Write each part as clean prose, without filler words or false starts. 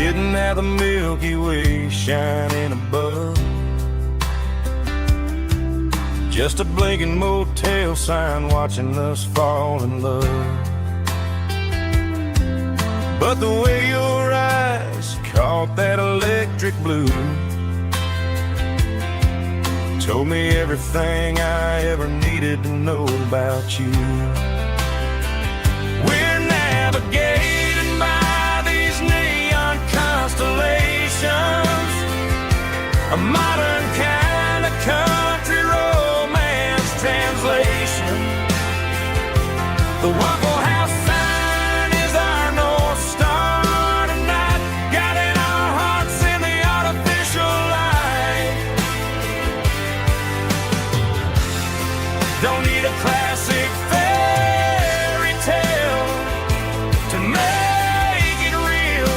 Sitting at the Milky Way shining above, just a blinking motel sign watching us fall in love. But the way your eyes caught that electric blue told me everything I ever needed to know about you. We're navigating by these neon constellations, a modern kind of country romance translation. The Waffle House sign is our North Star tonight, guiding our hearts in the artificial light. Don't need a classic fairy tale to make it real,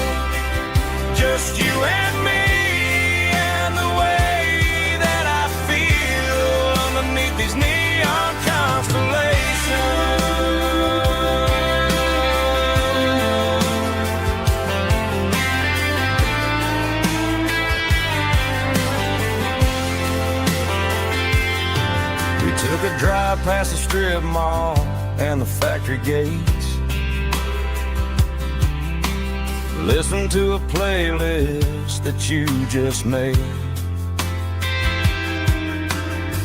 just you and me and the way that I feel underneath these neon constellations. We took a drive past the strip mall and the factory gates, listened to a playlist that you just made.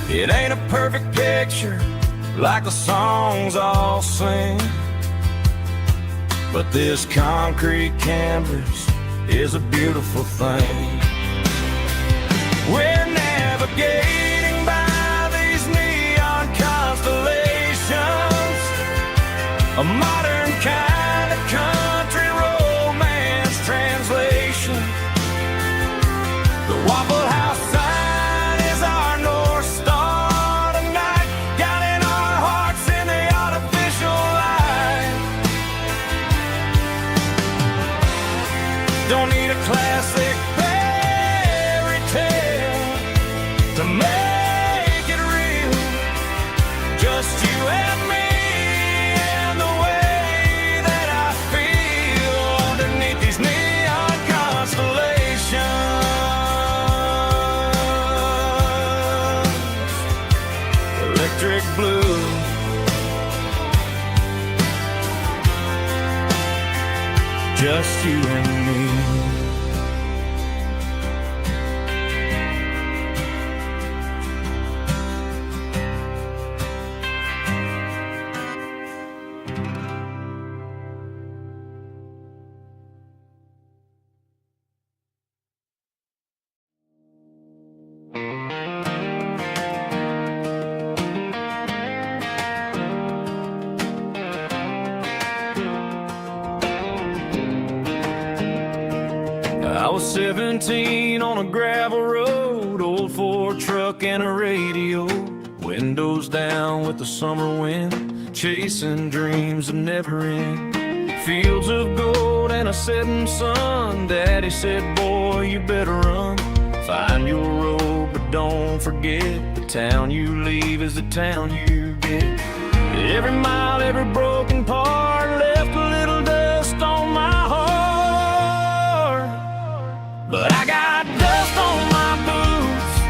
It ain't a perfect picture like the songs all sing, but this concrete canvas is a beautiful thing. We're navigating by these neon constellations, a modern kind of country romance translation. The Waffle House sign is our North Star tonight, guiding our hearts in the artificial light. Don't need a classic fairy tale to make it real, just you and me and the way that I feel underneath these neon constellations. Electric blue, just you and me. I was 17 on a gravel road, old Ford truck and a radio, windows down with the summer wind, chasing dreams that never end. Fields of gold and a setting sun. Daddy said, boy, you better run. Find your road, but don't forget, the town you leave is the town you get. Every mile, every broken part left a little dust on my heart, but I got dust on my boots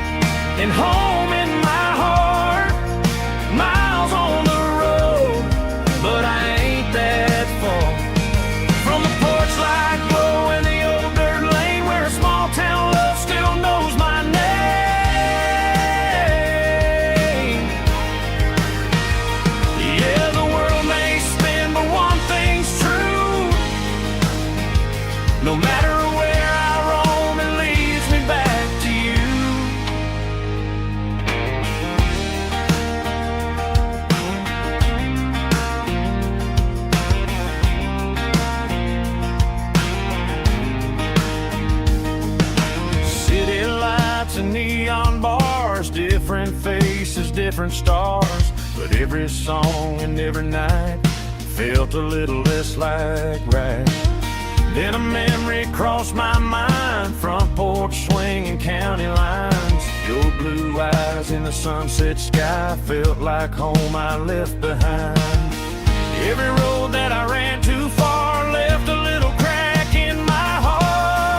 and home in my heart. Miles on the road, but I ain't that far from the porch light glow and the old dirt lane where a small town love still knows my name. Yeah, the world may spin, but one thing's true: no matter where I roam, it leads me back to you. City lights and neon bars, different faces, different stars, but every song and every night felt a little less like right. Then a memory crossed my mind, front porch swinging county lines. Your blue eyes in the sunset sky felt like home I left behind. Every road that I ran too far left a little crack in my heart.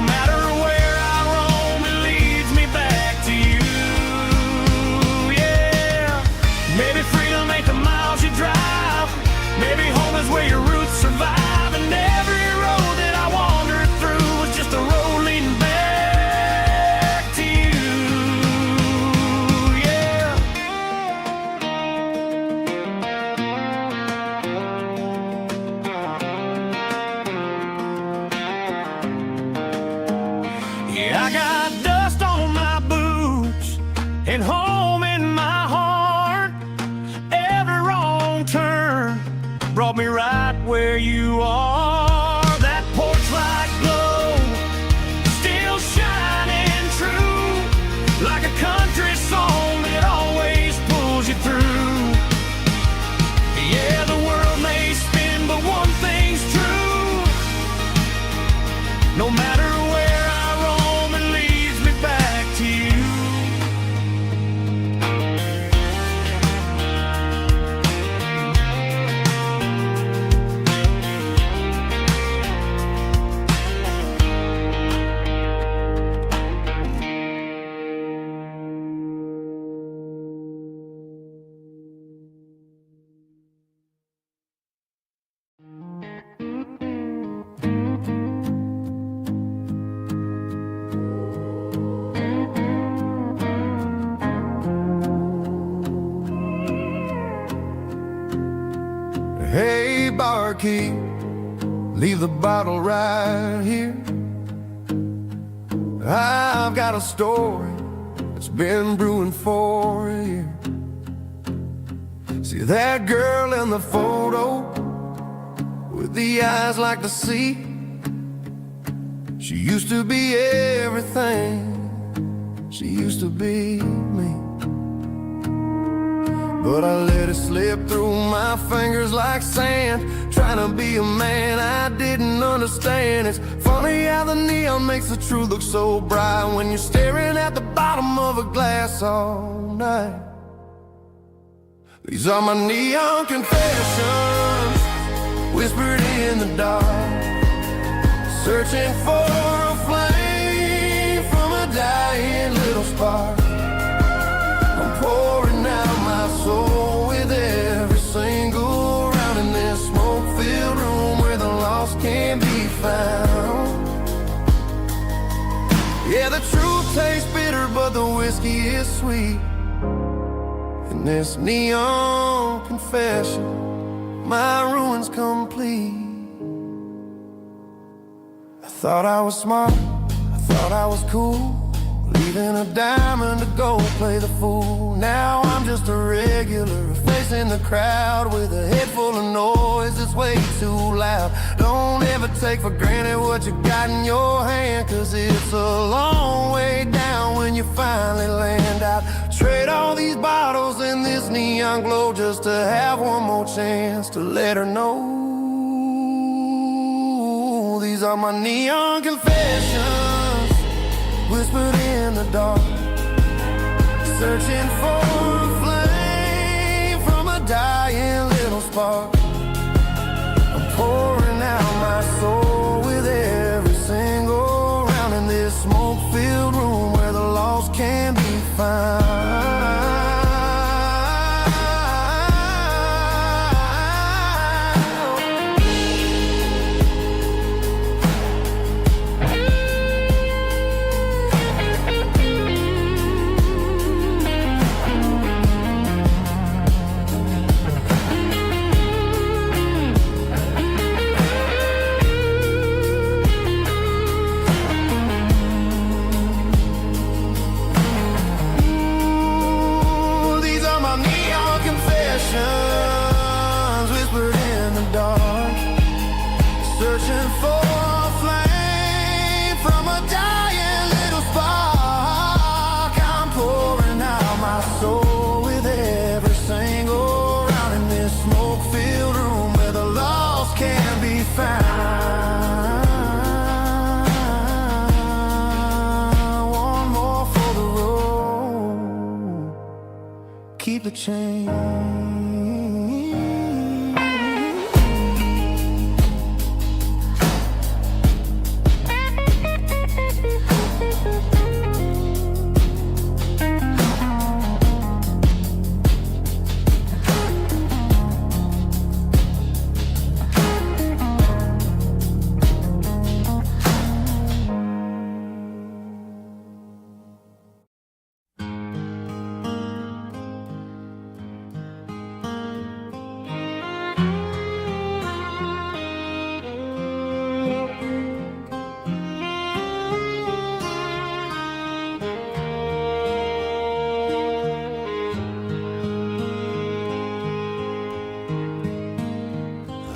matter where I roam, it leads me back to you. Yeah, maybe freedom ain't the miles you drive. Maybe home is where your roots survive. And every road that I wandered through was just a road leading back to you. Yeah. Yeah, I got dust on my boots and home in my heart. Every wrong turn brought me right where you are. That porch light glow still shining true, like a country song that always pulls you through. Yeah, the world may spin, but one thing's true. No matter where I roam, it leads me back to you. Hey, barkeep, leave the bottle right here. I've got a story that's been brewing for a year. See that girl in the photo with the eyes like the sea? She used to be everything. She used to be me. But I let it slip through my fingers like sand, trying to be a man I didn't understand. It's funny how the neon makes the truth look so bright when you're staring at the bottom of a glass all night. These are my neon confessions, whispered in the dark, searching for a flame from a dying little spark. I'm pouring out my soul with every single round in this smoke-filled room where the lost can be found. Yeah, the truth tastes bitter, but the whiskey is sweet. In this neon confession, my ruin's complete. I thought I was smart, I thought I was cool, leaving a diamond to go play the fool. Now I'm just a regular, facing the crowd with a head full of noise that's way too loud. Don't ever take for granted what you got in your hand, cause it's a long way down when you finally land out. Trade all these bottles and this neon glow just to have one more chance to let her know. These are my neon confessions, whispered in the dark, searching for a flame from a dying little spark. I'm pouring out my soul with every single round in this smoke-filled room where the lost can be found. Whispered in the dark, searching for a flame from a dying little spark. I'm pouring out my soul with every single round in this smoke-filled room where the lost can be found. One more for the road, keep the change.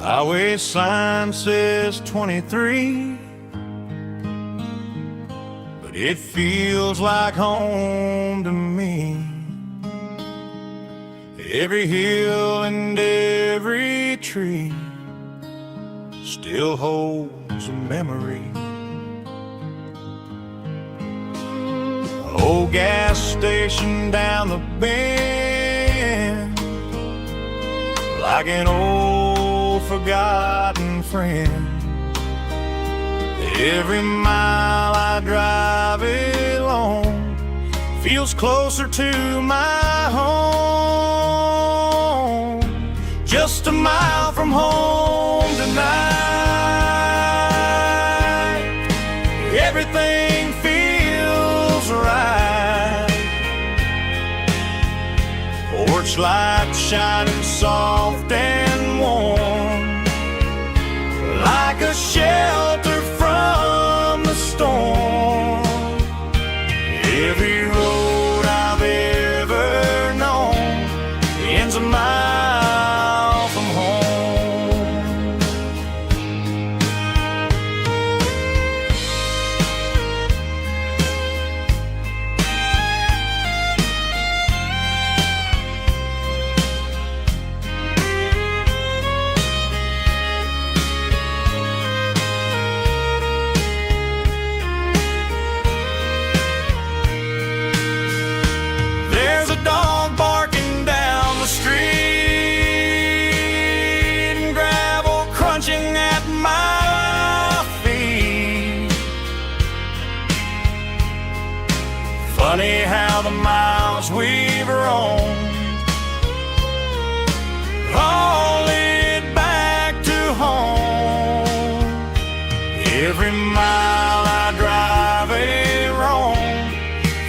Highway sign says 23, but it feels like home to me. Every hill and every tree still holds a memory. Old gas station down the bend, like an old forgotten friend. Every mile I drive it along feels closer to my home. Just a mile from home tonight, everything feels right. Porch light shining soft and warm, like a shelter from the storm. Every road I've ever known ends a mile from home. There's a dog barking down the street, and gravel crunching at my feet. Funny how the miles we've roamed all lead back to home. Every mile I drive a roam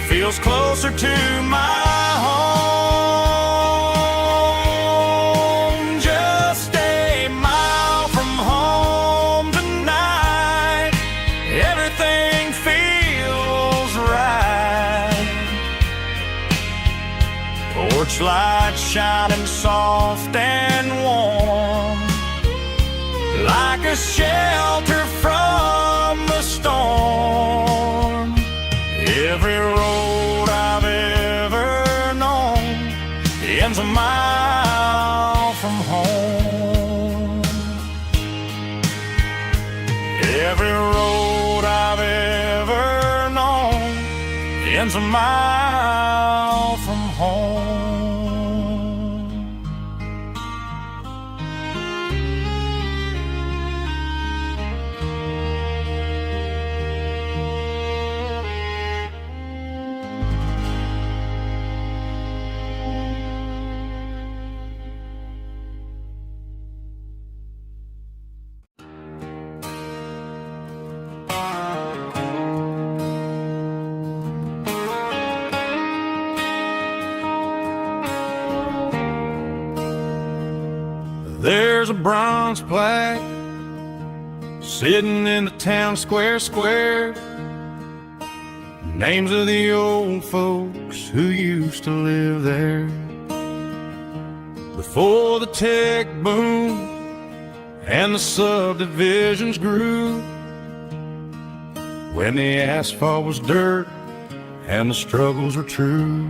feels closer to my home. Just a mile from home tonight, everything feels right. Porch light shining soft and warm, like a shelter from the storm. Every road I've ever known ends a mile from home. Every road I've ever known ends a mile from home. There's a bronze plaque sitting in the town square. Names of the old folks who used to live there before the tech boom and the subdivisions grew, when the asphalt was dirt and the struggles were true.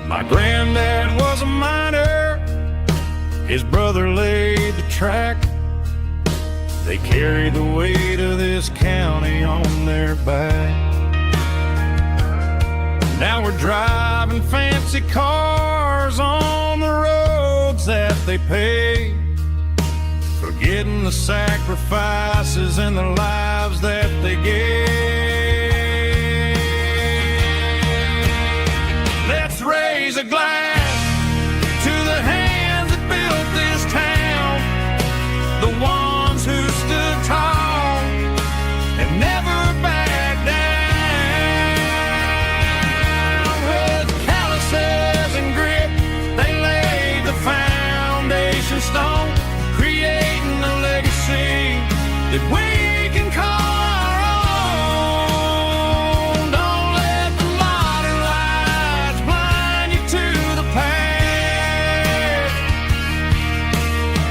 My granddad was a miner, his brother laid the track. They carried the weight of this county on their back. Now we're driving fancy cars on the roads that they paved, forgetting the sacrifices and the lives that they gave. Let's raise a glass to the hands that built this town, the ones who stood tall and never backed down. With calluses and grit, they laid the foundation stone, creating a legacy that we can call our own. Don't let the modern lights blind you to the past.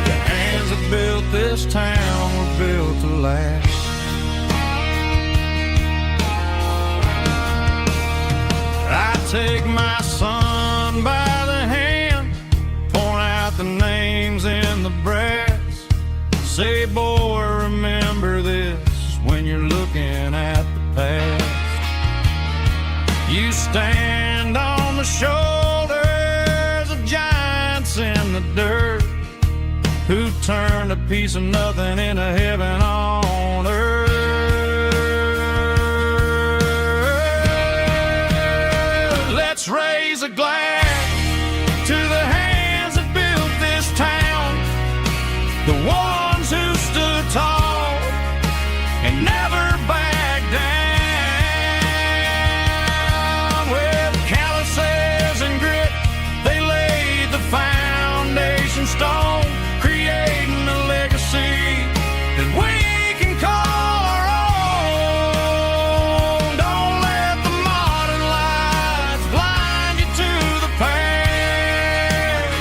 The hands that built this town were built to last. I take my son by the hand, point out the names in the brass. Say, boy, remember this when you're looking at the past. You stand on the shoulders of giants in the dirt, who turned a piece of nothing into heaven on earth. Let's raise a glass to the hands that built this town, the ones who stood tall and never backed down. With calluses and grit, they laid the foundation stone, creating a legacy that we can call our own. Don't let the modern lights blind you to the past.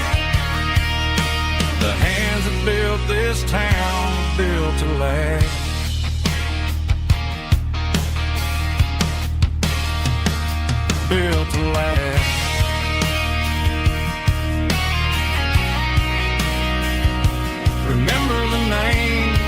The hands that built this town built to last. Built to last. Remember the names.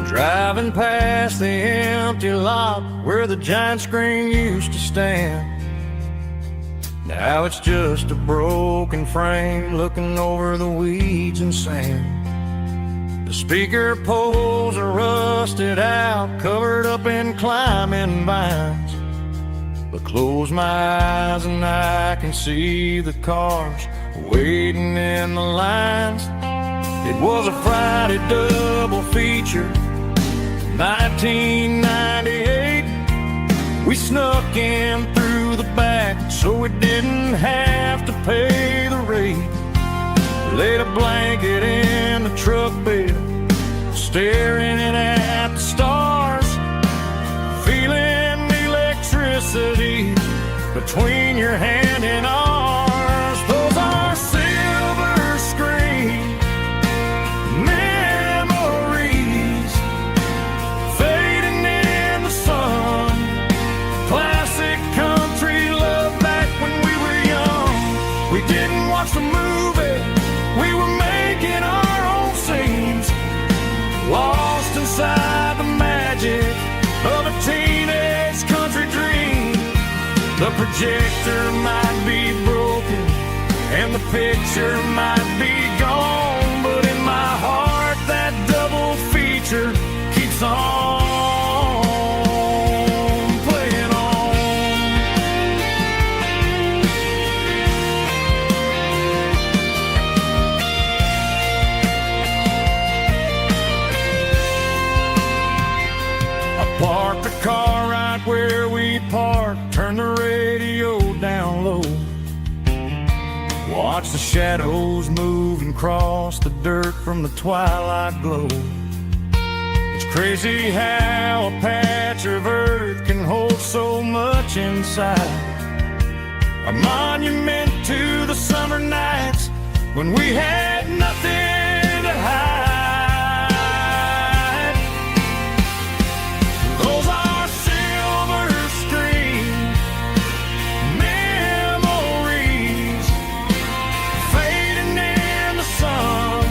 Driving past the empty lot where the giant screen used to stand. Now it's just a broken frame looking over the weeds and sand. The speaker poles are rusted out, covered up in climbing vines. But close my eyes and I can see the cars waiting in the lines. It was a Friday double feature, 1998. We snuck in through the back so we didn't have to pay the rate. Laid a blanket in the truck bed, staring at the stars, feeling the electricity between your hand and ours. Those are silver screen memories fading in the sun. Classic country love back when we were young. We didn't watch the movie, we were making our own scenes, lost inside the magic of a teenage country dream. The projector might be broken and the picture might be gone, but in my heart that double feature keeps on playing on. I parked the car right where we parked, turned the radio down low, watch the shadows move and cross the dirt from the twilight glow. It's crazy how a patch of earth can hold so much inside. a monument to the summer nights when we had nothing to hide. Those are silver screen memories fading in the sun.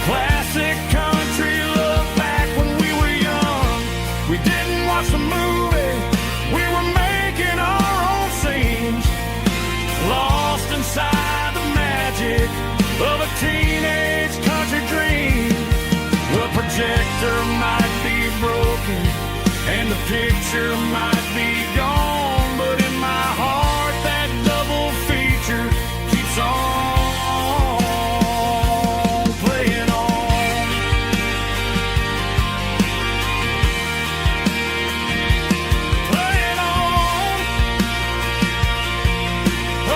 Classic country love back when we were young. We didn't watch the movie, we were making our own scenes, lost inside the magic of a teenage country dream. The projector might be broken and the picture might be gone, but in my heart that double feature keeps on playing on. Playing on. Oh,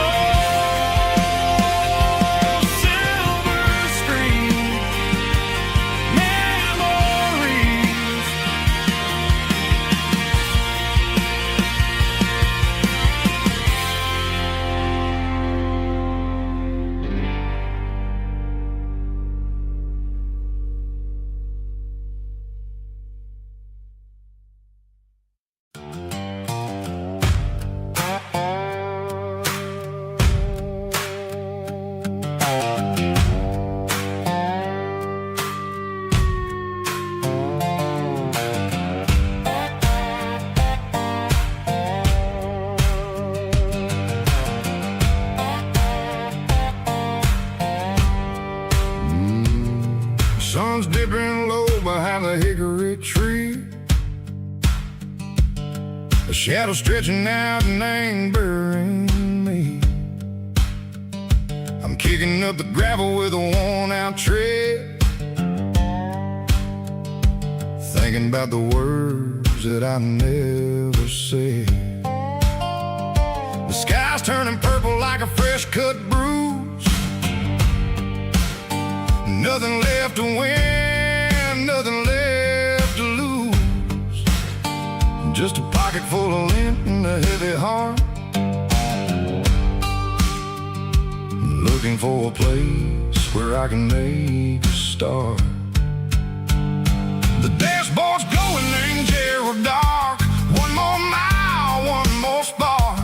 silver screen memories. Sun's dipping low behind the hickory tree. A shadow stretching out and angering me. I'm kicking up the gravel with a worn-out tread, thinking about the words that I never said. The sky's turning purple like a fresh-cut bruise. Nothing left to win, nothing left to lose. Just a pocket full of lint and a heavy heart, looking for a place where I can make a start. The dashboard's glowing, angel dark. One more mile, one more spark.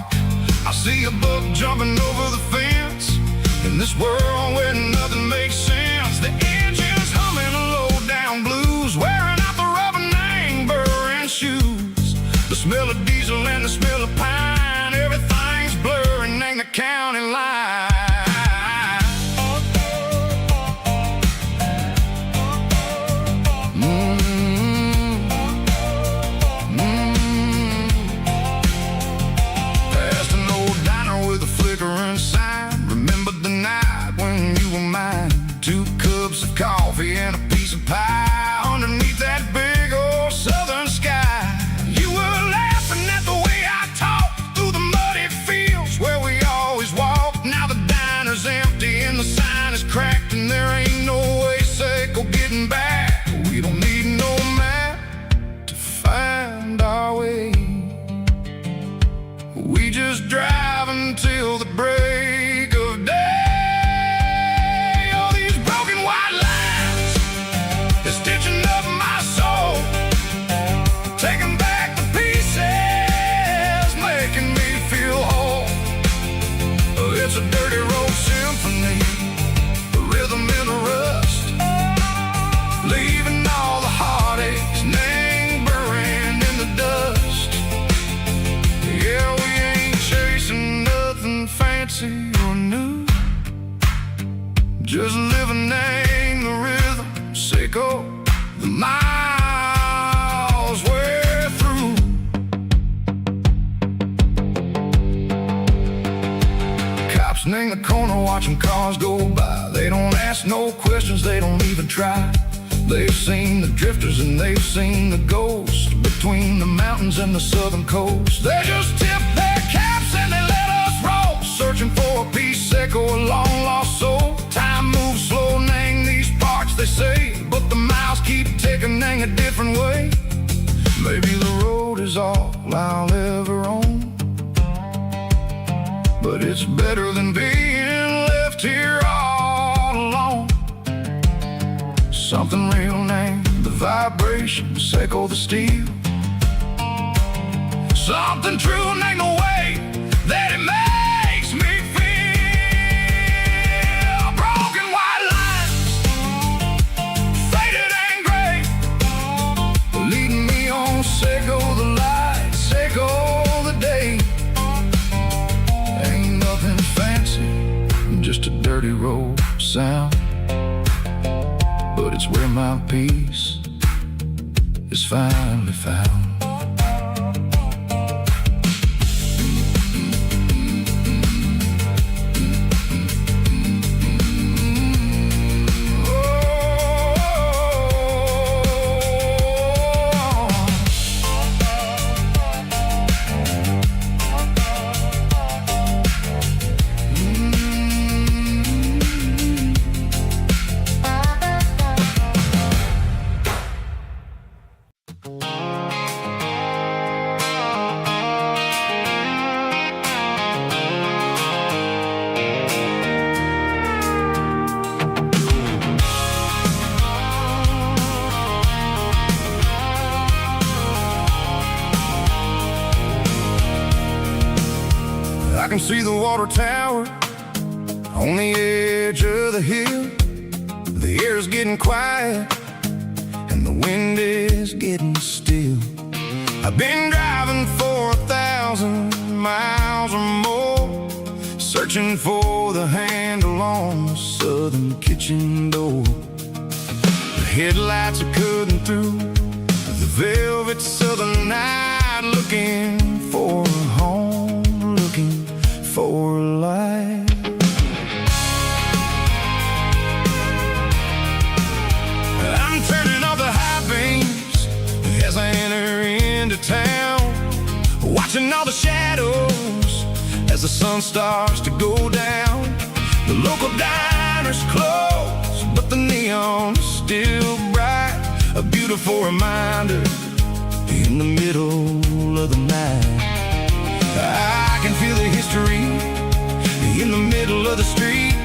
I see a buck jumping over the fence in this world where nothing makes sense. The engine's humming low-down blues, wearing out the rubber name burring shoes. The smell of diesel and the smell of pine, everything's blurring in the county line. Past an old diner with a flickering sign. Remember the night when you were mine. 2 cups of coffee and a piece of pie underneath that big old southern sky. You were laughing at the way I talked through the muddy fields where we always walked. Now the diner's empty and the sign is cracked, and there ain't no way safe or getting back. We don't need no map to find our way. We just drive until the break of day. Stitching up my soul, taking back the pieces, making me feel whole. It's a dirty road symphony, a rhythm in the rust, leaving all the heartaches, name buried in the dust. Yeah, we ain't chasing nothing fancy or new, just living in the rhythm, sicko. The miles we're through. Cops in the corner watching cars go by. They don't ask no questions, they don't even try. They've seen the drifters and they've seen the ghosts between the mountains and the southern coast. They just tip their caps and they let us roll, searching for a piece or a long lost soul. Time moves slow, nang these parts they say, but the miles keep ticking in a different way. Maybe the road is all I'll ever own, but it's better than being left here all alone. Something real named the vibrations echo the steel. Something true named the way that it makes me feel. Broken white lines, faded and gray, leading me on, say go the light, say go the day. Ain't nothing fancy, just a dirty road sound, but it's where my peace is finally found. I can see the water tower on the edge of the hill. The air's getting quiet and the wind is getting still. I've been driving for 1,000 miles or more, searching for the handle on the southern kitchen door. The headlights are cutting through the velvet southern night, looking for a home, looking for life. I'm turning off the high beams as I enter into town, watching all the shadows as the sun starts to go down. The local diner's closed, but the neon is still bright, a beautiful reminder in the middle of the night. I can feel the history in the middle of the street,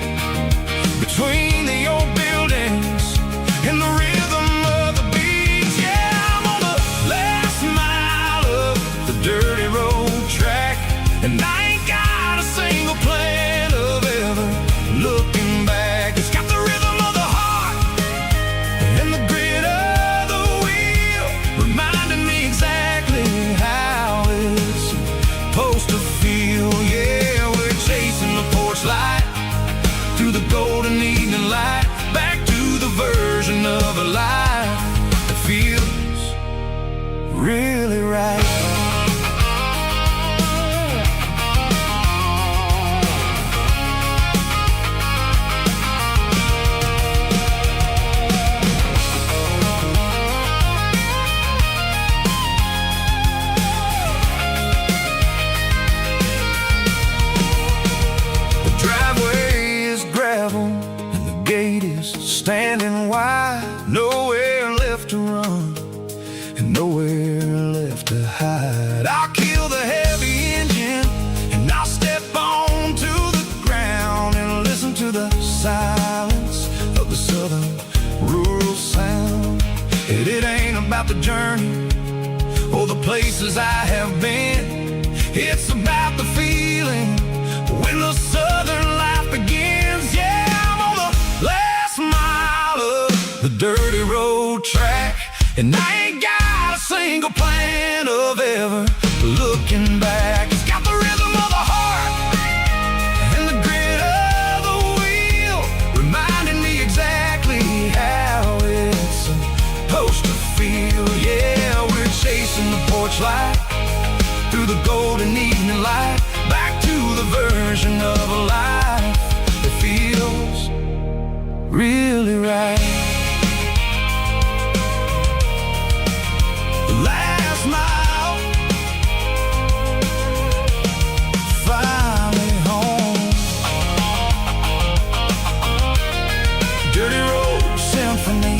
between the old buildings and the rhythm of the beats. Yeah, I'm on the last mile of the dirty road track, and I ain't got a single plan of ever looking back. It's got the rhythm of the heart and the grit of the wheel, reminding me exactly how it's supposed to feel. Yeah, we're chasing the porch light through the golden evening light, back to the version of a life that feels really right. Standing wide, nowhere left to run and nowhere left to hide. I'll kill the heavy engine and I'll step onto the ground and listen to the silence of the southern rural sound. It ain't about the journey or the places I have been, it's about the feeling when the southern life begins. Yeah, I'm on the last mile of the dirty road track, and I ain't got a single plan of ever looking back. It's got the rhythm of the heart and the grit of the wheel, reminding me exactly how it's supposed to feel. Yeah, we're chasing the porch light through the golden evening light, back to the version of a life that feels really right. The last mile, finally home. Dirty road symphony.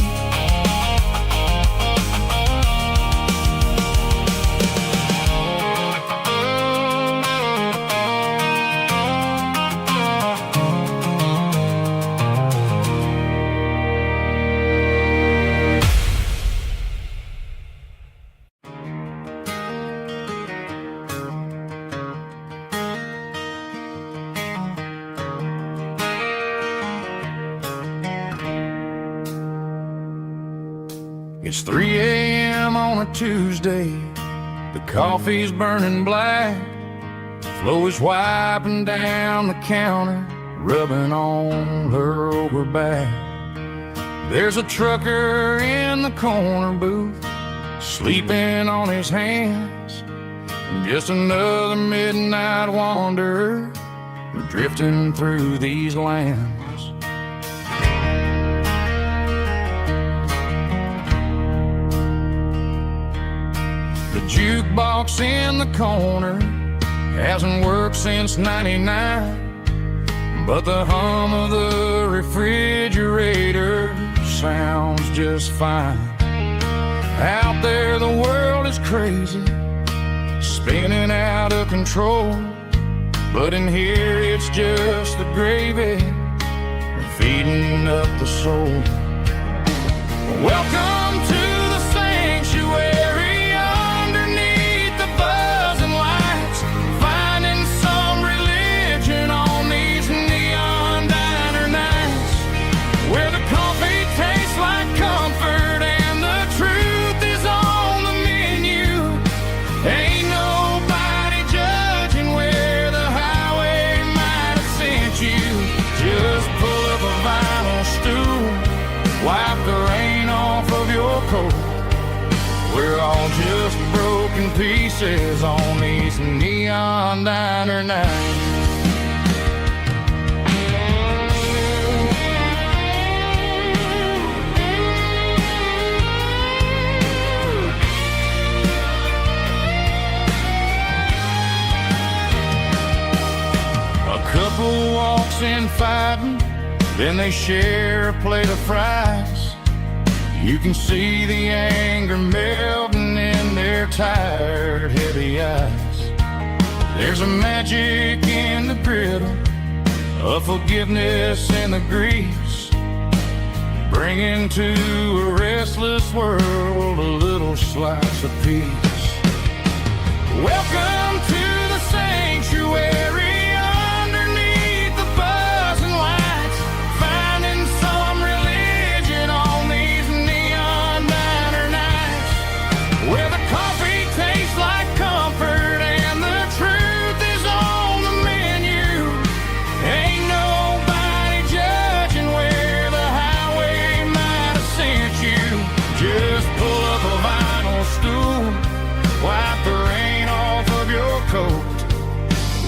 It's 3 a.m. on a Tuesday. The coffee's burning black. Flo is wiping down the counter, rubbing on her over back. There's a trucker in the corner booth, sleeping on his hands. Just another midnight wanderer, drifting through these lands. The jukebox in the corner hasn't worked since '99, but the hum of the refrigerator sounds just fine. Out there the world is crazy, spinning out of control, but in here it's just the gravy feeding up the soul. Welcome to the sanctuary underneath the buzzing lights, finding some religion on these neon diner nights, where the coffee tastes like comfort and the truth is on the menu. Ain't nobody judging where the highway might have sent you. Just pull up a vinyl stool, wipe the rain off of your coat. We're all just broken pieces on these neon diner nights. A couple walks in fighting, then they share a plate of fries. You can see the anger melting in their tired, heavy eyes. There's a magic in the griddle, a forgiveness in the grease, bringing to a restless world a little slice of peace. Welcome to the sanctuary.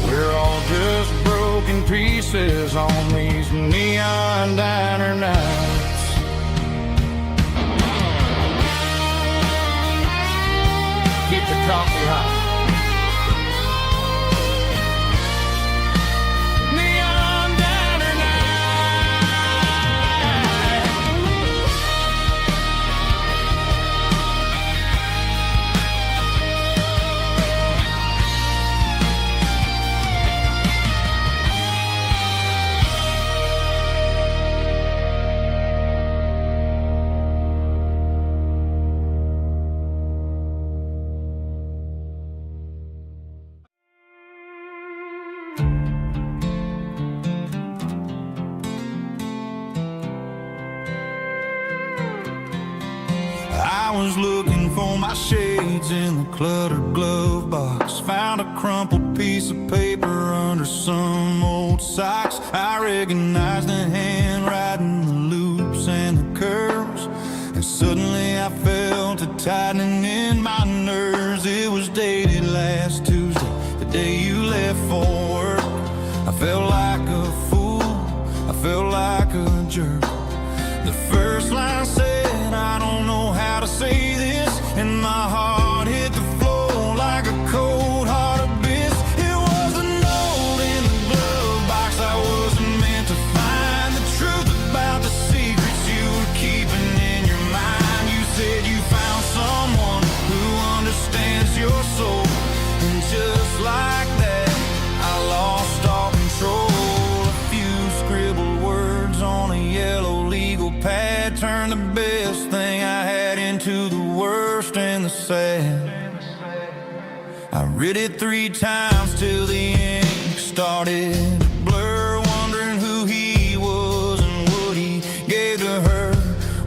We're all just broken pieces on these neon diner nights. Keep the coffee hot. I was looking for my shades in the cluttered glove box, found a crumpled piece of paper under some old socks. I recognized the handwriting, the loops and the curves, and suddenly I felt a tightening in my nerves. It was dated last Tuesday, the day you left for work. I felt like a fool, I felt like a jerk. The first line said, I don't know how to say this, and my heart hit the floor like a cold heart abyss. It was a note in the glove box I wasn't meant to find, the truth about the secrets you were keeping in your mind. You said you found someone who understands your soul, and just like that I lost all control. A few scribbled words on a yellow legal pad turned the best thing I had into the worst and the sad. I read it 3 times till the ink started to blur, wondering who he was and what he gave to her.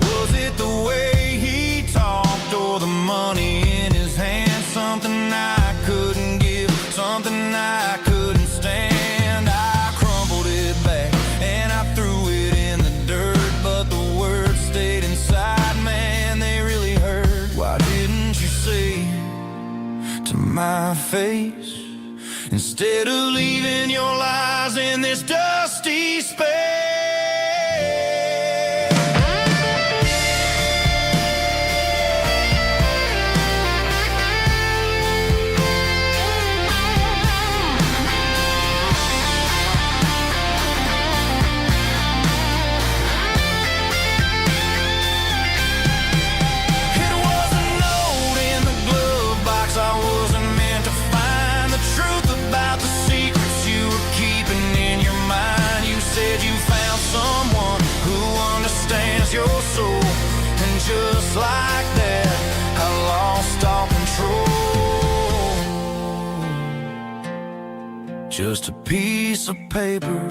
Was it the way he talked? my face, instead of leaving your lies in this dusty space. Your soul, and just like that, I lost all control. Just a piece of paper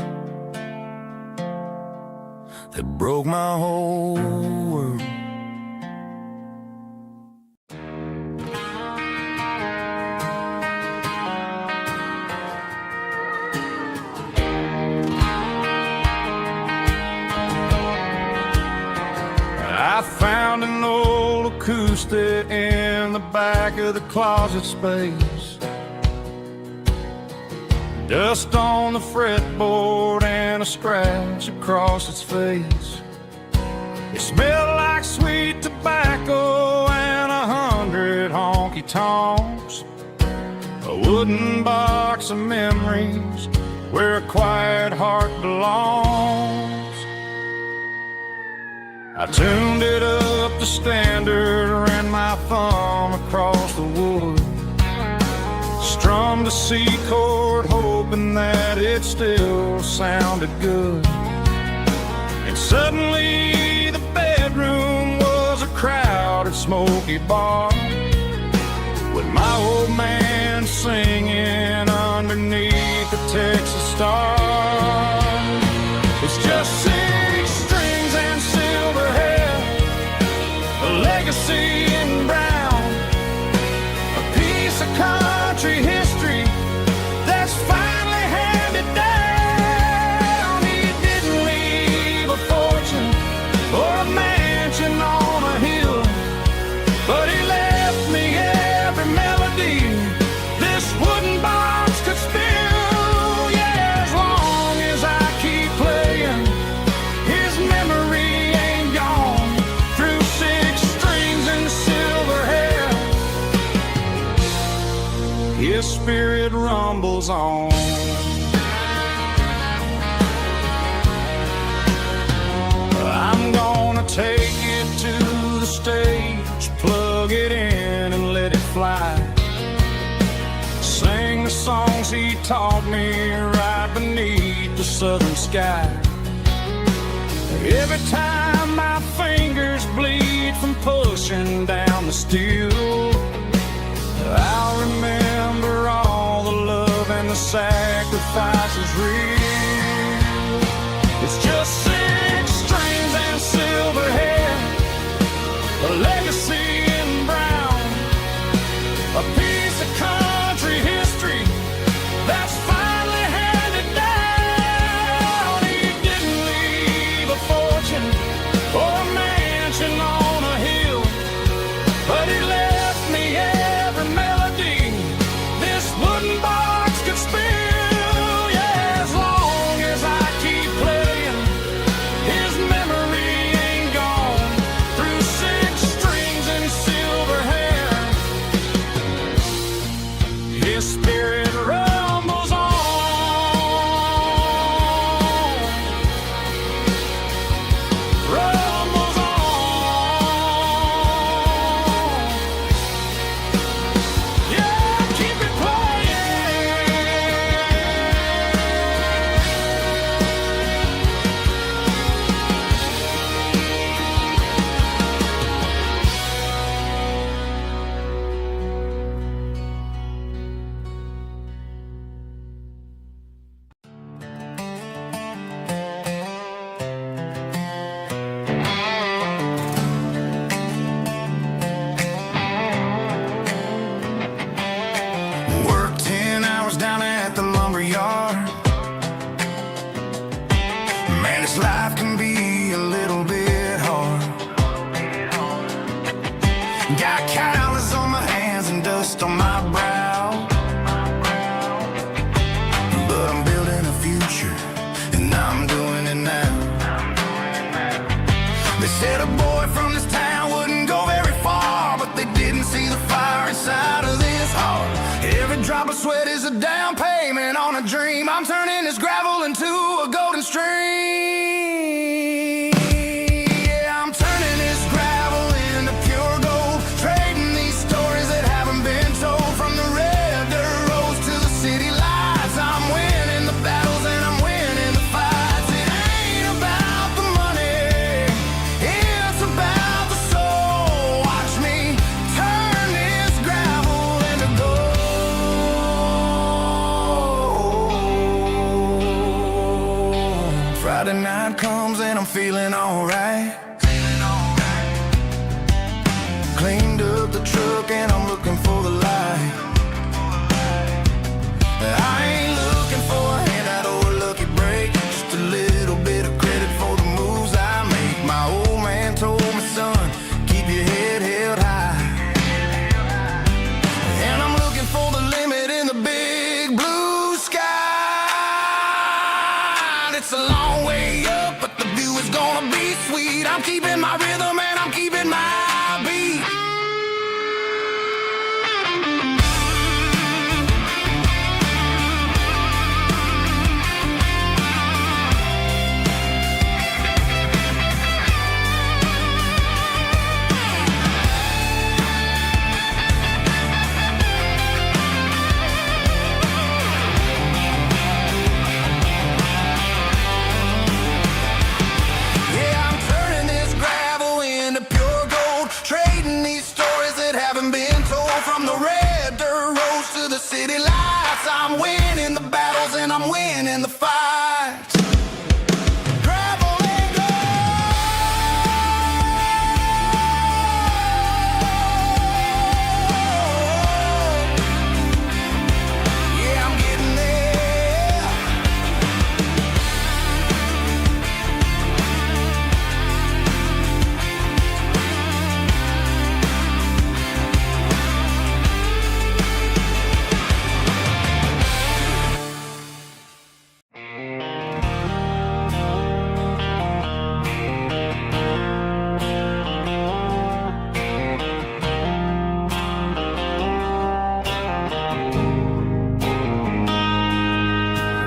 that broke my whole world. I found an old acoustic in the back of the closet space. Dust on the fretboard and a scratch across its face. It smelled like sweet tobacco and 100 honky-tonks. A wooden box of memories where a quiet heart belongs. I tuned it up to standard, ran my thumb across the wood, strummed a C chord, hoping that it still sounded good. And suddenly the bedroom was a crowded, smoky bar, with my old man singing underneath the Texas stars. It's just six strings and silver hair, a legacy in brown, a piece of country history that's finally handed down. He didn't leave a fortune or a mansion on a hill, but he left me every melody this wooden box could spill. Yeah, as long as I keep playing, his memory ain't gone. Through six strings and silver hair, his spirit rumbles on. I'm gonna take it to the stage, plug it in and let it fly. Sing the songs he taught me right beneath the southern sky. Every time my fingers bleed from pushing down the steel, I'll remember all the love and the sacrifices real. It's just six strings and silver hair, a legacy in brown, a piece of country history that's finally handed down. He didn't leave a fortune or a mansion on a hill, but he left me every melody this wooden box could spill. Yeah, as long as I keep playing, his memory ain't gone. Through six strings a dream. I'm turning this gravel into a golden stream. Yeah, I'm turning this gravel into pure gold, trading these stories that haven't been told. From the red dirt roads to the city lights, I'm winning the battles and I'm winning the fights. It ain't about the money, it's about the soul. Watch me turn this gravel into gold. Friday night comes and I'm feeling alright. Cleaned up the truck and I'm looking for the light. I ain't looking for a handout or a lucky break, just a little bit of credit for the moves I make. My old man told me, son, keep your head held high. And I'm looking for the limit in the big blue sky. It's a long way up, but the view is gonna be sweet. I'm keeping my rhythm and I'm keeping my beat. Yeah, I'm turning this gravel into pure gold, trading these stories that haven't been told. From the red dirt roads to the city lights, I'm winning the battles and I'm winning the fights. Gravel and gold. Yeah, I'm getting there.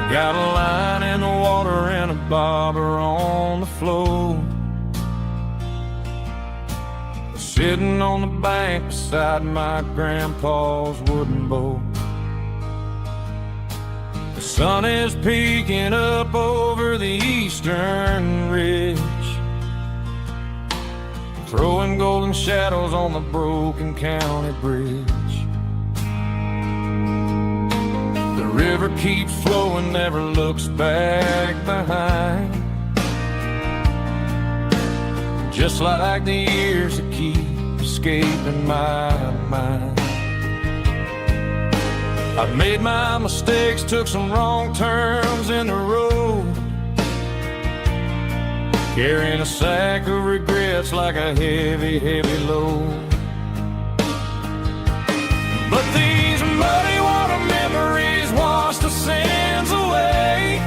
Got a line in the water and a bobber on the floor, sitting on the bank beside my grandpa's wooden boat. The sun is peeking up over the eastern ridge, throwing golden shadows on the broken county bridge. The river keeps flowing, never looks back behind, just like the years that keep escaping my mind. I've made my mistakes, took some wrong turns in the road, carrying a sack of regrets like a heavy, heavy load. But these muddy water memories wash the sins away.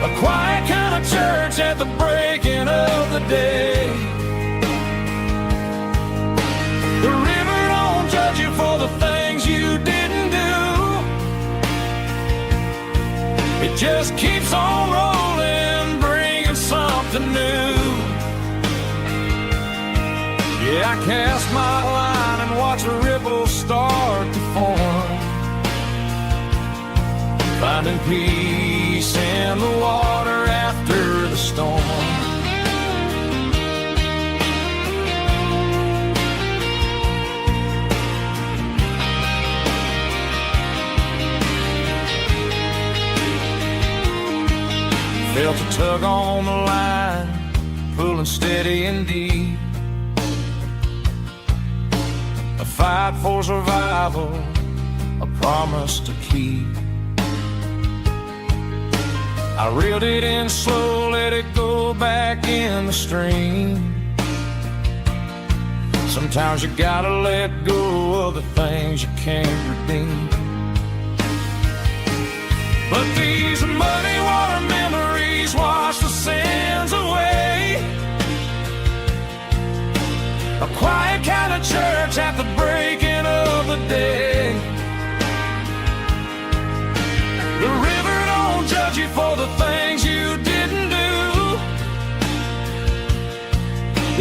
A quiet kind of church at the breaking of the day. The river don't judge you for the things you didn't do. It just keeps on rolling, bringing something new. Yeah, I cast my line and watch a ripple start to form, finding peace in the water after the storm. Felt a tug on the line, pulling steady and deep. A fight for survival, a promise to keep. I reeled it in slow, let it go back in the stream. Sometimes you gotta let go of the things you can't redeem. But these muddy water memories wash the sins away. A quiet kind of church at the breaking of the day. for the things you didn't do.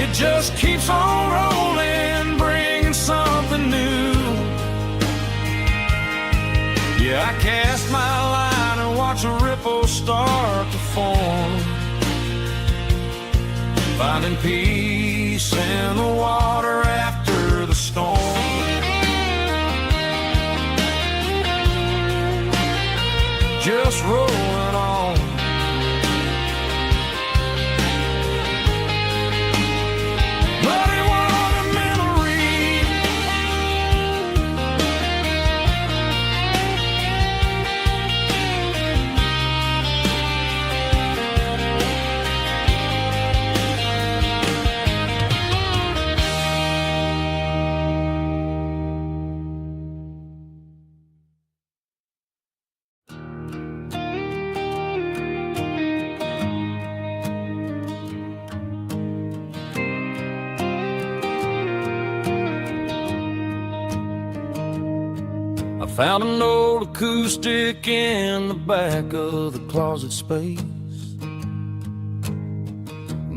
It just keeps on rolling, bringing something new. Yeah, I cast my line and watch a ripple start to form, finding peace in the water after the storm. Just rolling on. But it was a memory. Found an old acoustic in the back of the closet space.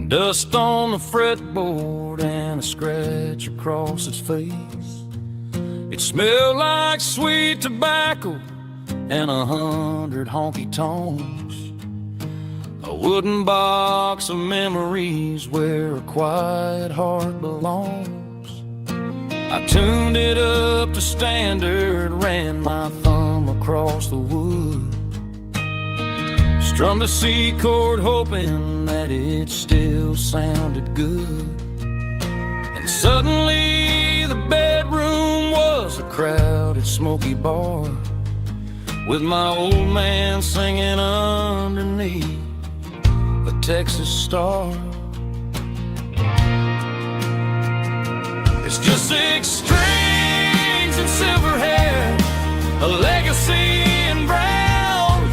Dust on the fretboard and a scratch across its face. It smelled like sweet tobacco and 100 honky-tonks. A wooden box of memories where a quiet heart belongs. I tuned it up to standard, ran my thumb across the wood, strummed a C chord hoping that it still sounded good. And suddenly the bedroom was a crowded smoky bar, with my old man singing underneath the Texas star. It's just 6 strings and silver hair, a legacy in brown,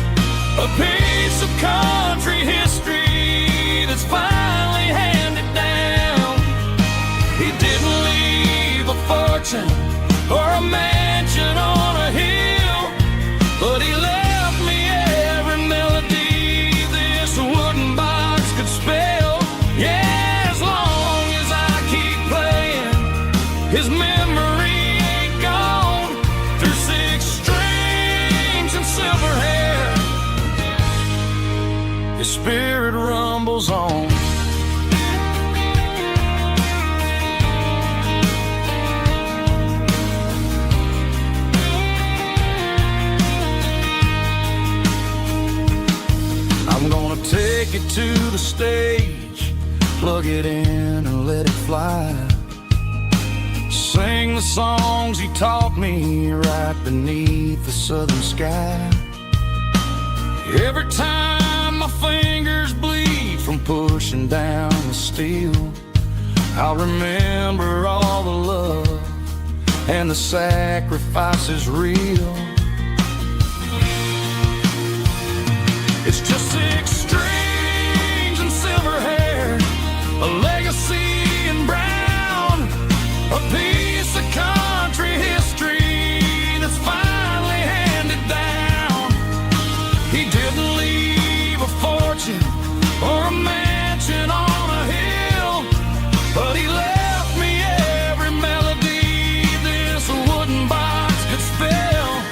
a piece of country history that's finally handed down. He didn't leave a fortune or a mansion on a hill, but he left me every melody this wooden box could spell. Yeah. His memory ain't gone through 6 strings and silver hair. His spirit rumbles on. I'm gonna take it to the stage, plug it in and let it fly. Sing the songs he taught me right beneath the southern sky. Every time my fingers bleed from pushing down the steel, I'll remember all the love and the sacrifices real. It's just 6 strings and silver hair, a legacy in brown, a piece of country history that's finally handed down. He didn't leave a fortune or a mansion on a hill, but he left me every melody this wooden box could spell.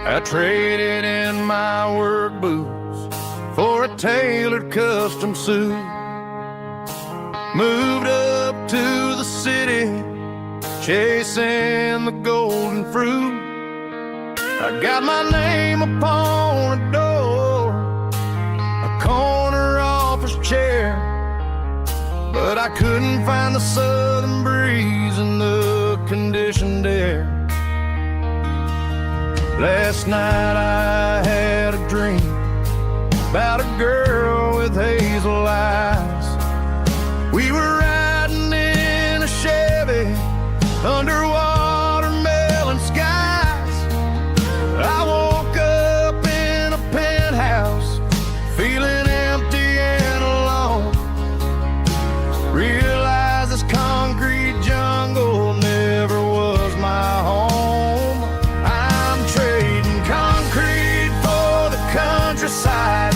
I traded in my work boots for a tailored custom suit. Moved up to the city, chasing the golden fruit. I got my name upon a door, a corner office chair, but I couldn't find the southern breeze in the conditioned air. Last night I had a dream about a girl with hazel eyes. We were riding in a Chevy under watermelon skies. I woke up in a penthouse, feeling empty and alone. Realized this concrete jungle never was my home. I'm trading concrete for the countryside,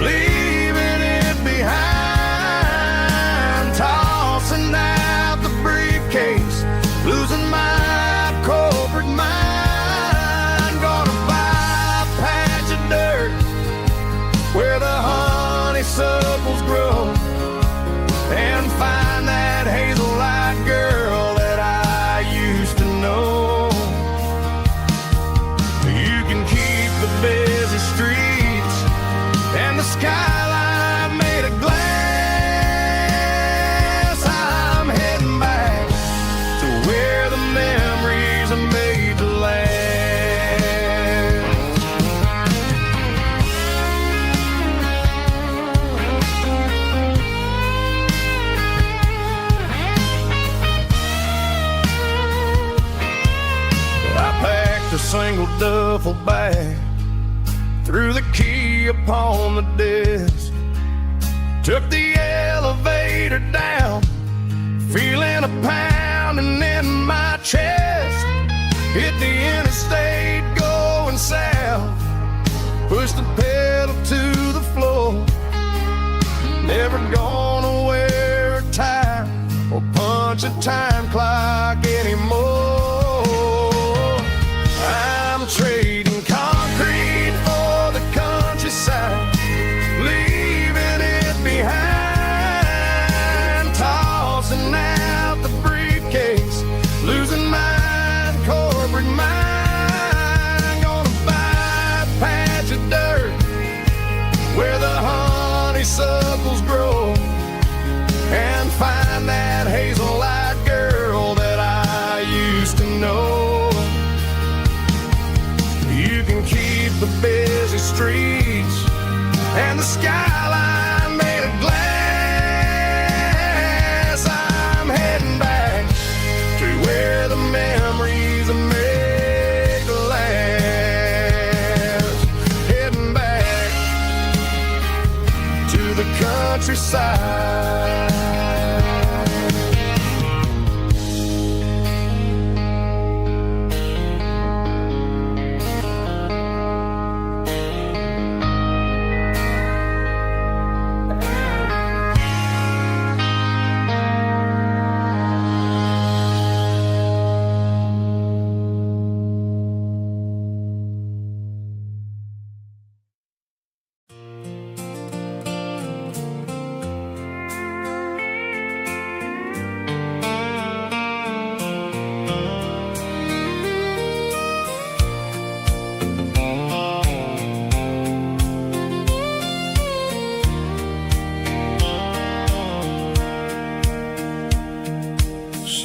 leaving it behind. Tossing out the briefcase, losing my corporate mind. Gonna buy a patch of dirt where the honeysuckles grow, and find that hazel-eyed girl that I used to know. You can keep the busy streets and the skyline made of glass. I'm heading back to where the memories are made to last. I packed a single duffel bag, threw the key upon the desk, took the elevator down, feeling a pounding in my chest. Hit the interstate going south, pushed the pedal to the floor. Never gonna wear a tie or punch a time clock anymore. I'm trading concrete for the countryside, leaving it behind. Tossing out the briefcase, losing my corporate mind. Gonna buy a patch of dirt where the honeysuckles grow, and find that hazel-eyed girl that I used to know. You can keep the busy streets and the skyline made of glass. I'm heading back to where the memories are made to last. Heading back to the countryside.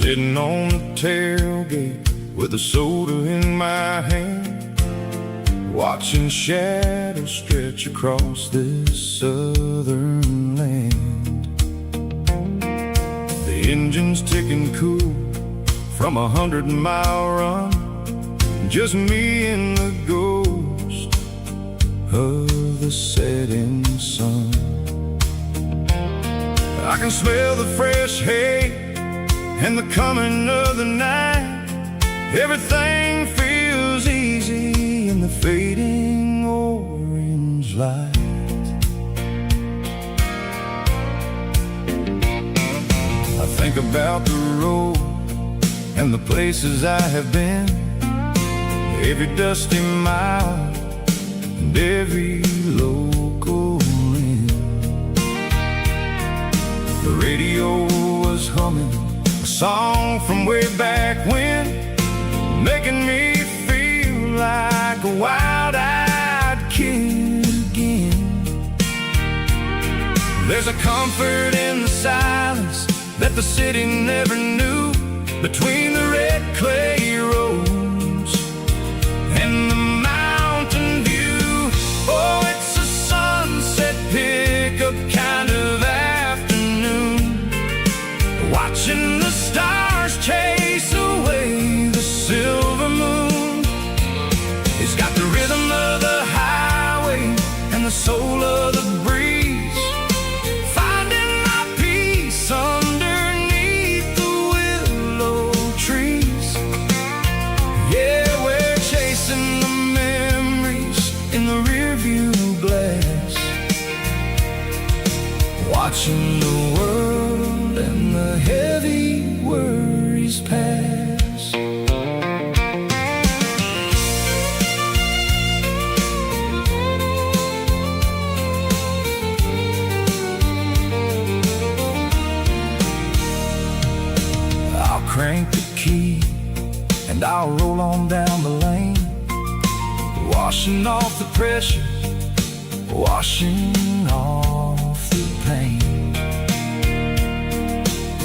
Sitting on the tailgate with a soda in my hand, watching shadows stretch across this southern land. The engine's ticking cool from 100-mile run, just me and the ghost of the setting sun. I can smell the fresh hay and the coming of the night. Everything feels easy in the fading orange light. I think about the road and the places I have been. every dusty mile and every local inn. The radio was humming a song from way back when, making me feel like a wild-eyed kid again. There's a comfort in the silence that the city never knew, between the red clay roads and the mountain view. Oh, it's a sunset pickup kind of afternoon, watching the stars chase away the silver moon. It's got the rhythm of the highway and the soul of the breeze, finding my peace underneath the willow trees. Yeah, we're chasing the memories in the rearview glass, watching the world and the heavy worries pass. I'll crank the key and I'll roll on down the lane, washing off the pressure, washing off the pain.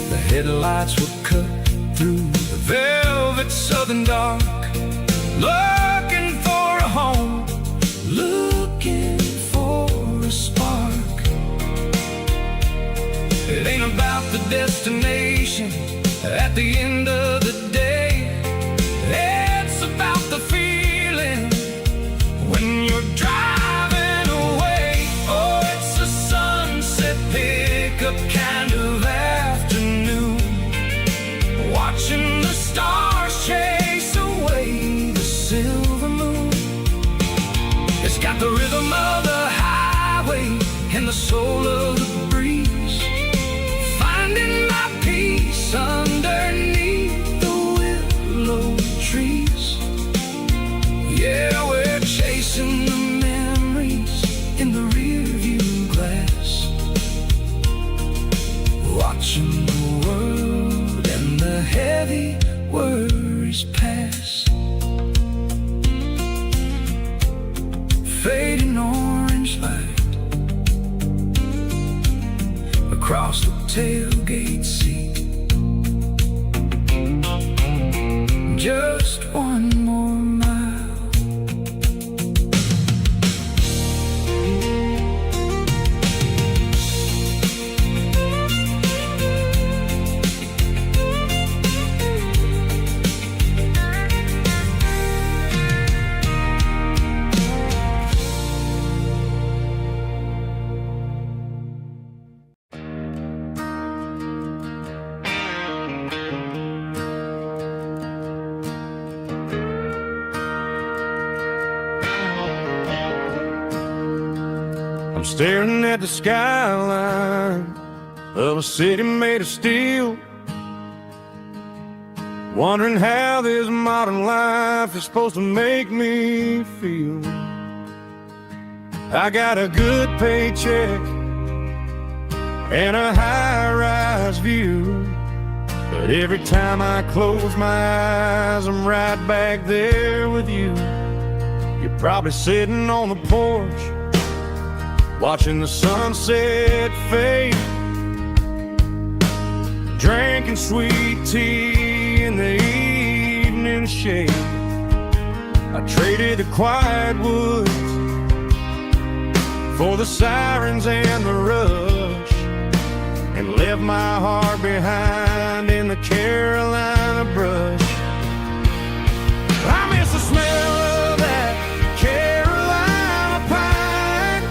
The headlights will cut through the velvet southern dark, looking for a home, looking for a spark. It ain't about the destination at the end of the day, it's about the feeling when you're driving away. Oh, it's a sunset pickup kind of afternoon, watching the stars chase away the silver moon. It's got the rhythm of the highway and the soul of the breeze, finding my peace underneath the willow trees. Yeah, we're chasing the memories in the rearview glass, watching the world and the heavy worries pass. Fading orange light across the tailgate seat, just one more mile. I'm staring at the skyline of a city made of steel, wondering how this modern life is supposed to make me feel. I got a good paycheck and a high-rise view, but every time I close my eyes, I'm right back there with you. You're probably sitting on the porch, watching the sunset fade, drinking sweet tea in the evening shade. I traded the quiet woods for the sirens and the rush, and left my heart behind in the Carolina brush. I miss the smell of that Carolina pine,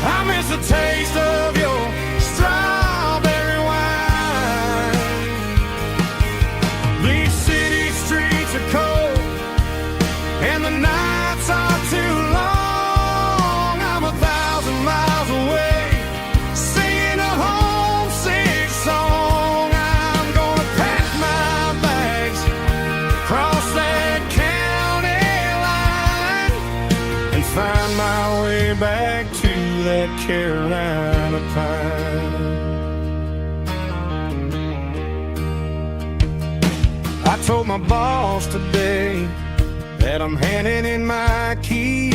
I miss the taste of your strawberry wine. These city streets are cold and the nights are too long. I'm 1,000 miles away, singing a homesick song. I'm that Carolina pine. I told my boss today that I'm handing in my keys.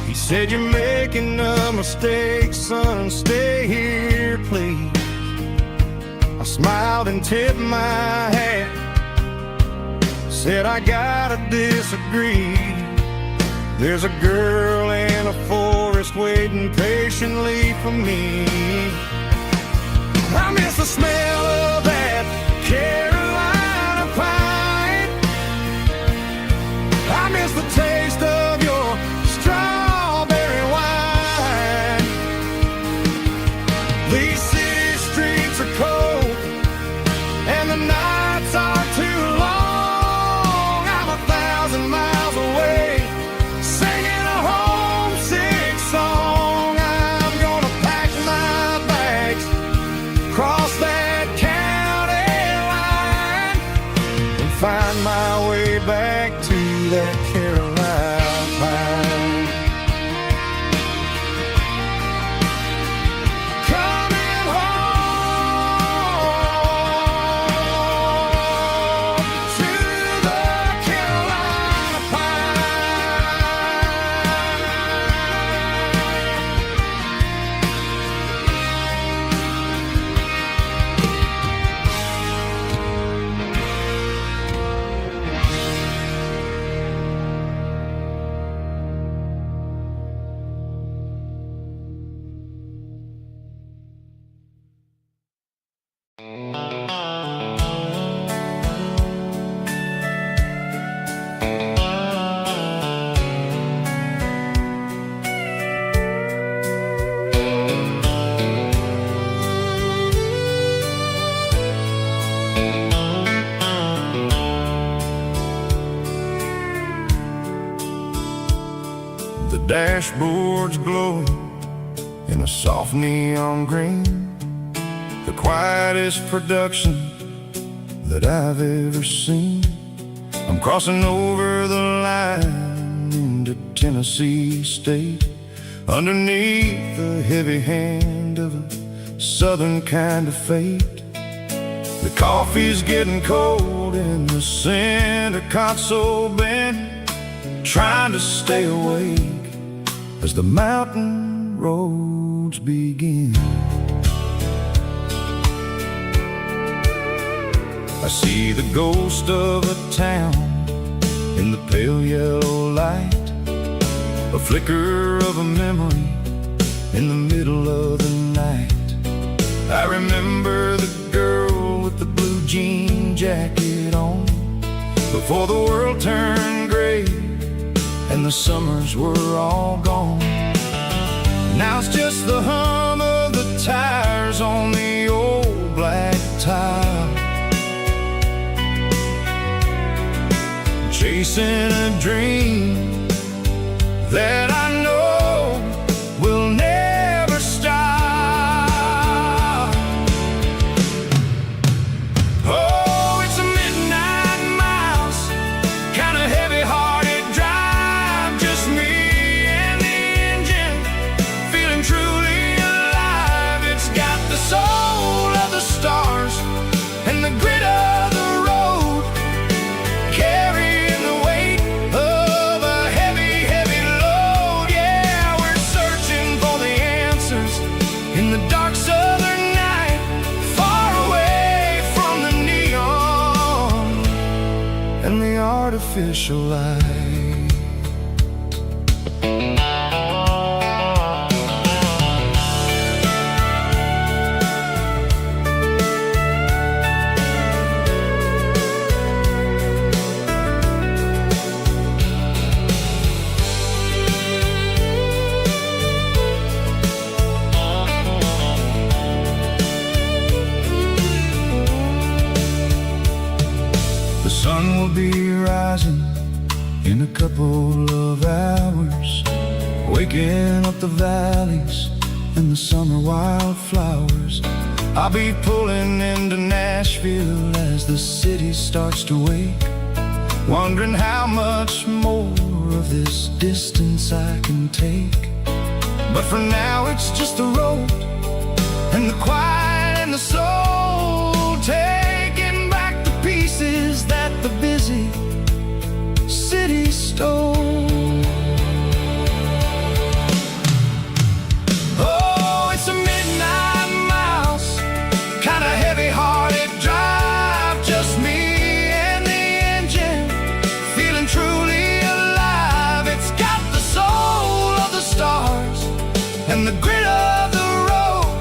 He said, "You're making a mistake, son, stay here, please." I smiled and tipped my hat, said, "I gotta disagree. There's a girl in a forest waiting patiently for me." I miss the smell of that Carolina pine. I miss the taste of your strawberry wine. These city streets are cold and the nights are too long. I'm 1,000 miles away singing a homesick song. I'm gonna pack my bags, cross that county line, and find my way back to that Carolina pine. Coming home to the Carolina The dashboard's glowing in a soft neon green, the quietest production that I've ever seen. I'm crossing over the line into Tennessee State, underneath the heavy hand of a southern kind of fate. The coffee's getting cold in the center console bin, trying to stay awake as the mountain roads begin. I see the ghost of a town in the pale yellow light, a flicker of a memory in the middle of the night. I remember the girl with the blue jean jacket on, before the world turned gray and the summers were all gone. Now it's just the hum of the tires on the old black tile, chasing a dream that I know will never stop. Oh, it's a midnight miles, kind of heavy-hearted drive, just me and the engine, feeling truly alive. It's got the soul of the stars and the grit of the road, carrying the weight of a heavy, heavy load. Yeah, we're searching for the answers in the dark southern night, far away from the neon and the artificial light. The sun will be rising in a couple of hours, waking up the valleys and the summer wildflowers. I'll be pulling into Nashville as the city starts to wake, wondering how much more of this distance I can take But for now it's just a road, and the quiet and the soul, taking back the pieces that the busy city stole. Oh, it's a midnight mouse, kinda heavy-hearted drive, just me and the engine, feeling truly alive. It's got the soul of the stars and the grit of the road,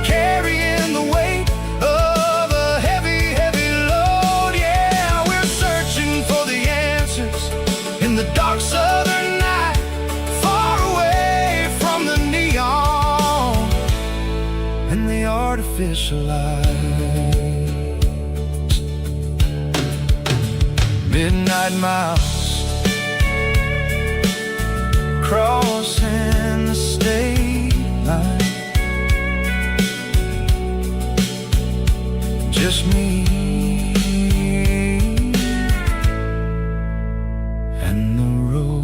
carrying the weight of a heavy, heavy load. Yeah, we're searching for the answers in the dark southern night, far away from the neon and the artificial lights. Midnight mouse, crossing the state line, just me and the road.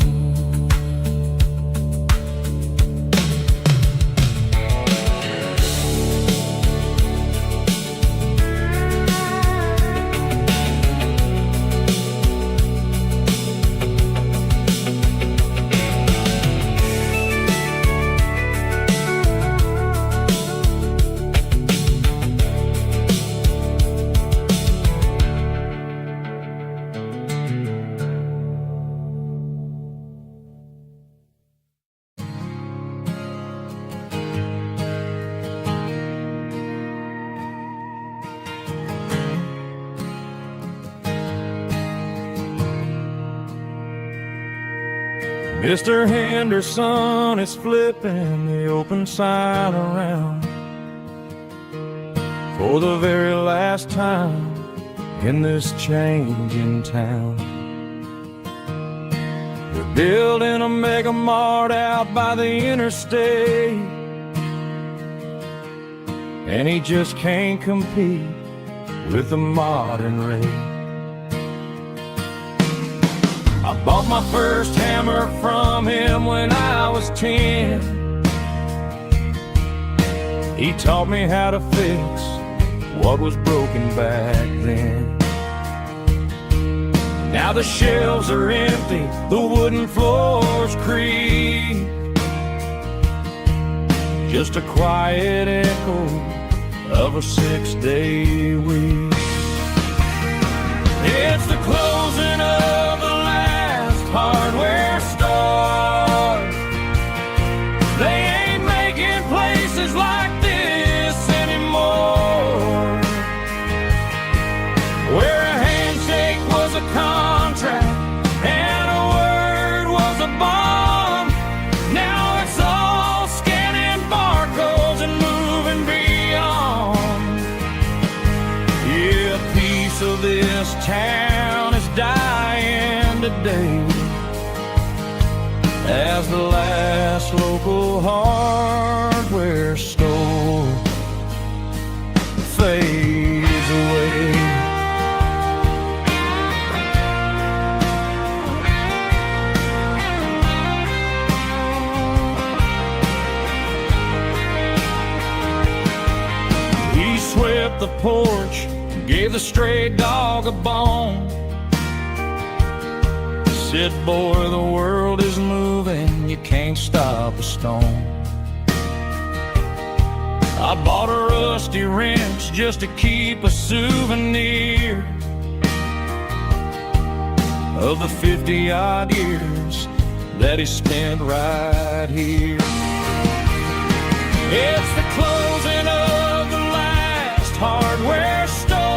Mr. Henderson is flipping the open sign around for the very last time in this changing town. They're building a mega mart out by the interstate, and he just can't compete with the modern rate. I bought my first hammer from him when I was 10. He taught me how to fix what was broken back then. Now the shelves are empty, the wooden floors creak, just a quiet echo of a 6-day week. It's the closing of the hardware store. They ain't making places like this anymore, where a handshake was a contract and a word was a bond. Now it's all scanning barcodes and moving beyond. Yeah, a piece of this town is dying today as the last local hardware store fades away. He swept the porch, gave the stray dog a bone, said, boy, the world is moving, you can't stop a stone. I bought a rusty wrench just to keep a souvenir of the 50-odd years that he spent right here. It's the closing of the last hardware store.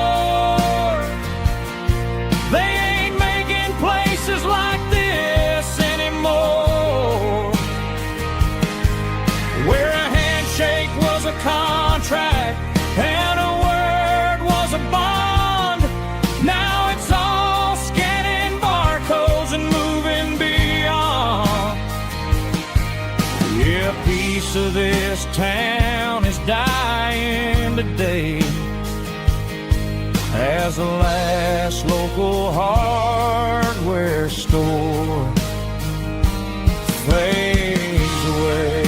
They ain't making places like this anymore, where a handshake was a contract and a word was a bond. Now it's all scanning barcodes and moving beyond. Yeah, a piece of this town is dying today as the last local hardware store fades away.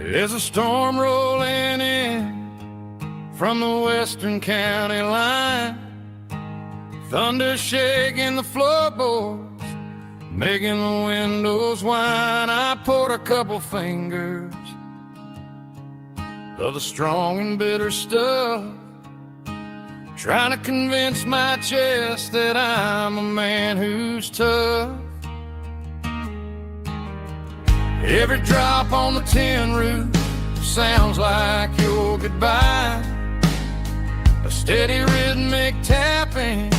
There's a storm rolling in from the western county line, thunder shaking the floorboards, making the windows whine. I poured a couple fingers of the strong and bitter stuff, trying to convince my chest that I'm a man who's tough. Every drop on the tin roof sounds like your goodbye, a steady rhythmic tapping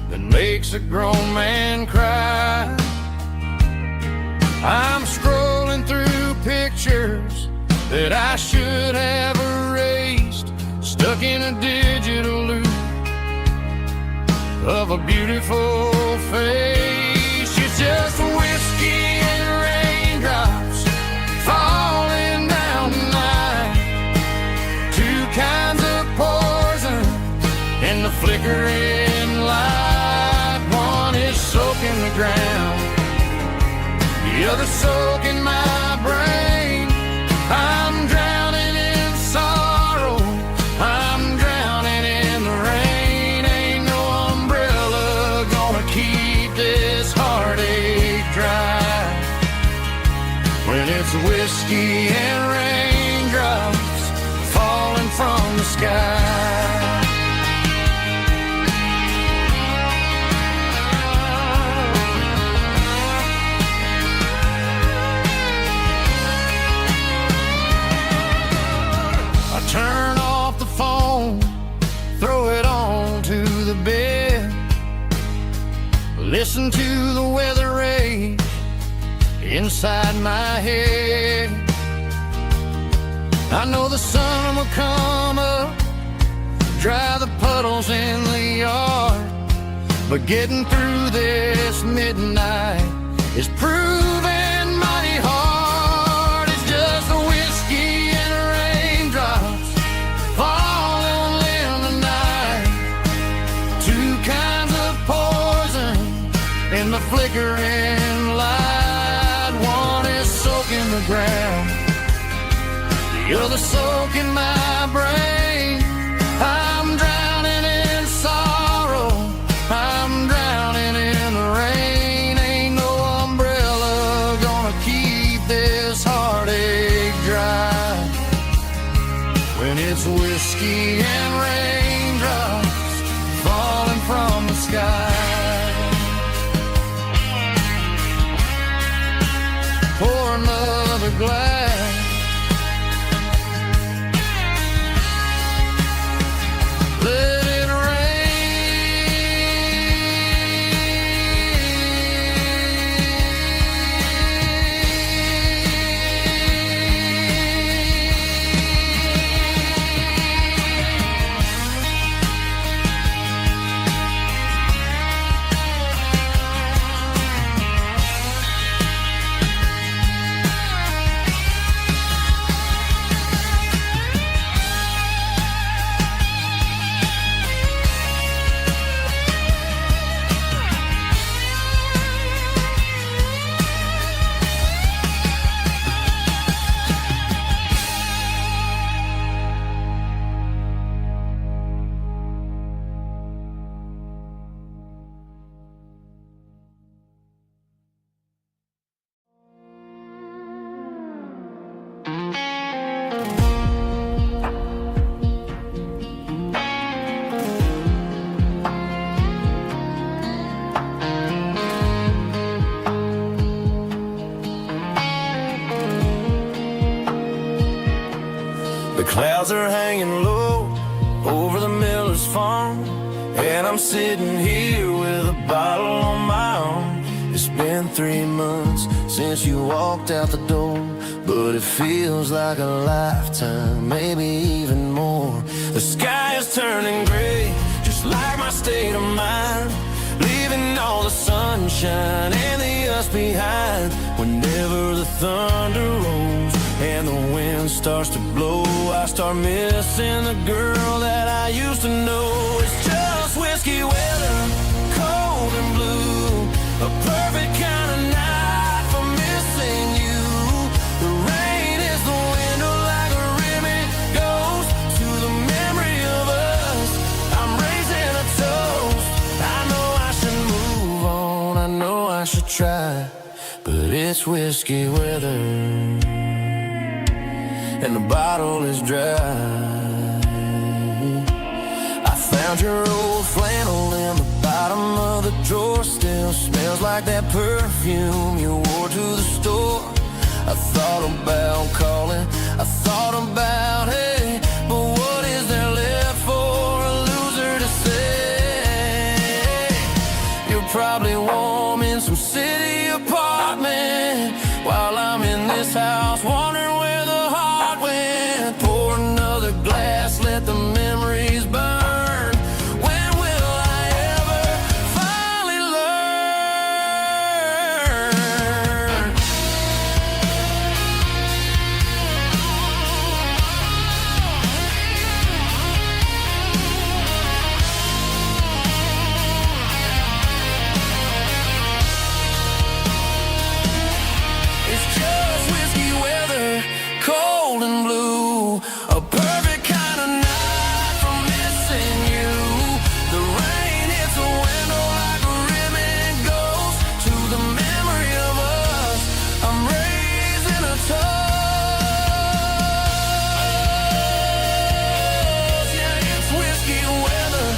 that makes a grown man cry. I'm scrolling through pictures that I should have erased, stuck in a digital loop of a beautiful face. It's just whiskey and raindrops falling down tonight, two kinds of poison in the flickering light. One is soaking the ground, the other soaking my brain. I'm drowning in sorrow, I'm drowning in the rain. Ain't no umbrella gonna keep this heartache dry when it's whiskey and raindrops falling from the sky. Turn off the phone, throw it on to the bed, listen to the weather rage inside my head. I know the sun will come up, dry the puddles in the yard, but getting through this midnight is proving mighty hard. It's just a whiskey and raindrops falling in the night, two kinds of poison in the flickering light. One is soaking the ground, the other soaking my brain. I'm drowning in sorrow, I'm drowning in the rain. Ain't no umbrella gonna keep this heartache dry when it's whiskey and raindrops falling from the sky. Pour another glass, let it Clouds are hanging low over the miller's farm, and I'm sitting here with a bottle on my arm. It's been 3 months since you walked out the door, but it feels like a lifetime, maybe even more. The sky is turning gray, just like my state of mind, leaving all the sunshine and the us behind. Whenever the thunder rolls and the wind starts to blow, I start missing the girl that I used to know. It's just whiskey weather, cold and blue, a perfect kind of night for missing you. The rain is the window should try, but it's whiskey weather, and the bottle is dry. I found your old flannel in the bottom of the drawer. Still smells like that perfume you wore to the store. I thought about calling, I thought about, hey, but what is there left for a loser to say? You're probably warm in some city apartment, while I'm in this house wondering where the heart went. Pour another glass, let the memories burn. When will I ever finally learn? It's just whiskey weather, cold and blue, a perfect kind of night for missing you. The rain hits the window like a ribbon goes to the memory of us. I'm raising a toast. Yeah, it's whiskey weather.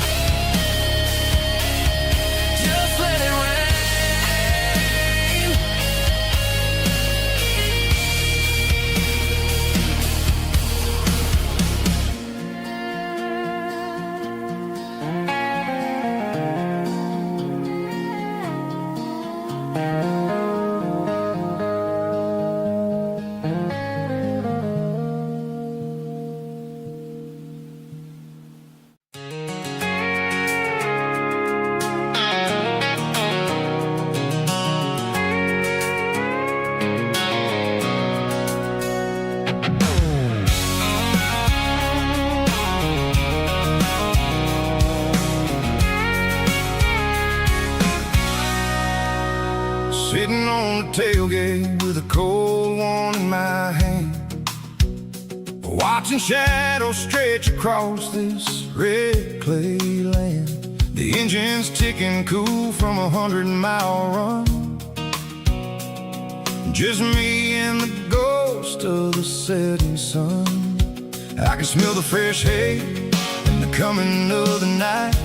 Just let it rain. Sitting on the tailgate with a cold one in my hand, watching shadows stretch across this red clay land. The engine's ticking cool from 100-mile run. Just me and the ghost of the setting sun. I can smell the fresh hay and the coming of the night.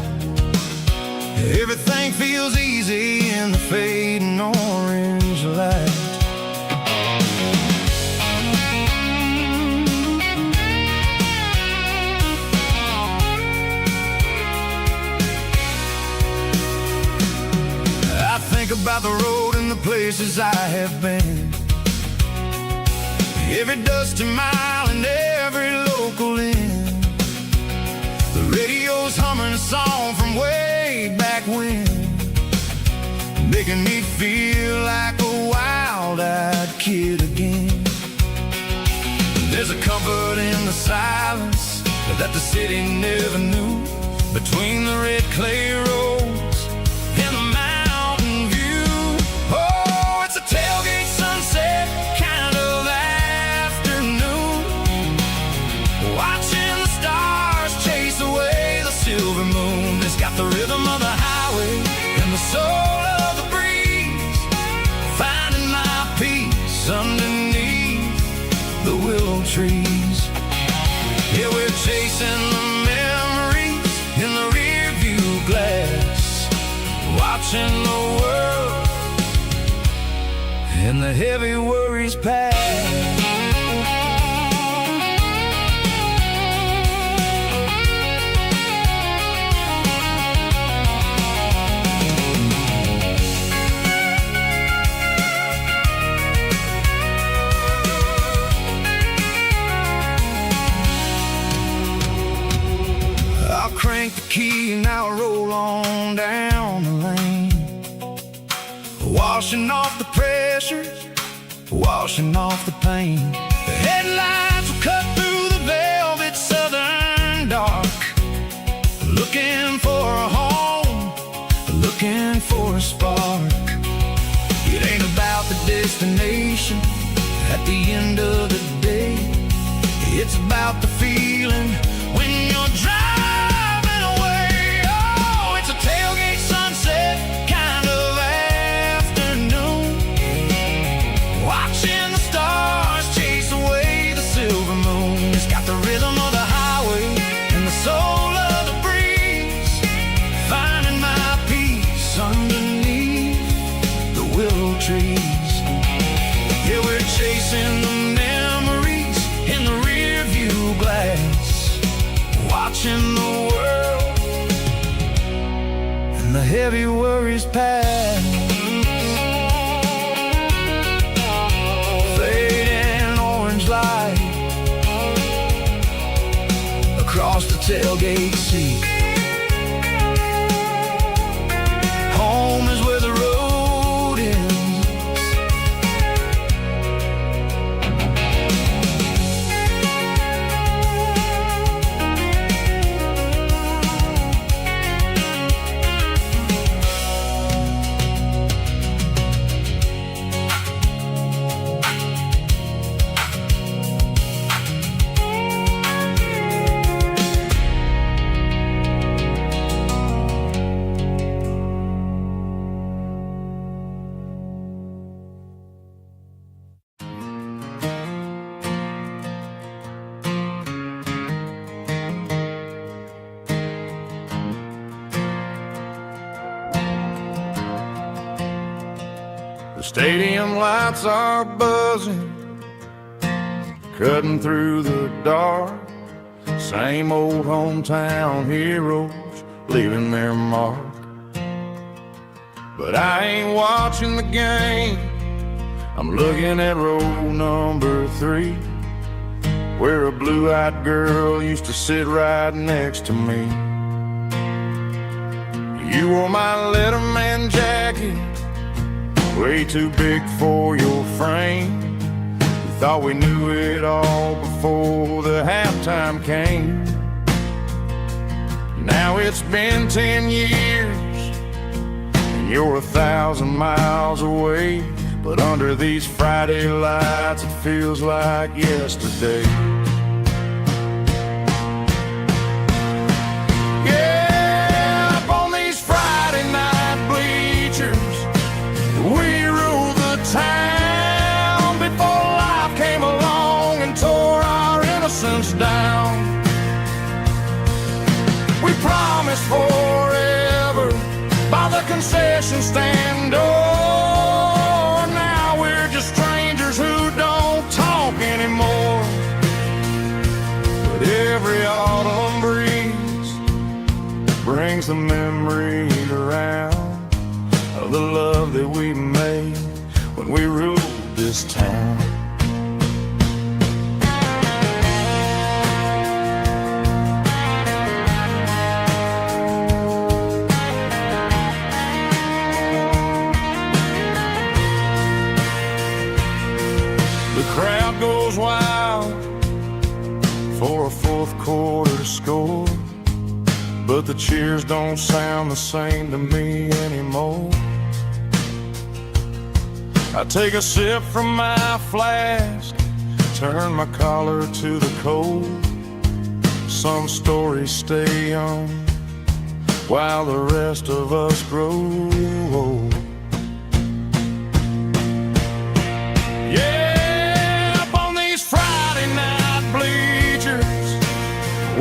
Everything feels easy in the fading orange light. I think about the road and the places I have been, every dusty mile and every local inn. The radio's humming a song from way back when, making me feel like a wild-eyed kid again. There's a comfort in the silence that the city never knew, between the red clay roads and the mountain view. Oh, it's a tailgate sunset kind of afternoon, watching the stars chase away the silver moon. It's got the rhythm of the highway and the soul of the breeze, finding my peace underneath the willow trees. Yeah, we're chasing the memories in the rear view glass, watching the world and the heavy worries pass. I'll crank the key and I'll roll on down the lane, washing off the pressure, washing off the pain. The headlights will cut through the velvet southern dark, looking for a home, looking for a spark. It ain't about the destination at the end of the day, it's about the feeling when you're driving away. Oh, it's a tailgate sunset kind of afternoon, daily worries past. Fading orange light across the tailgate seat. Home is where the road ends. The stadium lights are buzzing, cutting through the dark. Same old hometown heroes leaving their mark. But I ain't watching the game, I'm looking at row number 3, where a blue-eyed girl used to sit right next to me. You wore my Letterman jacket, way too big for your frame. We thought we knew it all before the halftime came. Now it's been 10 years, and you're 1,000 miles away. But under these Friday lights, it feels like yesterday. Yeah, up on these Friday night bleachers, we ruled the town before life came along and tore our innocence down. We promised forever by the concession stand door. Now we're just strangers who don't talk anymore. But every autumn breeze brings the memories around of the love that we made when we ruled this town. The crowd goes wild for a fourth quarter score, but the cheers don't sound the same to me anymore. I take a sip from my flask, turn my collar to the cold. Some stories stay young while the rest of us grow old. Yeah, up on these Friday night bleachers,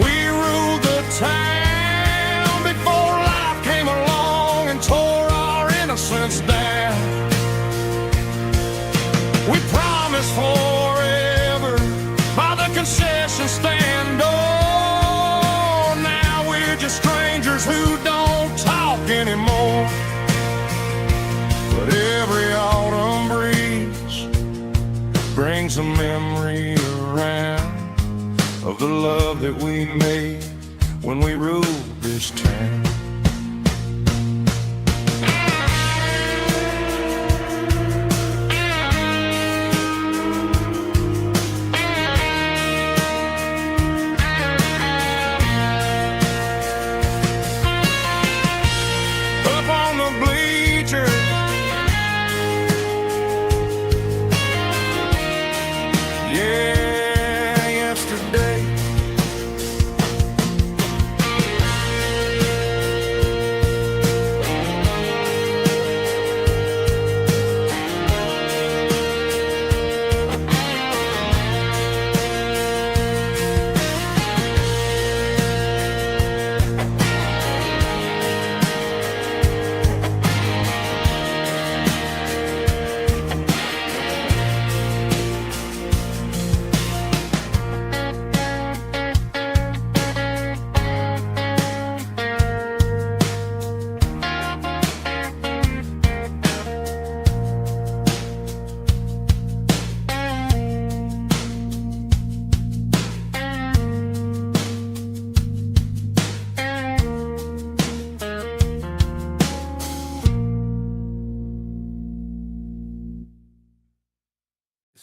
we ruled the town before life came along and tore our innocence down. We promised forever by the concession stand door. Now we're just strangers who don't talk anymore. But every autumn breeze brings a memory around of the love that we made when we ruled this town.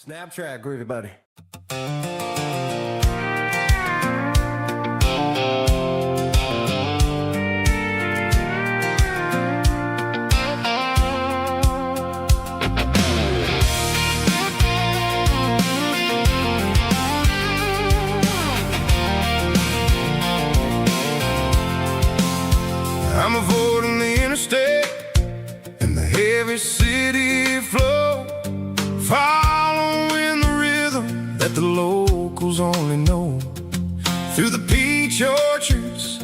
Snap track, groovy buddy. I'm avoiding the interstate and the heavy city flow, following the rhythm that the locals only know. Through the peach orchards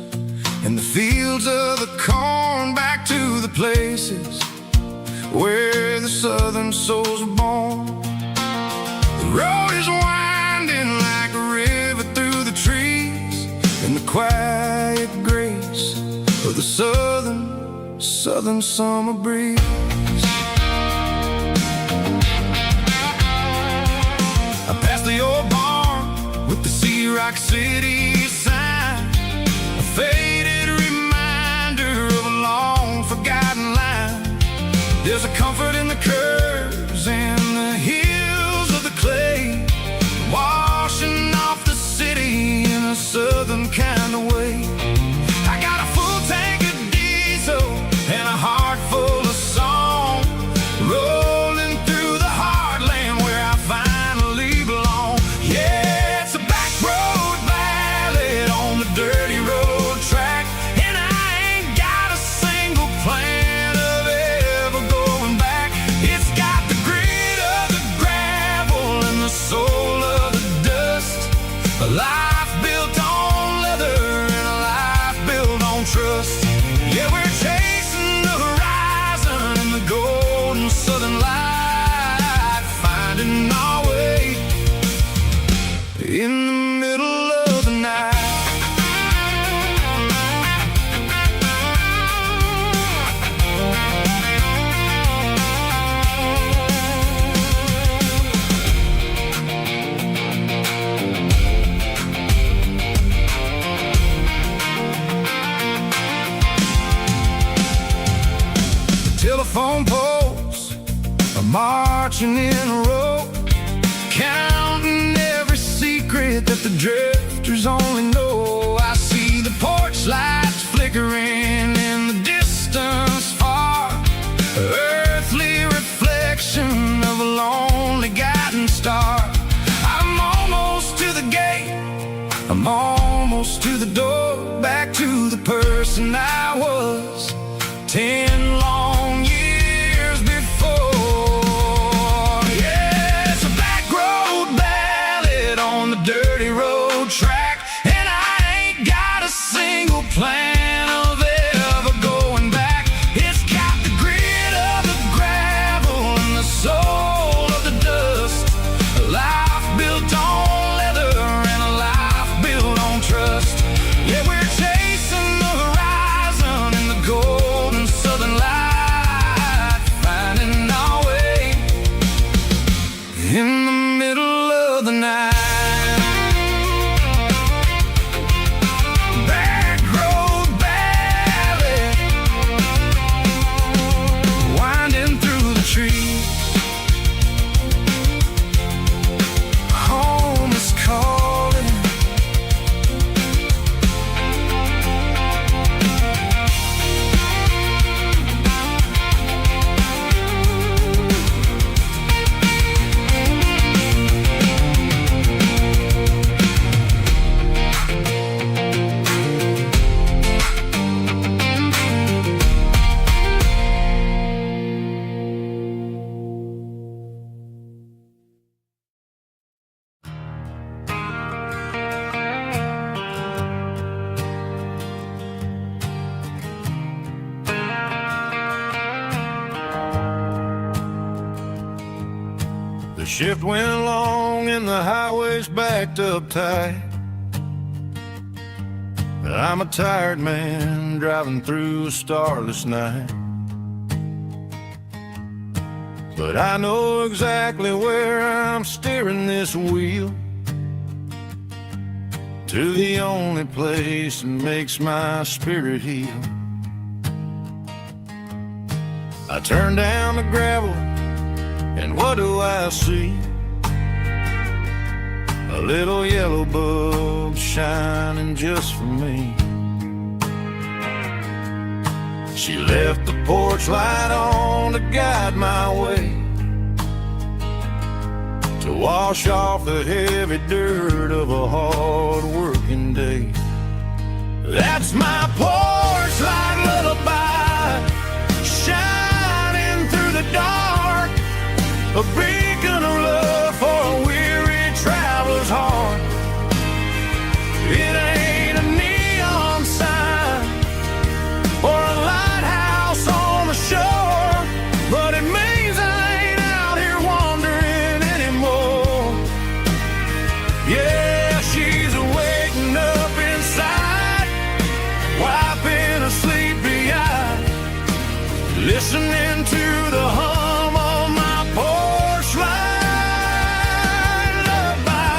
and the fields of the corn, back to the places where the southern souls were born. The road is winding like a river through the trees, in the quiet grace of the southern summer breeze. I passed the old barn with the Sea Rock City sign, a faded reminder of a long forgotten line. There's a comfort in the curves and the hills of the clay, washing off the city in a southern kind of way. I got a full tank of diesel and a heart full of song, rolling through the heartland where I finally belong. Yeah, it's a back road ballad on the dirty road track, and I ain't got a single plan of ever going back. It's got the grit of the gravel and the soul of the dust, a life built on leather and a life built on trust. Yeah, we're chasing the horizon in the golden southern light, finding our way in the middle of the night. Telephone poles are marching in a row, counting every secret that the drifters only know. I see the porch lights flickering in the distance far, earthly reflection of a lonely guiding star. I'm almost to the gate, I'm almost to the door, back to the person I was 10 long years before. Yeah, it's a back road ballad on the dirty road track, and I ain't got a single plan of ever going back. It's got the grit of the gravel and the soul of the dust, a life built on leather and a life built on trust. Yeah, we're chasing the horizon in the golden southern light, finding our way in the middle of the night. Back road ballad, winding through the trees. Home is calling. The shift went long and the highway's backed up tight. I'm a tired man driving through a starless night, but I know exactly where I'm steering this wheel, to the only place that makes my spirit heal. I turn down the gravel, and what do I see? a little yellow bulb shining just for me. She left the porch light on to guide my way, to wash off the heavy dirt of a hard-working day. That's my porch light lullaby, shining through the dark, a beacon of love for a weary traveler's heart. It ain't a neon sign or a lighthouse on the shore, but it means I ain't out here wandering anymore. Yeah, she's waking up inside, wiping a sleepy eye, listening to the hum of my porch light lullaby.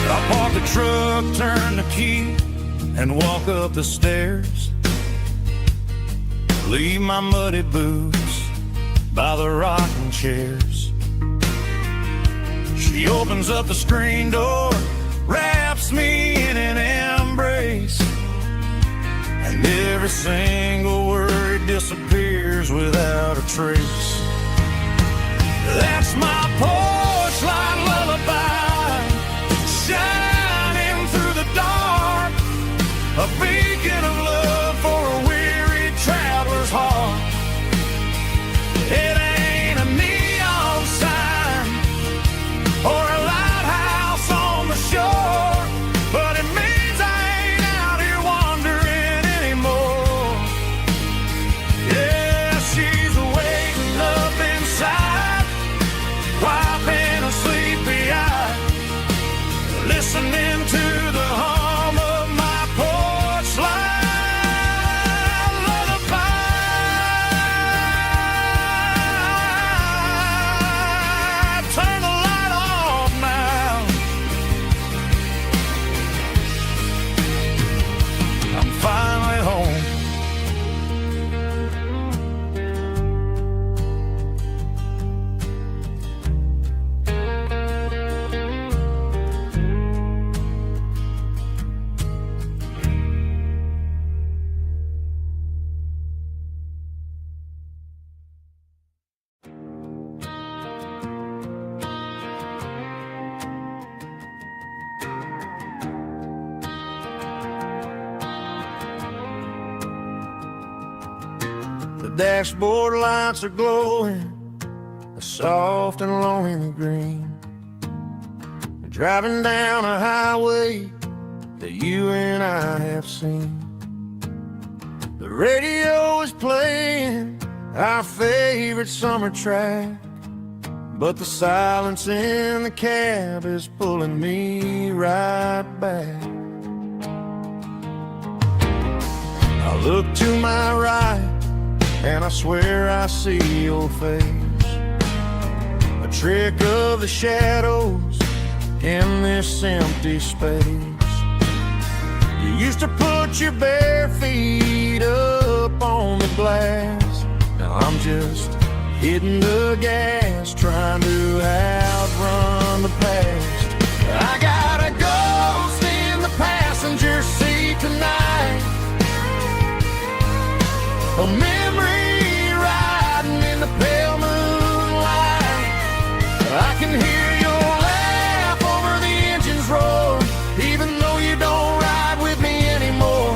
I park the truck, turn the key, and walk up the stairs. Leave my muddy boots by the rocking chairs. She opens up the screen door, wraps me in an embrace, and every single word disappears without a trace. That's my porch light lullaby, shining through the dark, a beacon of love for a weary traveler's heart. It ain't a neon sign or a lighthouse on the shore, but it means I ain't out here wandering anymore. Yeah, she's waking up inside, wiping a sleepy eye, listening to the hum of my porch light lullaby. Turn the light off now, I'm finally home. The dashboard lights are glowing, a soft and lonely green. Driving down a highway that you and I have seen. The radio is playing our favorite summer track, but the silence in the cab is pulling me right back. I look to my right and I swear I see your face, a trick of the shadows in this empty space. You used to put your bare feet up on the glass. Now I'm just hitting the gas, trying to outrun the past. I got a ghost in the passenger seat tonight, a memory riding in the pale moonlight. I can hear your laugh over the engine's roar, even though you don't ride with me anymore.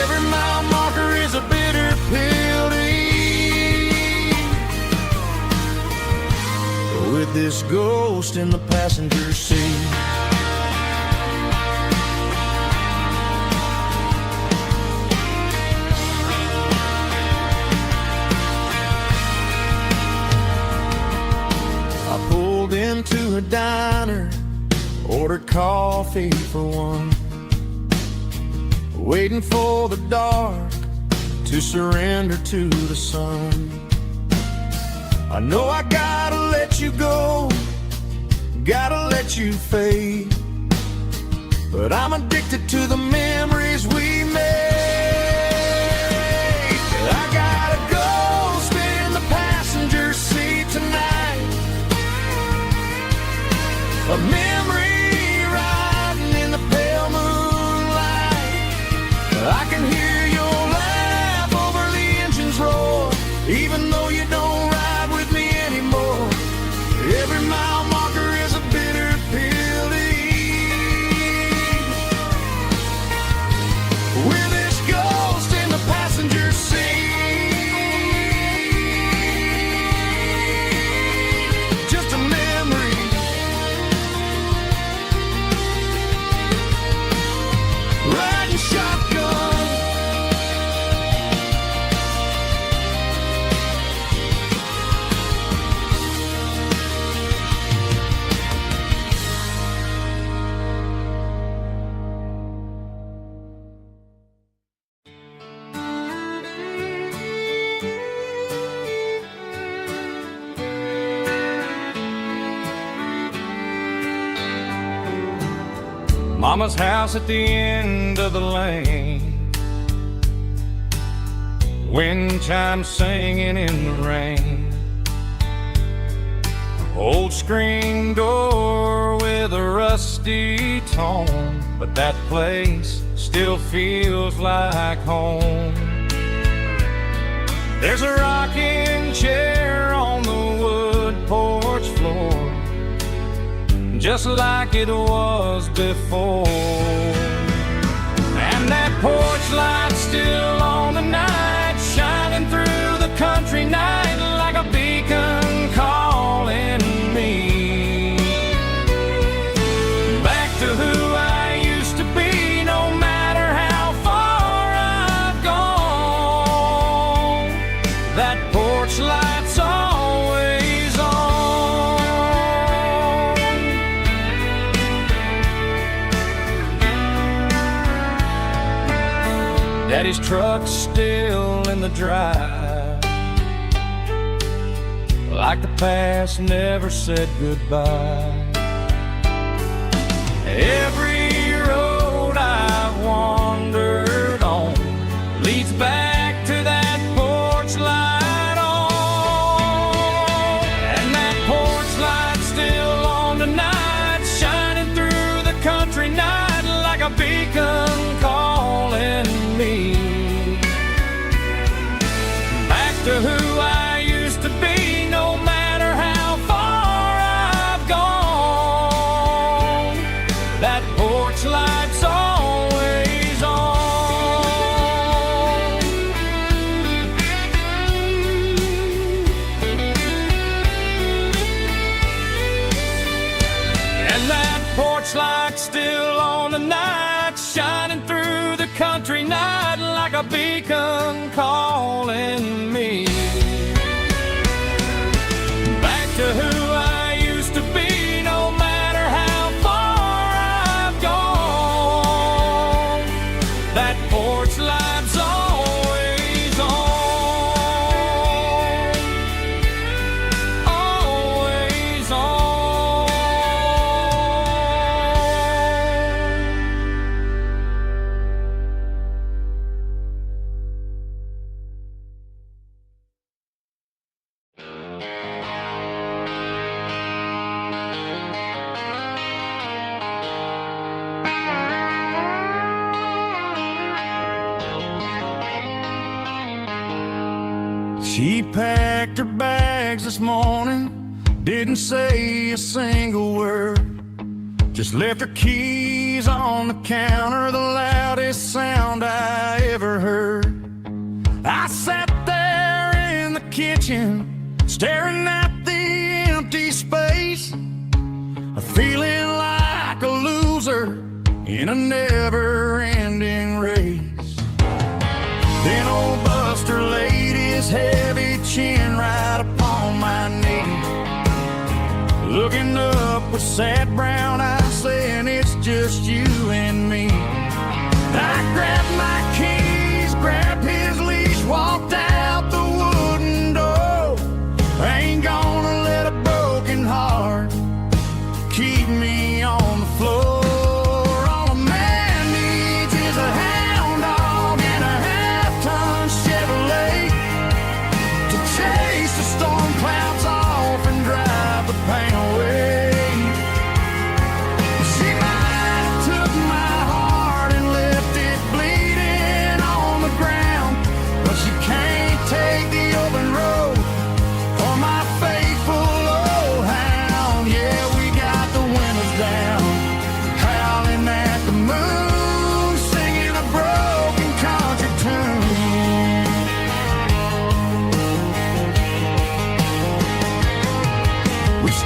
Every mile marker is a bitter pill to eat, with this ghost in the passenger seat. Into a diner, ordered coffee for one, waiting for the dark to surrender to the sun. I know I gotta let you go, gotta let you fade, but I'm addicted to the memories we made. I got a ghost in the passenger seat tonight, a memory riding in the pale moonlight. I can hear your laugh over the engine's roar, even though you don't ride with me anymore. Every mile marker is a bitter pill to eat. With this ghost in the passenger seat, just a memory. Riding shotgun, Mama's house at the end of the lane, wind chimes singing in the rain. Old screen door with a rusty tone, but that place still feels like home. There's a rocking chair on the wood porch floor, just like it was before. And that porch light's still on tonight, shining through the country night like a beacon calling me back to who I used to be. No matter how far I've gone, that porch light's always on. Daddy's truck's still in the drive, like the past never said goodbye. Every road I've wandered on leads back to that porch light on. And that porch light's still on tonight, shining through the country night like a beacon calling me back to who I used to be. No matter how far I've gone, that porch light's always on. And that porch light's still on tonight, shining through the country night like a beacon calling me back to who I used to be. No matter how far I've gone, that porch light's always on, always on. she packed her bags this morning, didn't say a single word, just left her keys on the counter, the loudest sound I ever heard. I sat there in the kitchen, staring at the empty space, feeling like a loser in a never-ending race. Then old Buster laid his heavy chin right upon my knee, looking up with sad brown eyes, saying it's just you and me. I grabbed my keys, grabbed his leash, walked out the wooden door. I ain't gonna let a broken heart keep me on the floor. On a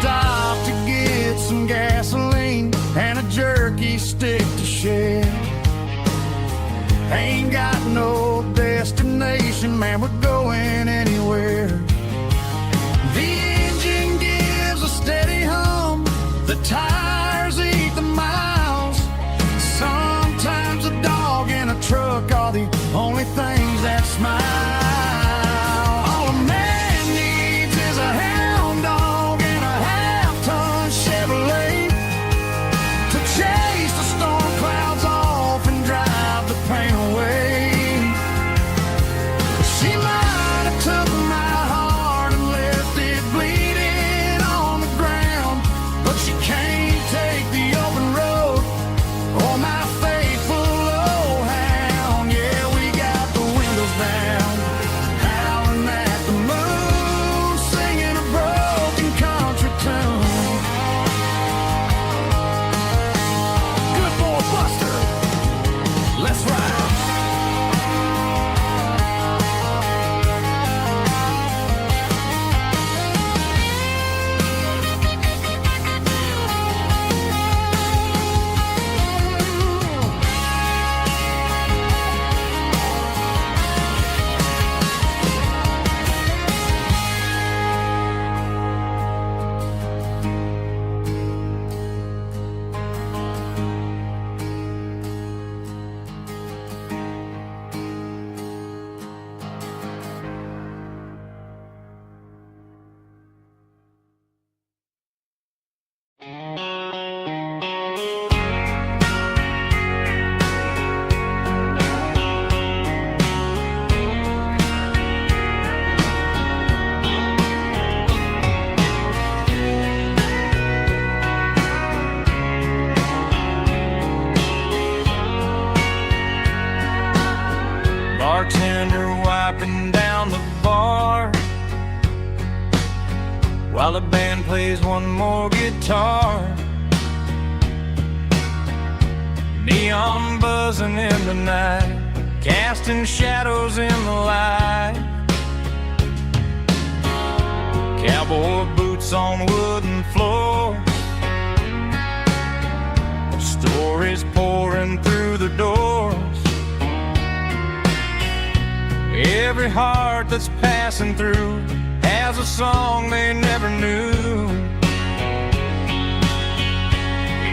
stop to get some gasoline and a jerky stick to share. Ain't got no destination, man, we're going anywhere. The engine gives a steady hum, the tires eat the miles. Sometimes a dog and a truck are the only things that smile. All a man needs is a hound dog and a half-ton Chevrolet to chase the storm clouds off and drive the pain away. She might have took my heart and left it bleeding on the ground, but she can't take the open road or my faithful old hound. Yeah, we got the windows down, howling at the moon, singing a broken country tune. Good boy Buster, let's ride. Bartender wiping down the bar while the band plays one more guitar. Neon buzzing in the night, casting shadows in the light. Cowboy boots on wooden floors, stories pouring through the doors. Every heart that's passing through has a song they never knew.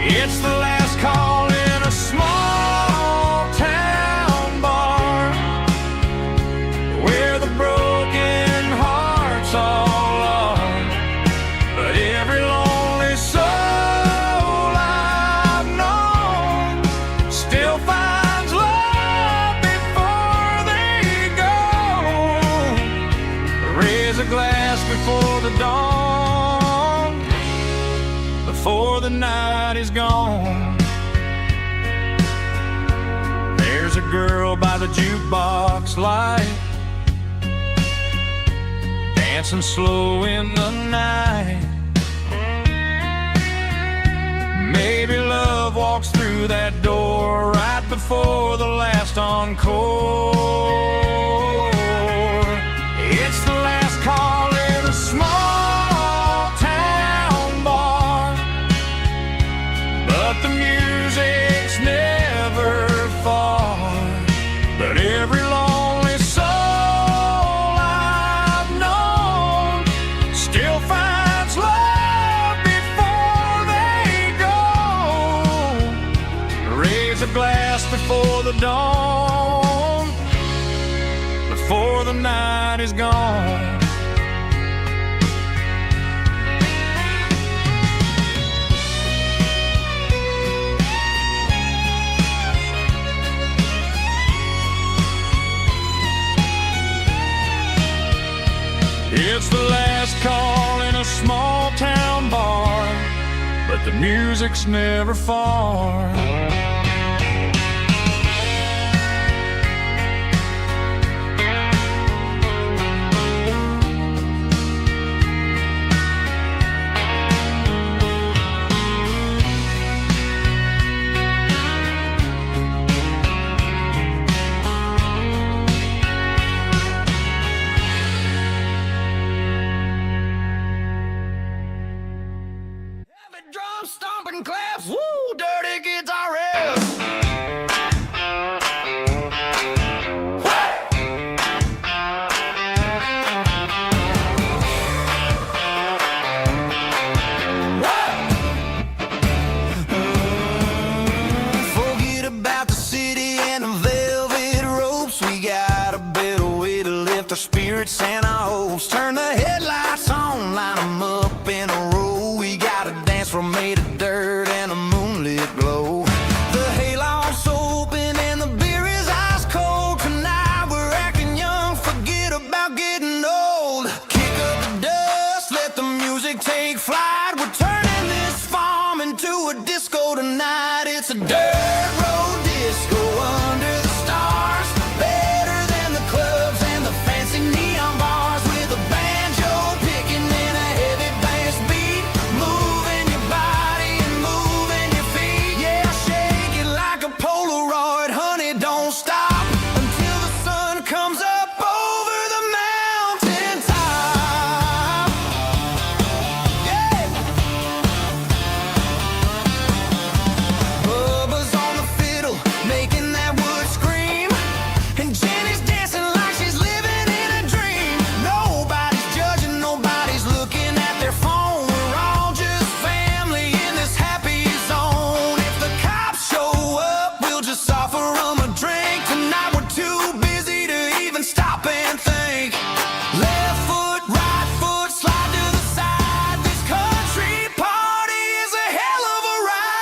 It's the last call in a small town bar where the broken hearts all are. But every lonely soul I've known still finds love before they go. Raise a glass before the dawn, before the night is gone. There's a girl by the jukebox light, dancing slow in the night. Maybe love walks through that door right before the last encore. It's the last call in a small town bar, but the music's never far. But every lonely soul I've known still finds love before they go. Raise a glass before the dawn, before the night is gone. It's the last call in a small town bar, but the music's never far. drum stomping claps, woo, dirty guitar riffs. Forget about the city and the velvet ropes. We got a better way to lift our spirits and our hopes. Turn the headlights on, line them up in a row. We got a dance floor made of dirt and a moonlit glow. The hayloft's open and the beer is ice cold. Tonight we're acting young, forget about getting old. Kick up the dust, let the music take flight. We're turning this farm into a disco tonight. It's a dirt road disco under the stars. Better than the clubs and the fancy neon bars. With a banjo picking and a heavy bass beat. Moving your body and moving your feet. Yeah, shake it like a Polaroid, honey, don't stop until the sun comes up over the mountain top. Yeah. Bubba's on the fiddle, making that wood scream. And Jenny's dancing like she's living in a dream. Nobody's judging, nobody's looking at their phone. We're all just family in this happy zone. If the cops show up, we'll just offer them a drink. Tonight we're too busy to even stop and think. Left foot, right foot, slide to the side. This country party is a hell of a ride.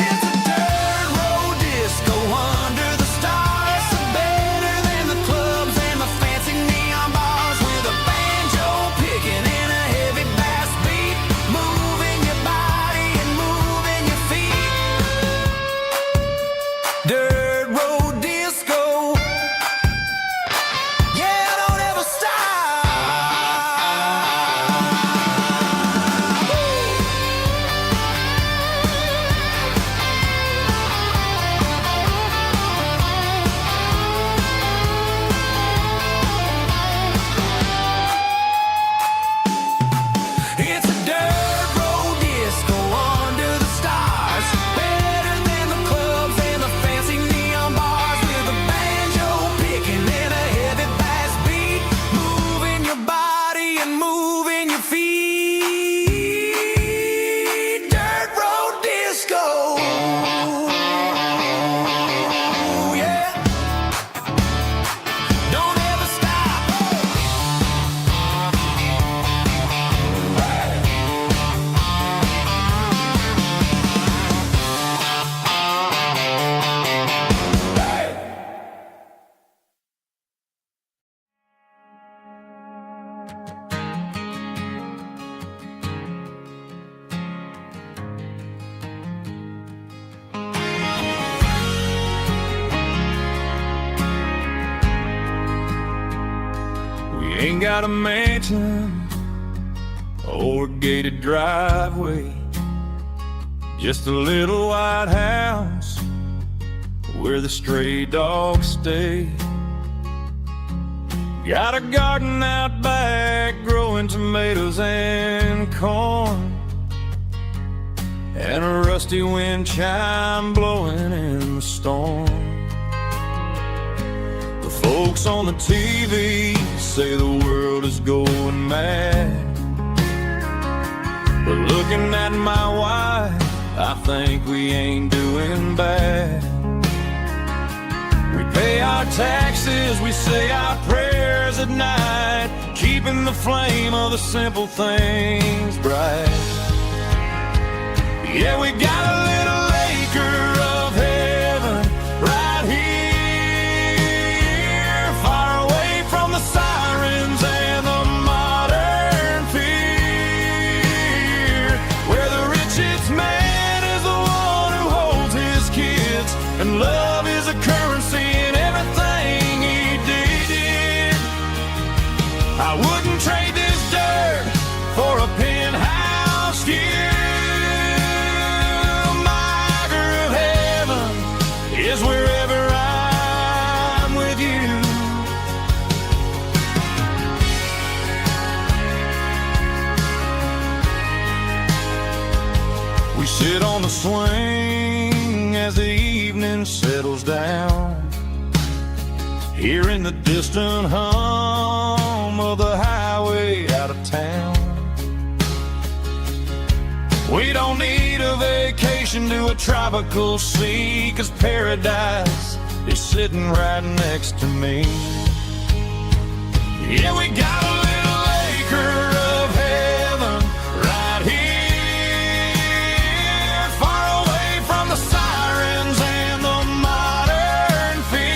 It's a dirt road disco under the stars. Better than the clubs and the fancy neon bars. With a banjo picking and a heavy bass beat. Moving your body and moving your feet. Dirt road disco. Yeah, don't ever stop. It's a dirt road disco under the stars. Better than the clubs and the fancy neon bars. With a banjo picking and a heavy bass beat. Moving your body and moving your feet. Dirt road disco. Yeah. Don't ever stop. We ain't got a mansion or a gated driveway, just a little white house where the stray dogs stay. Got a garden out back growing tomatoes and corn, and a rusty wind chime blowing in the storm. The folks on the TV say the world is going mad, but looking at my wife, I think we ain't doing bad. We pay our taxes, we say our prayers at night, keeping the flame of the simple things bright. Yeah, we got a little acre of heaven right here, far away from the sirens and the modern fear, where the richest man is the one who holds his kids, and love is a currency in everything he did. I wouldn't trade this dirt for a penthouse We sit on the swing as the evening settles down, hearing the distant hum of the highway out of town. We don't need a vacation to a tropical sea, 'cause paradise is sitting right next to me. Yeah, we got a little acre of heaven right here, far away from the sirens and the modern fear,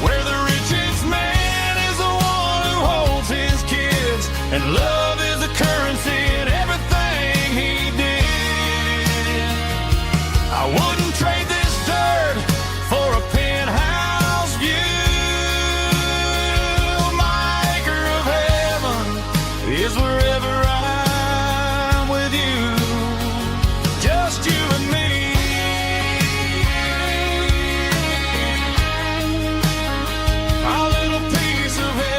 where the richest man is the one who holds his kids, and love is the currency in everything he did. I wouldn't trade this dirt for a penthouse view. My acre of heaven is wherever I'm with you, just you and me. Our little piece of heaven.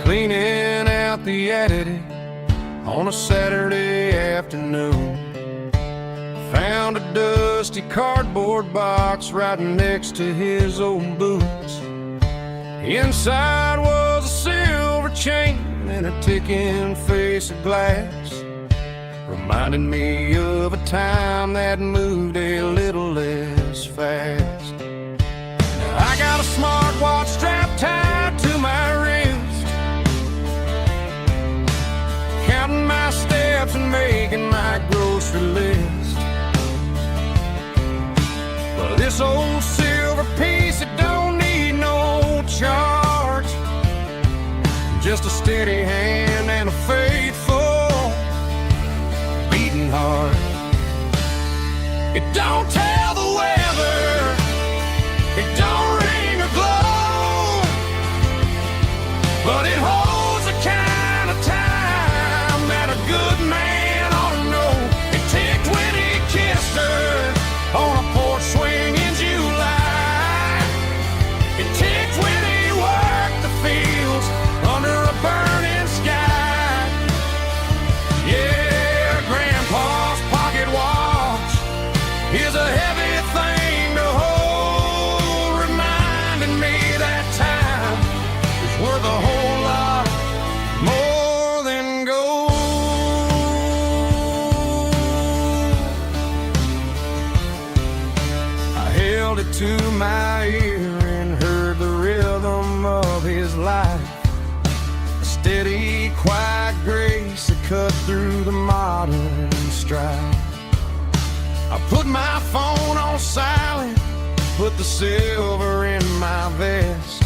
Cleaning out the attic on a Saturday afternoon, found a dusty cardboard box right next to his old boots. Inside was a silver chain and a ticking face of glass, reminding me of a time that moved a little less fast. Now I got a smartwatch strapped tied to my wrist, counting my steps and making my grocery list. But this old silver piece, it don't need no charge, just a steady hand and a faithful beating heart. It don't tell the weather, it don't ring or glow, but it holds the kind of time that a good man ought to know. It ticked when he kissed her on a porch swing in July. It ticked when he worked the fields under a burning sky. Yeah, Grandpa's pocket watch is a heavy thing to hold, reminding me that time is worth a whole lot more than gold. I held it to my ear and heard the rhythm of his life, a steady, quiet grace that cut through the modern strife. I put my phone on silent, put the silver in my vest.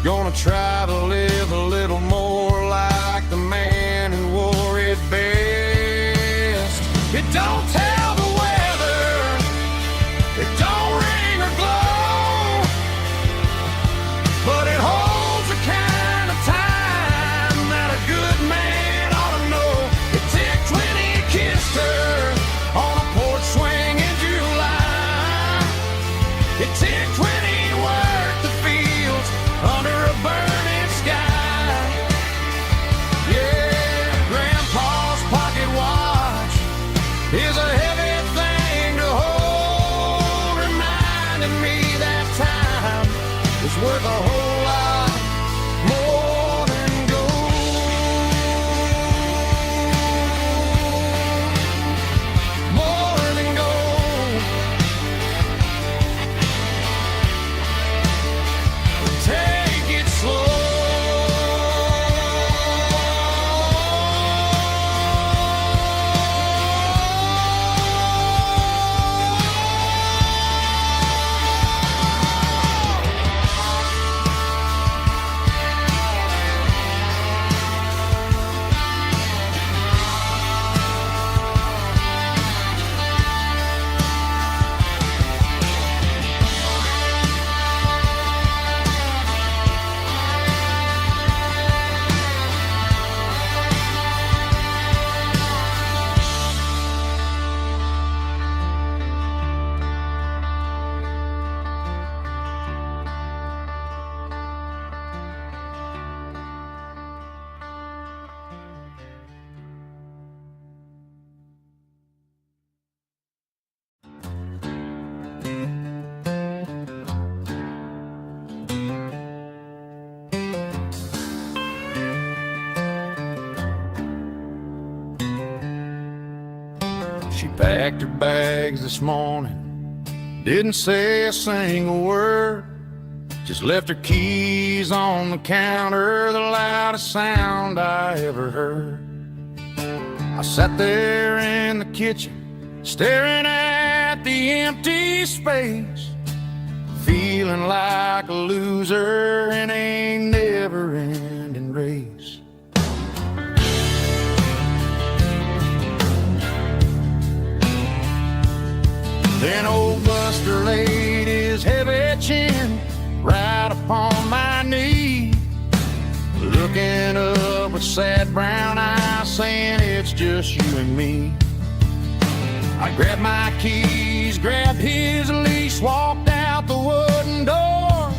Gonna try to live a little more like the man who wore it best. It don't tell the weather, it don't ring or glow, but it holds the kind of time that a good man ought to know. It ticked when he kissed her on a porch swing in July. It ticked when he worked the fields under a burning sky. Yeah, Grandpa's pocket watch is a heavy packed her bags this morning, didn't say a single word, just left her keys on the counter, the loudest sound I ever heard. I sat there in the kitchen, staring at the empty space, feeling like a loser in a never-ending race. Then old Buster laid his heavy chin right upon my knee, looking up with sad brown eyes, saying it's just you and me. I grabbed my keys, grabbed his leash, walked out the wooden door.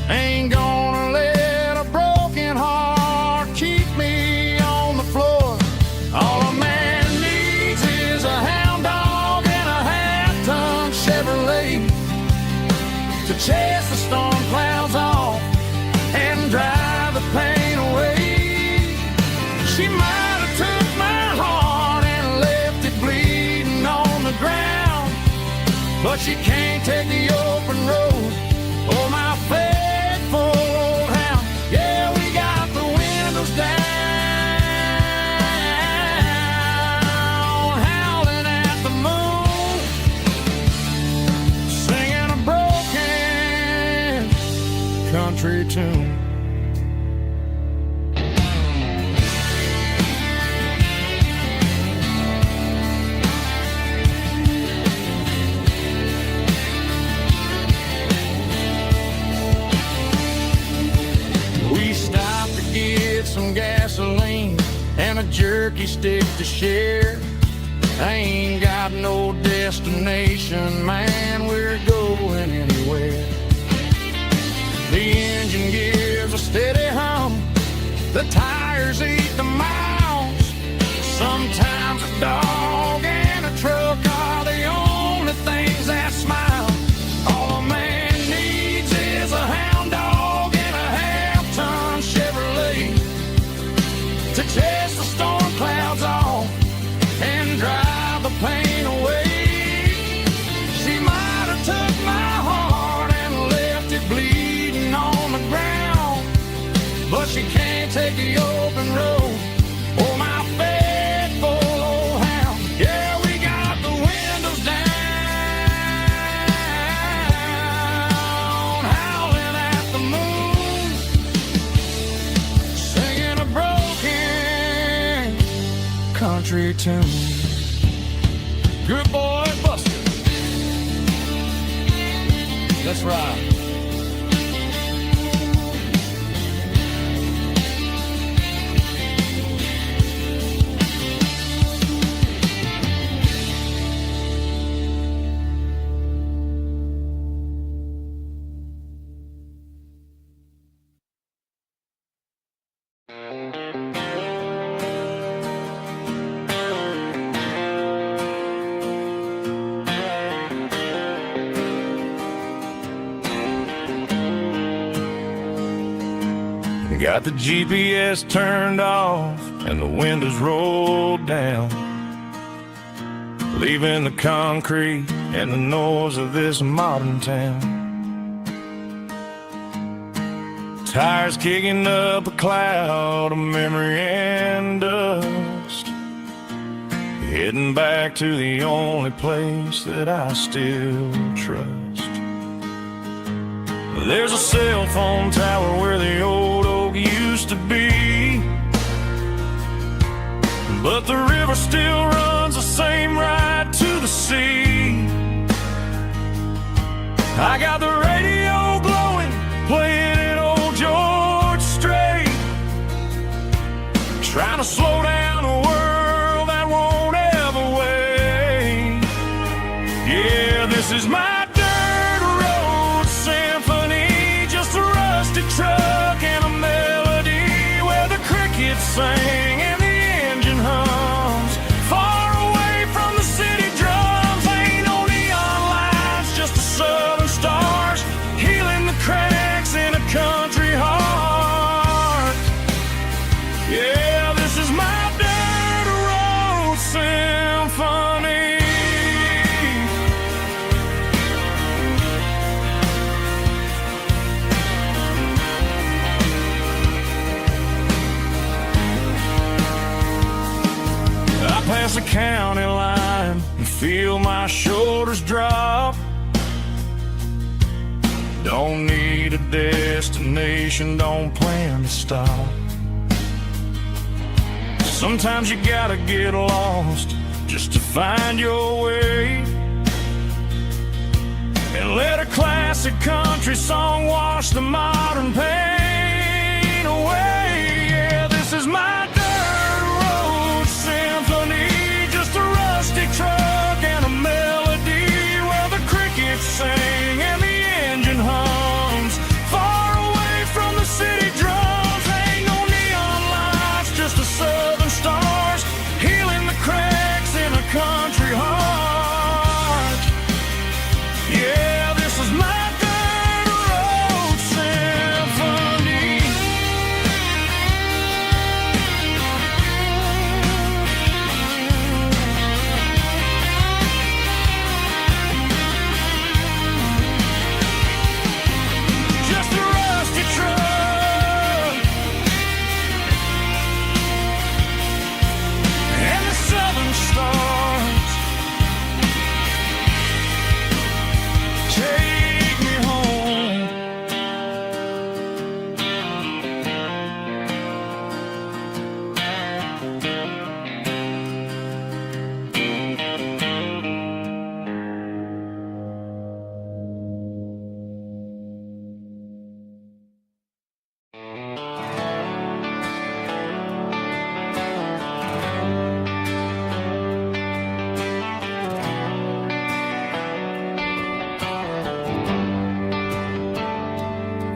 Ain't gonna let a broken heart keep me on the floor. All a man needs is a hound dog and a half-ton Chevrolet to chase the storm clouds off and drive the pain away. She might have took my heart and left it bleeding on the ground, but she can't take the open road or my faithful old hound. Yeah, we got the windows down, howling at the moon, singing a broken country tune. We stopped to get some gasoline and a jerky stick to share. I ain't got no destination, man, we're going anywhere. The engine gives a steady hum, the tires eat the miles. Sometimes a dog and a truck are the only things that smile. All a man needs is a hound dog and a half-ton Chevrolet to chase the storm clouds off and drive the pain away. She might have took my heart and left it bleeding on the ground, but she can't take the open road or my faithful old hound. Yeah, we got the windows down, howling at the moon, singing a broken country tune. Good boy, Buster. Let's ride. Got the GPS turned off and the windows rolled down, leaving the concrete and the noise of this modern town. Tires kicking up a cloud of memory and dust, heading back to the only place that I still trust. There's a cell phone tower where the old oak used to be, but the river still runs the same right to the sea. I got the radio glowing, playing an old George Strait, trying to slow down a world that won't ever wait. Yeah, this is my truck and a melody where the crickets sing and the engine hums, far away from the city drums. Ain't no neon lights, just the southern stars healing the cracks in a country heart. Yeah, this is my dirt road symphony. feel my shoulders drop. Don't need a destination, don't plan to stop. Sometimes you gotta get lost just to find your way, and let a classic country song wash the modern pain away. Yeah, this is my dirt road symphony, just a rusty truck and a melody where the crickets sing and the engine hums far away from the city drums. Ain't no neon lights, just the southern stars healing the cracks in a country heart. Yeah, this is my dirt road symphony. Just a rusty truck and the southern stars take me home.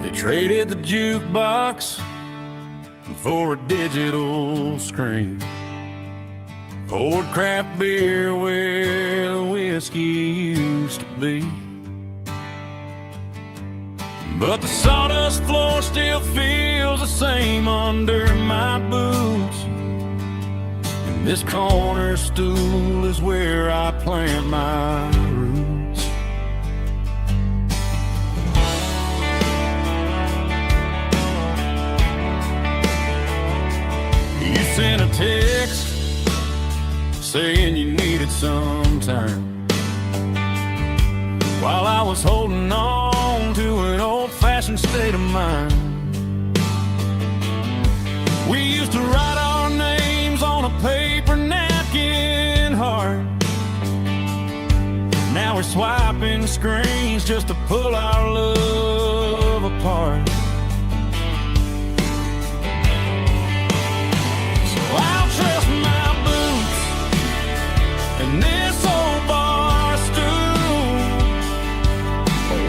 They traded the jukebox for a digital screen, poured craft beer where the whiskey used to be. But the sawdust floor still feels the same under my boots, and this corner stool is where I plant my roots. You sent a text saying you needed some time, while I was holding on to an old-fashioned state of mind. We used to write our names on a paper napkin heart. Now we're swiping screens just to pull our love apart. I'll trust my boots and this old bar stool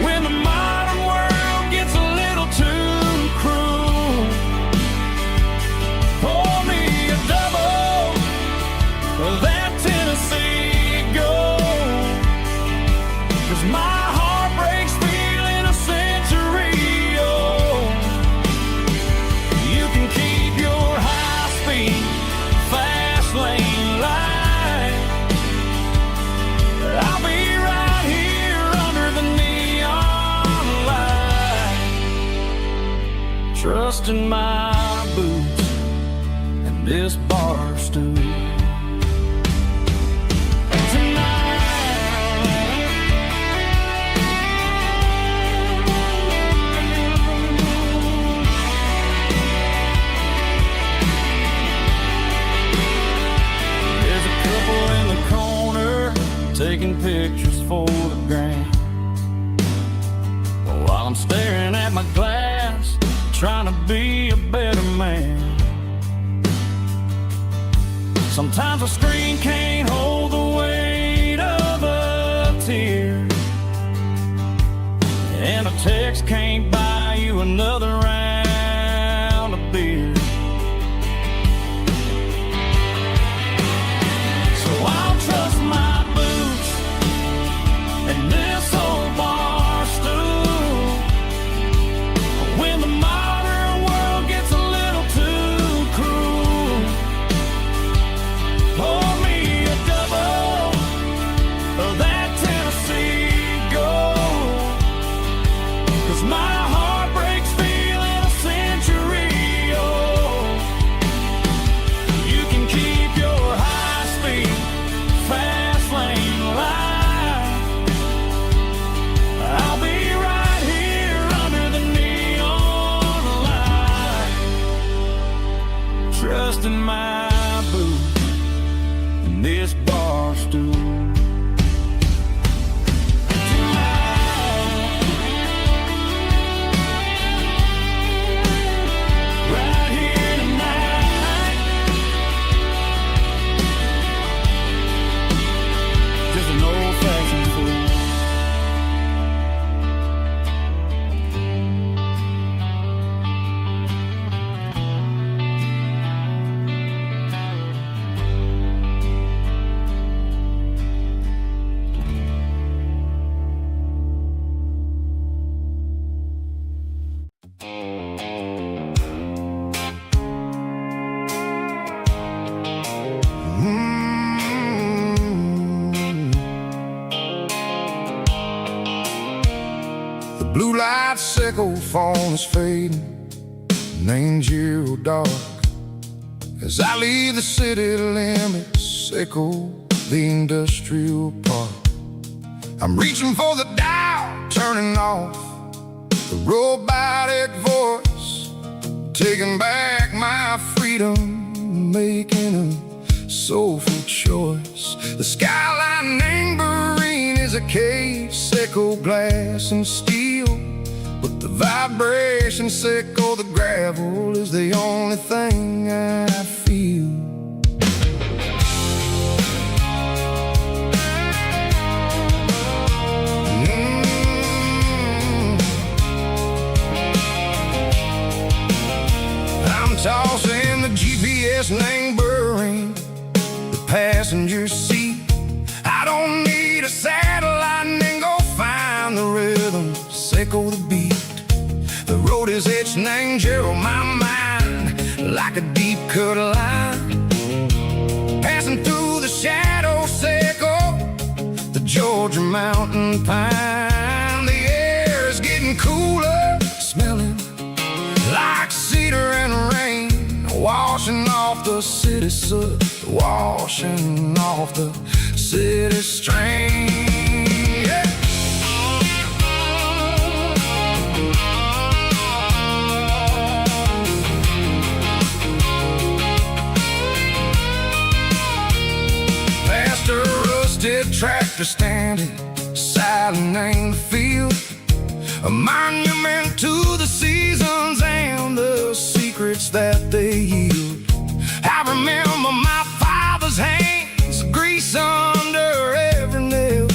when the modern world gets a little too cruel. Pour me a double of that Tennessee Gold, 'cause my heart breaks feeling a century old. You can keep your high-speed fast lane light, I'll be right here under the neon light, trusting my boots and this bar stool. There's a couple in the corner taking pictures for the gram, while I'm staring at my glass, trying to be a better man. Sometimes a screen can't hold the weight of a tear, and a text can't buy you another round of beer. So I'll trust my boots and this old bar stool when the modern world gets a little too cruel. Pour me a double of that Tennessee Gold, 'cause my heart breaks feeling a century old. blue light sickle phone is fading, named you dark. As I leave the city limits, sickle the industrial park. I'm reaching for the dial, turning off the robotic voice, taking back my freedom, making a soulful choice. The skyline neighboring is a cave, sickle glass and steel, but the vibration sickle the gravel is the only thing I feel. I'm tossing the GPS neighboring the passenger seat. I don't need a satellite and go find the rhythm, sickle the beat. The road is etched and Gerald my mind like a deep cut line, passing through the shadow sickle, the Georgia mountain pine. The air is getting cooler, smelling like cedar and rain, washing off the city soot, washing off the city strain. Yeah. Past a rusted tractor standing silent in the field, a monument to the seasons and the secrets that they yield. I remember my father's hands, grease under every nail,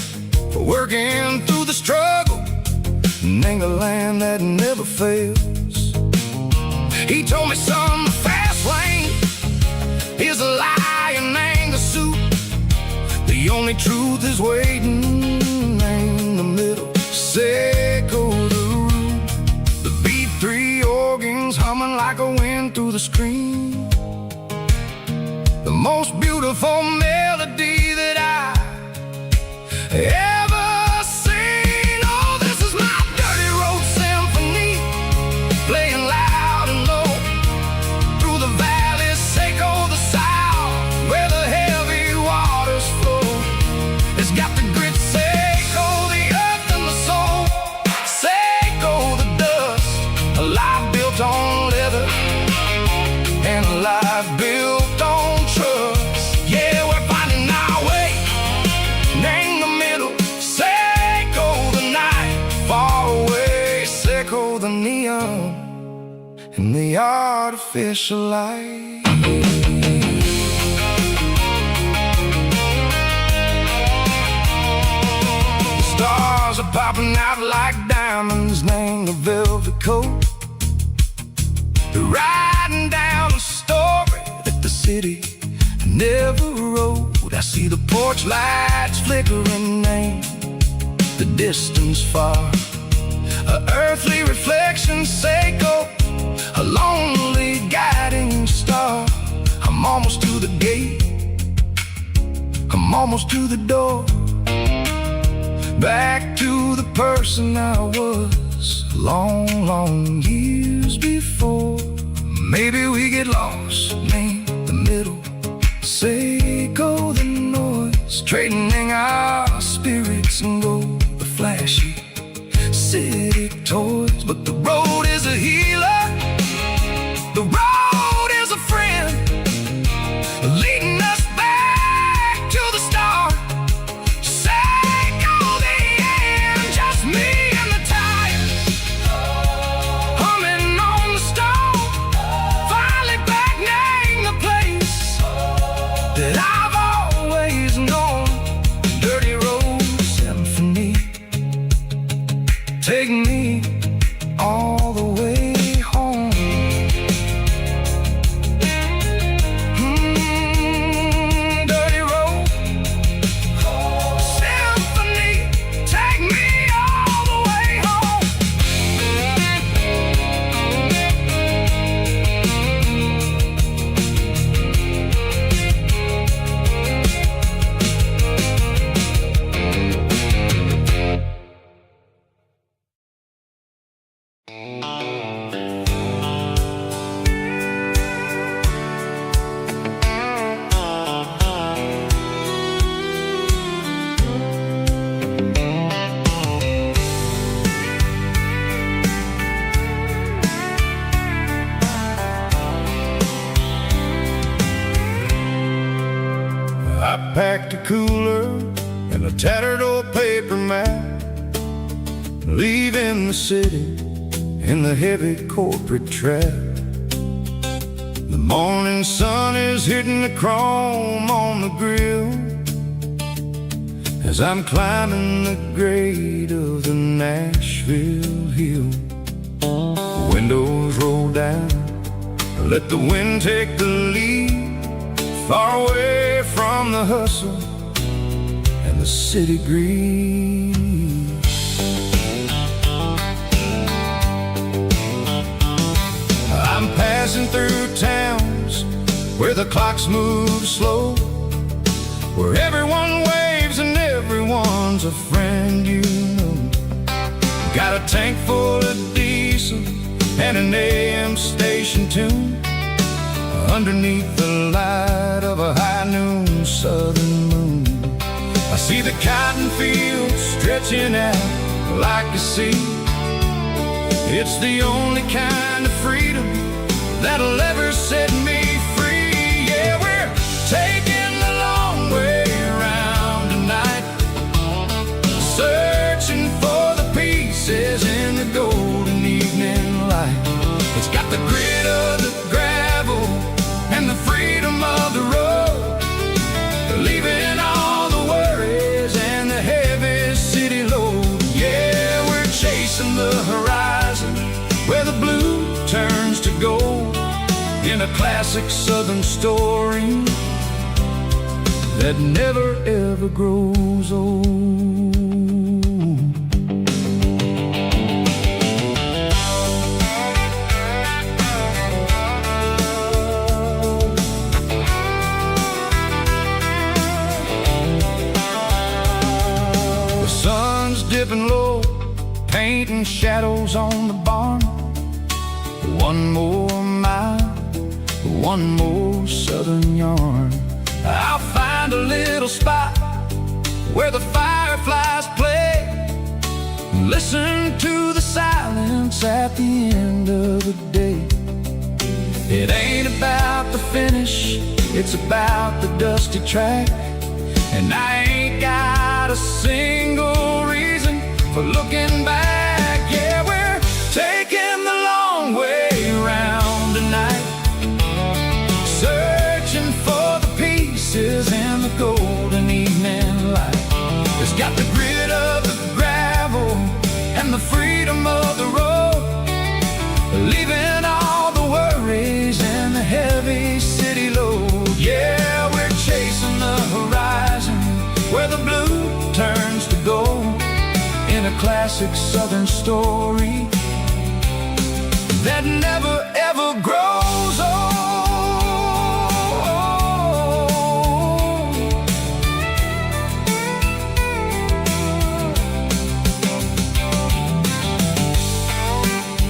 for working through the struggle and the land that never fails. He told me, son, the fast lane is a lie and ain't the suit. The only truth is waiting in the middle, sickle the root. The B3 organs humming like a wind through the screen, the most beautiful melody that I ever seen. Oh, this is my dirty road symphony, playing loud and low through the valleys, sickle the south, where the heavy waters flow. It's got the grit, sickle the earth and the soul, sickle the dust, a life built on leather and a life built on trust. Yeah, we're finding our way in the middle, sickle the night far away, sickle the neon and the artificial light. The stars are popping out like diamonds, name the velvet coat. They're riding down a story that the city never wrote. I see the porch lights flickering, name the distance far, a earthly reflection, sickle, a lonely guiding star. I'm almost to the gate, I'm almost to the door, back to the person I was long, long years before. Maybe we get lost in the middle, sickle the noise, trading our spirits and go the flashy city toys. But the road is a healer, the road is a friend, leading us back to the start. Sickle the end, just me and the tires, humming on the stove, finally back name the place that I've always known. Dirty road symphony, take me all the way home. Dirty road symphony, take me all the way home. I packed a cooler and a tattered old paper map, leaving the city in the heavy corporate trap. The morning sun is hitting the chrome on the grill as I'm climbing the grade of the Nashville hill. Windows roll down, let the wind take the lead, far away from the hustle and the city greed. I'm passing through towns where the clocks move slow, where everyone waves and everyone's a friend you know. Got a tank full of diesel and an AM station tune underneath the light of a high noon southern moon. I see the cotton fields stretching out like a sea. It's the only kind of freedom that'll ever set me free. Yeah, we're taking the long way around tonight, searching for the pieces in the golden evening light. It's got the grit of the gravel and the freedom of the road, leaving all the worries and the heavy city load. Yeah, we're chasing the horizon where the blue turns to gold, in a classic southern story that never ever grows old. Dipping low, painting shadows on the barn. One more mile, one more southern yarn. I'll find a little spot where the fireflies play, listen to the silence at the end of the day. It ain't about the finish, it's about the dusty track. And I ain't got a single reason for looking back. Yeah, we're taking the long way around tonight, searching for the pieces in the golden evening light. It's got the grit of the gravel and the freedom of the road, leaving all the worries and the heavy city load. Yeah, we're chasing the horizon where the blue turns to gold, in a classic southern story that never ever grows old.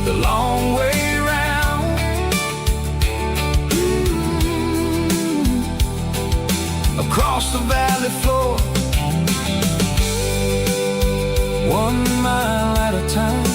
The long way round, across the valley floor, 1 mile at a time.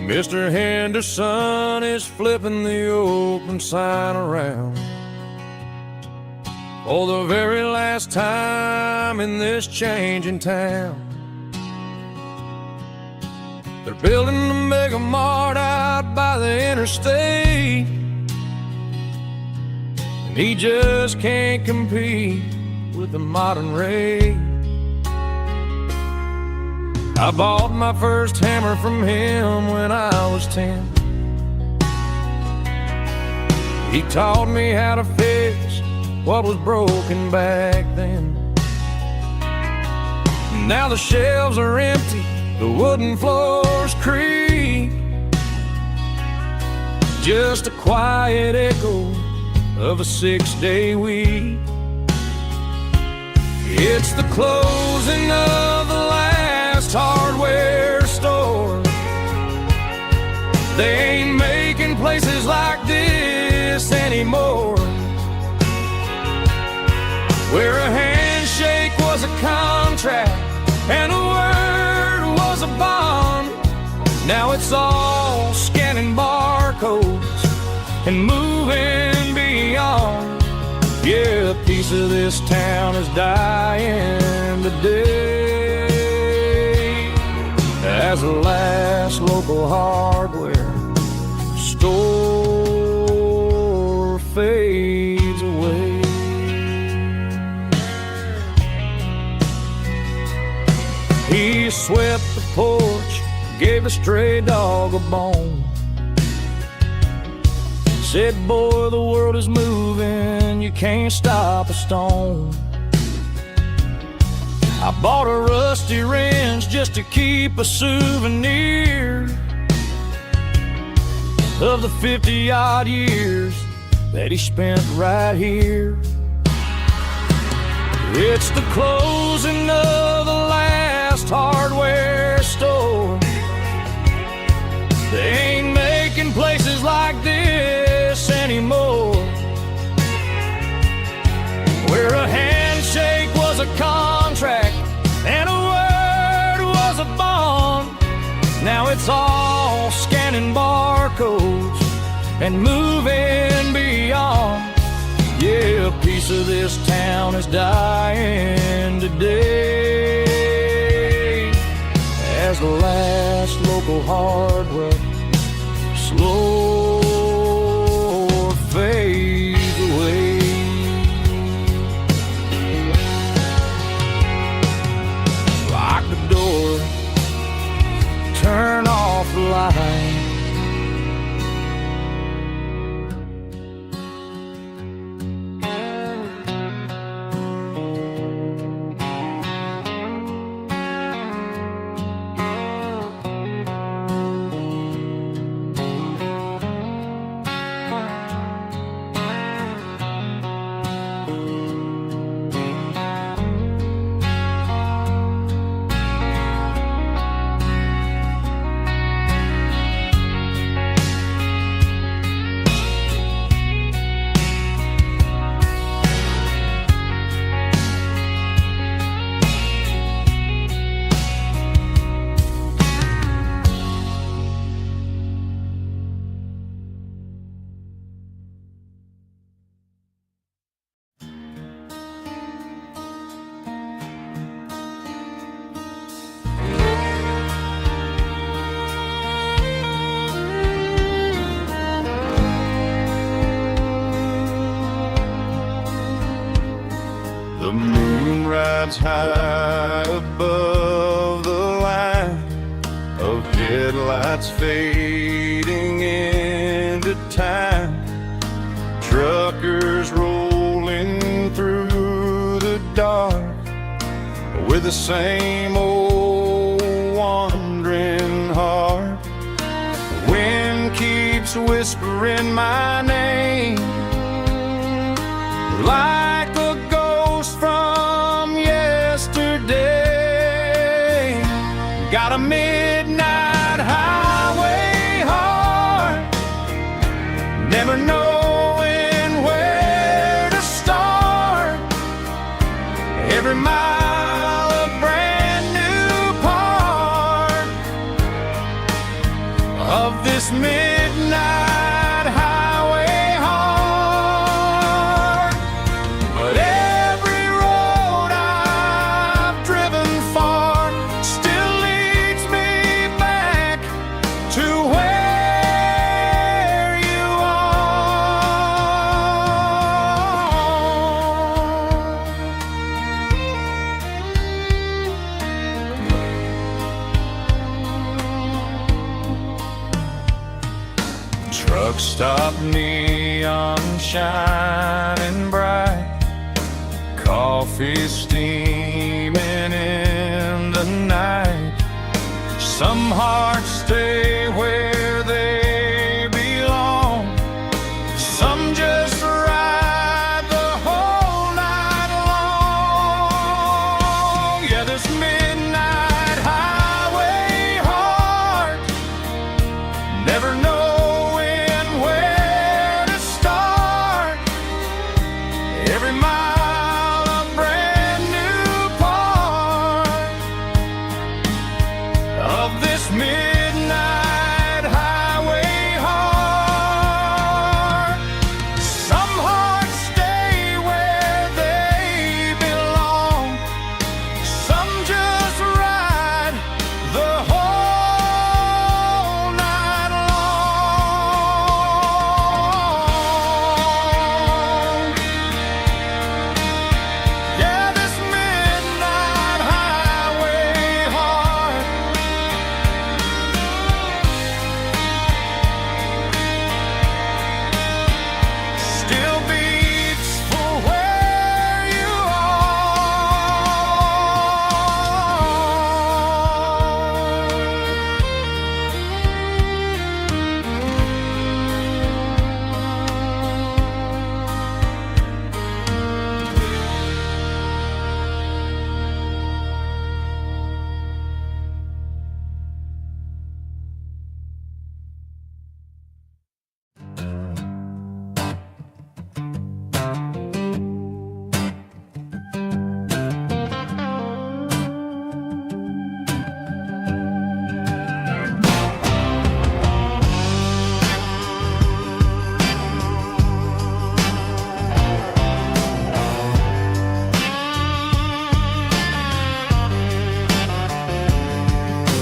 Mr. Henderson is flipping the open sign around for the very last time in this changing town. They're building a mega mart out by the interstate, He just can't compete with the modern race. I bought my first hammer from him when I was 10. He taught me how to fix what was broken back then. Now the shelves are empty, the wooden floors creak, just a quiet echo of a 6-day week. It's the closing of the last hardware store. They ain't making places like this anymore, where a handshake was a contract and a word was a bond. Now it's all scanning barcodes and moving beyond. Yeah, a piece of this town is dying today as the last local hardware store fades away. He swept the porch, gave a stray dog a bone, said, boy, the world is moving, you can't stop a stone. I bought a rusty wrench just to keep a souvenir of the 50-odd years that he spent right here. It's the closing of the last hardware store. They ain't making places like this anymore, where a handshake was a contract and a word was a bond. Now it's all scanning barcodes and moving beyond. Yeah, a piece of this town is dying today as the last local hardware slow fades away. Lock the door, turn off the light. The moon rides high above the line of headlights fading into time. Truckers rolling through the dark with the same old wandering heart. The wind keeps whispering my name like a ghost from yesterday. Got a midnight highway heart, never knowing where to start. Every mile a brand new part of this midnight highway heart. But every road I've driven far still leads me back to where you are. Stop neon shining bright, coffee steaming in the night. Some hearts stay where they belong, some just ride the whole night long. Yeah, this midnight highway heart, never knowing where to start. Every mile a brand new part of this midnight highway heart. Some hearts stay where they belong, some just ride the whole night long. Yeah, this midnight highway heart still beats for where you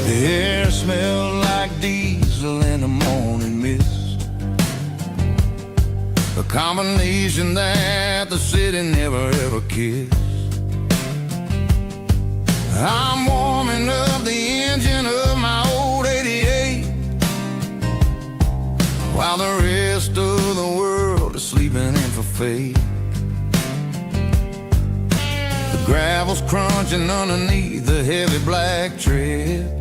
The air smelled like diesel in the morning mist, a combination that the city never ever kissed. I'm warming up the engine of my old 88, while the rest of the world is sleeping in for fate. The gravel's crunching underneath the heavy black tread,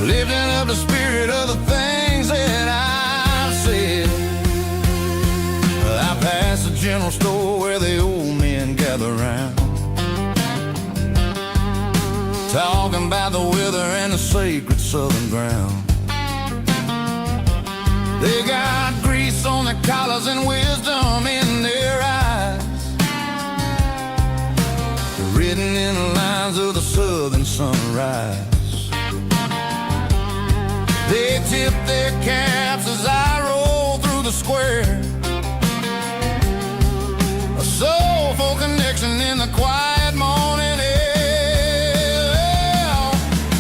lifting up the spirit of the things that I've said. I passed the general store where the old men gather round, talking about the weather and the sacred southern ground. They got grease on their collars and wisdom in their eyes, written in the lines of the southern sunrise. They tip their caps as I roll through the square, a soulful connection in the quiet morning air.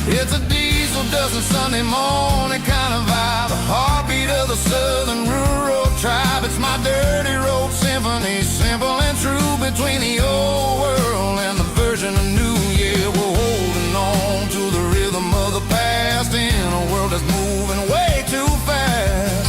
It's a diesel dozen Sunday morning kind of vibe, the heartbeat of the southern rural tribe. It's my dirty road symphony, simple and true, between the old world and the version of new. Yeah, we're holding on to the rhythm of the past in a world that's moving way too fast.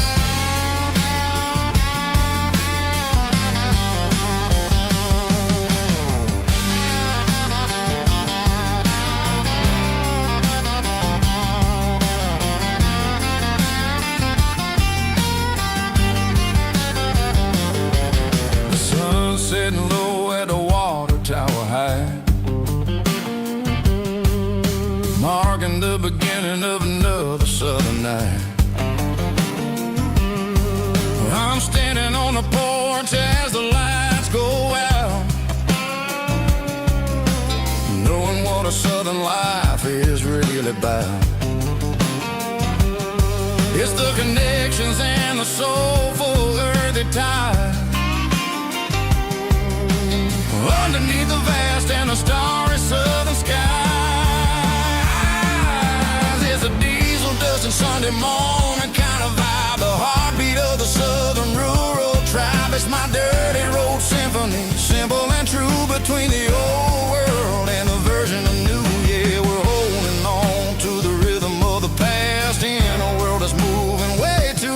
The sun setting low at the water tower high, marking the beginning of another southern night. I'm standing on the porch as the lights go out, knowing what a southern life is really about. It's the connections and the soulful earthy ties, underneath the vast and the starry southern skies. It's a diesel dusting Sunday morning kind of vibe, the heartbeat of the southern rural tribe. It's my dirty road symphony, simple and true, between the old world and the version of new. Yeah, we're holding on to the rhythm of the past in a world that's moving way too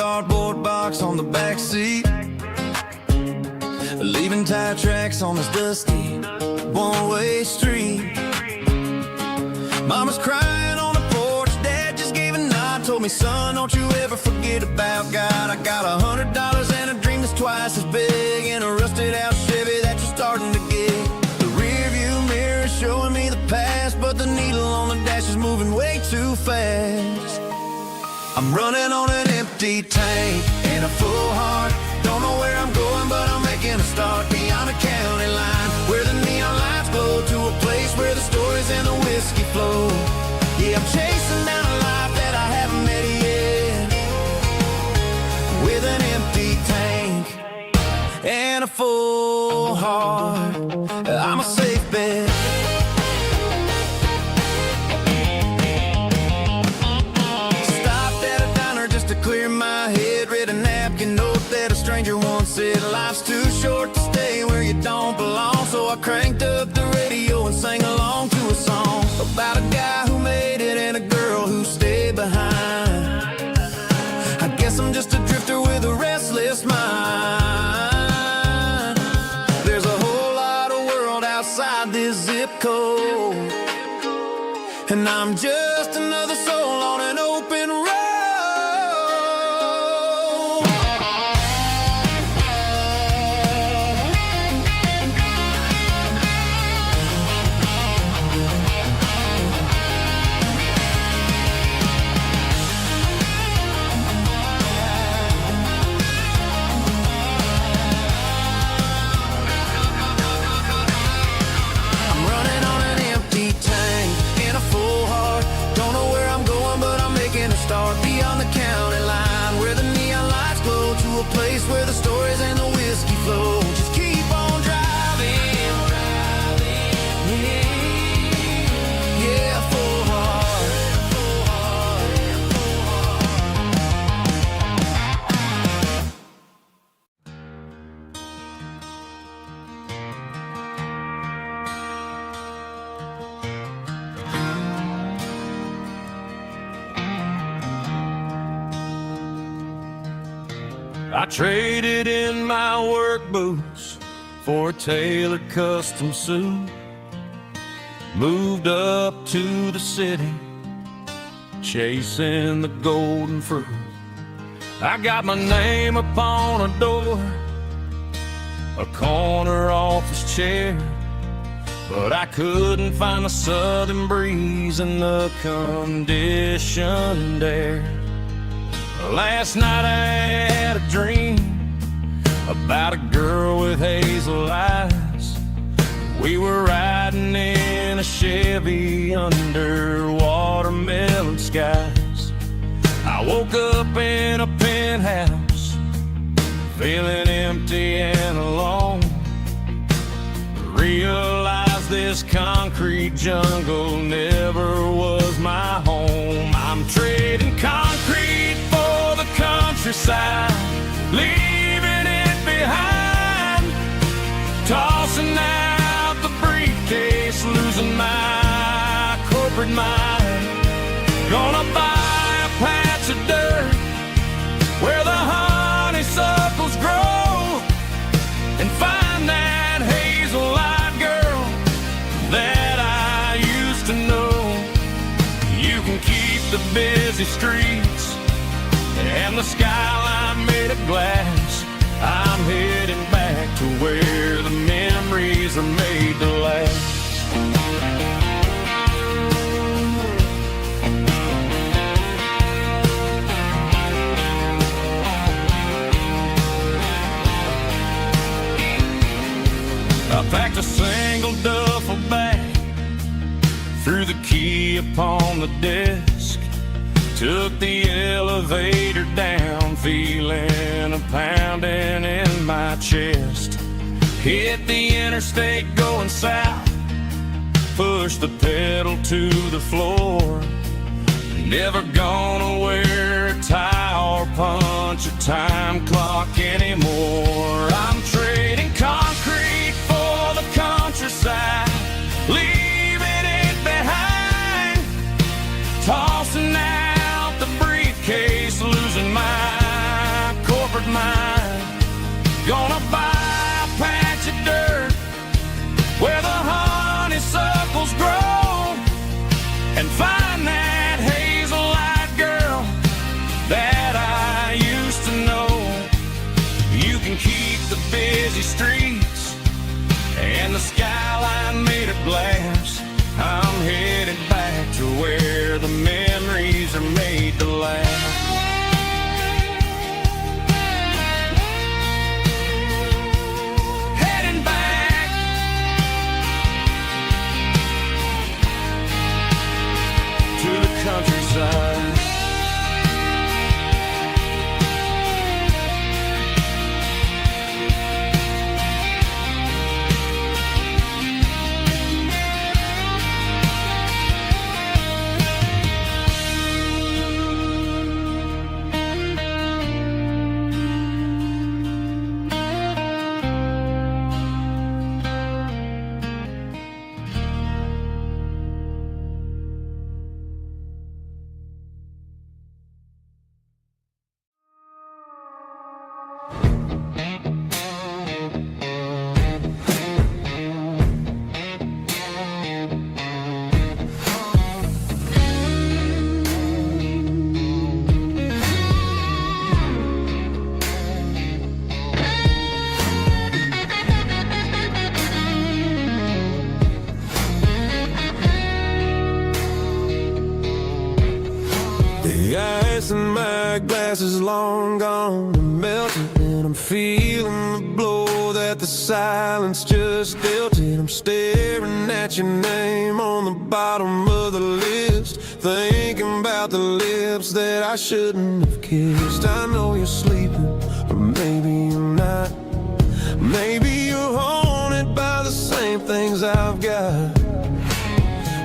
cardboard box on the back seat, leaving tire tracks on this dusty one-way street. Mama's crying on the porch, Dad just gave a nod, told me, son, don't you ever forget about God. I got $100 and a dream that's twice as big, and a rusted out Chevy that you're starting to get. The rear view mirror is showing me the past, but the needle on the dash is moving way too fast. I'm running on an empty tank and a full heart. Don't know where I'm going, but I'm making a start beyond the county line, where the neon lights glow, to a place where the stories and the whiskey flow. Yeah, I'm chasing down a life that I haven't met yet, with an empty tank and a full heart. I'm a safe bet. Clear my head, read a napkin note that a stranger once said, life's too short to stay where you don't belong. So I cranked up the radio and sang along to a song about a guy who made it and a girl who stayed behind. I guess I'm just a drifter with a restless mind. There's a whole lot of world outside this zip code, and I'm just another soul on an open road. Start beyond the county line, where the neon lights glow, to a place where the stories and the whiskey flow. Just keep on driving, yeah, full heart. I traded in my work boots for a tailored custom suit, moved up to the city, chasing the golden fruit. I got my name upon a door, a corner office chair, but I couldn't find the southern breeze in the conditioned air. Last night I had a dream about a girl with hazel eyes. We were riding in a Chevy under watermelon skies. I woke up in a penthouse, feeling empty and alone. Realized this concrete jungle never was my home. I'm trading concrete for the countryside, leaving it behind, tossing out the briefcase, losing my corporate mind. Gonna buy a patch of dirt where the honeysuckles grow, and find that hazel-eyed girl that I used to know. You can keep the busy streets and the skyline made of glass. I'm heading back to where the memories are made to last. I packed a single duffel bag, threw the key upon the desk, took the elevator down, feeling a pounding in my chest. Hit the interstate going south, pushed the pedal to the floor. Never gonna wear a tie or punch a time clock anymore. I'm trading concrete for the countryside, leaving it behind, tossing out the briefcase, losing my and find that hazel-eyed girl that I used to know. You can keep the busy streets and the skyline made of glass. I'm headed back to where the memories are made to last. Heading back to the countryside. The ice in my glass is long gone and melted, and I'm feeling the blow that the silence just dealt it. I'm staring at your name on the bottom of the list, thinking about the lips that I shouldn't have kissed. I know you're sleeping, but maybe you're not. Maybe you're haunted by the same things I've got.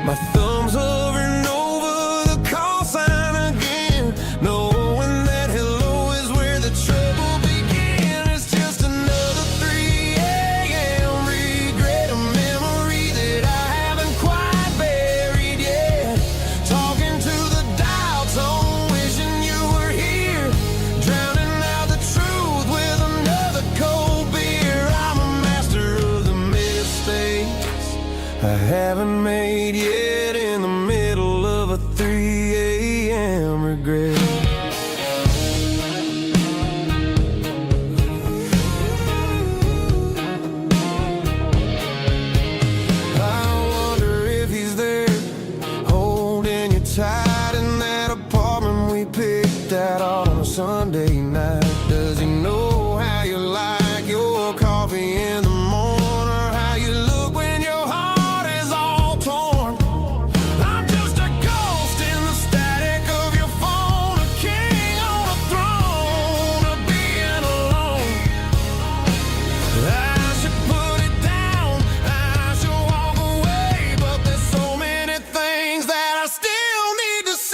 My thumb's hovering over the call sign again, knowing that hello is where the trouble began. It's just another 3 a.m. regret, a memory that I haven't quite buried yet. Talking to the dial tone, wishing you were here, drowning out the truth with another cold beer. I'm a master of the mistakes I haven't made yet, in the middle of a 3 a.m. regret. I wonder if he's there, holding you tight in that apartment we picked out on a Sunday night. Does he know how you like your coffee in the morning, or how you look when your heart is all torn? I'm just a ghost in the static of your phone, a king on a throne of being alone. I should put it down, I should walk away, but there's so many things that I still need to say.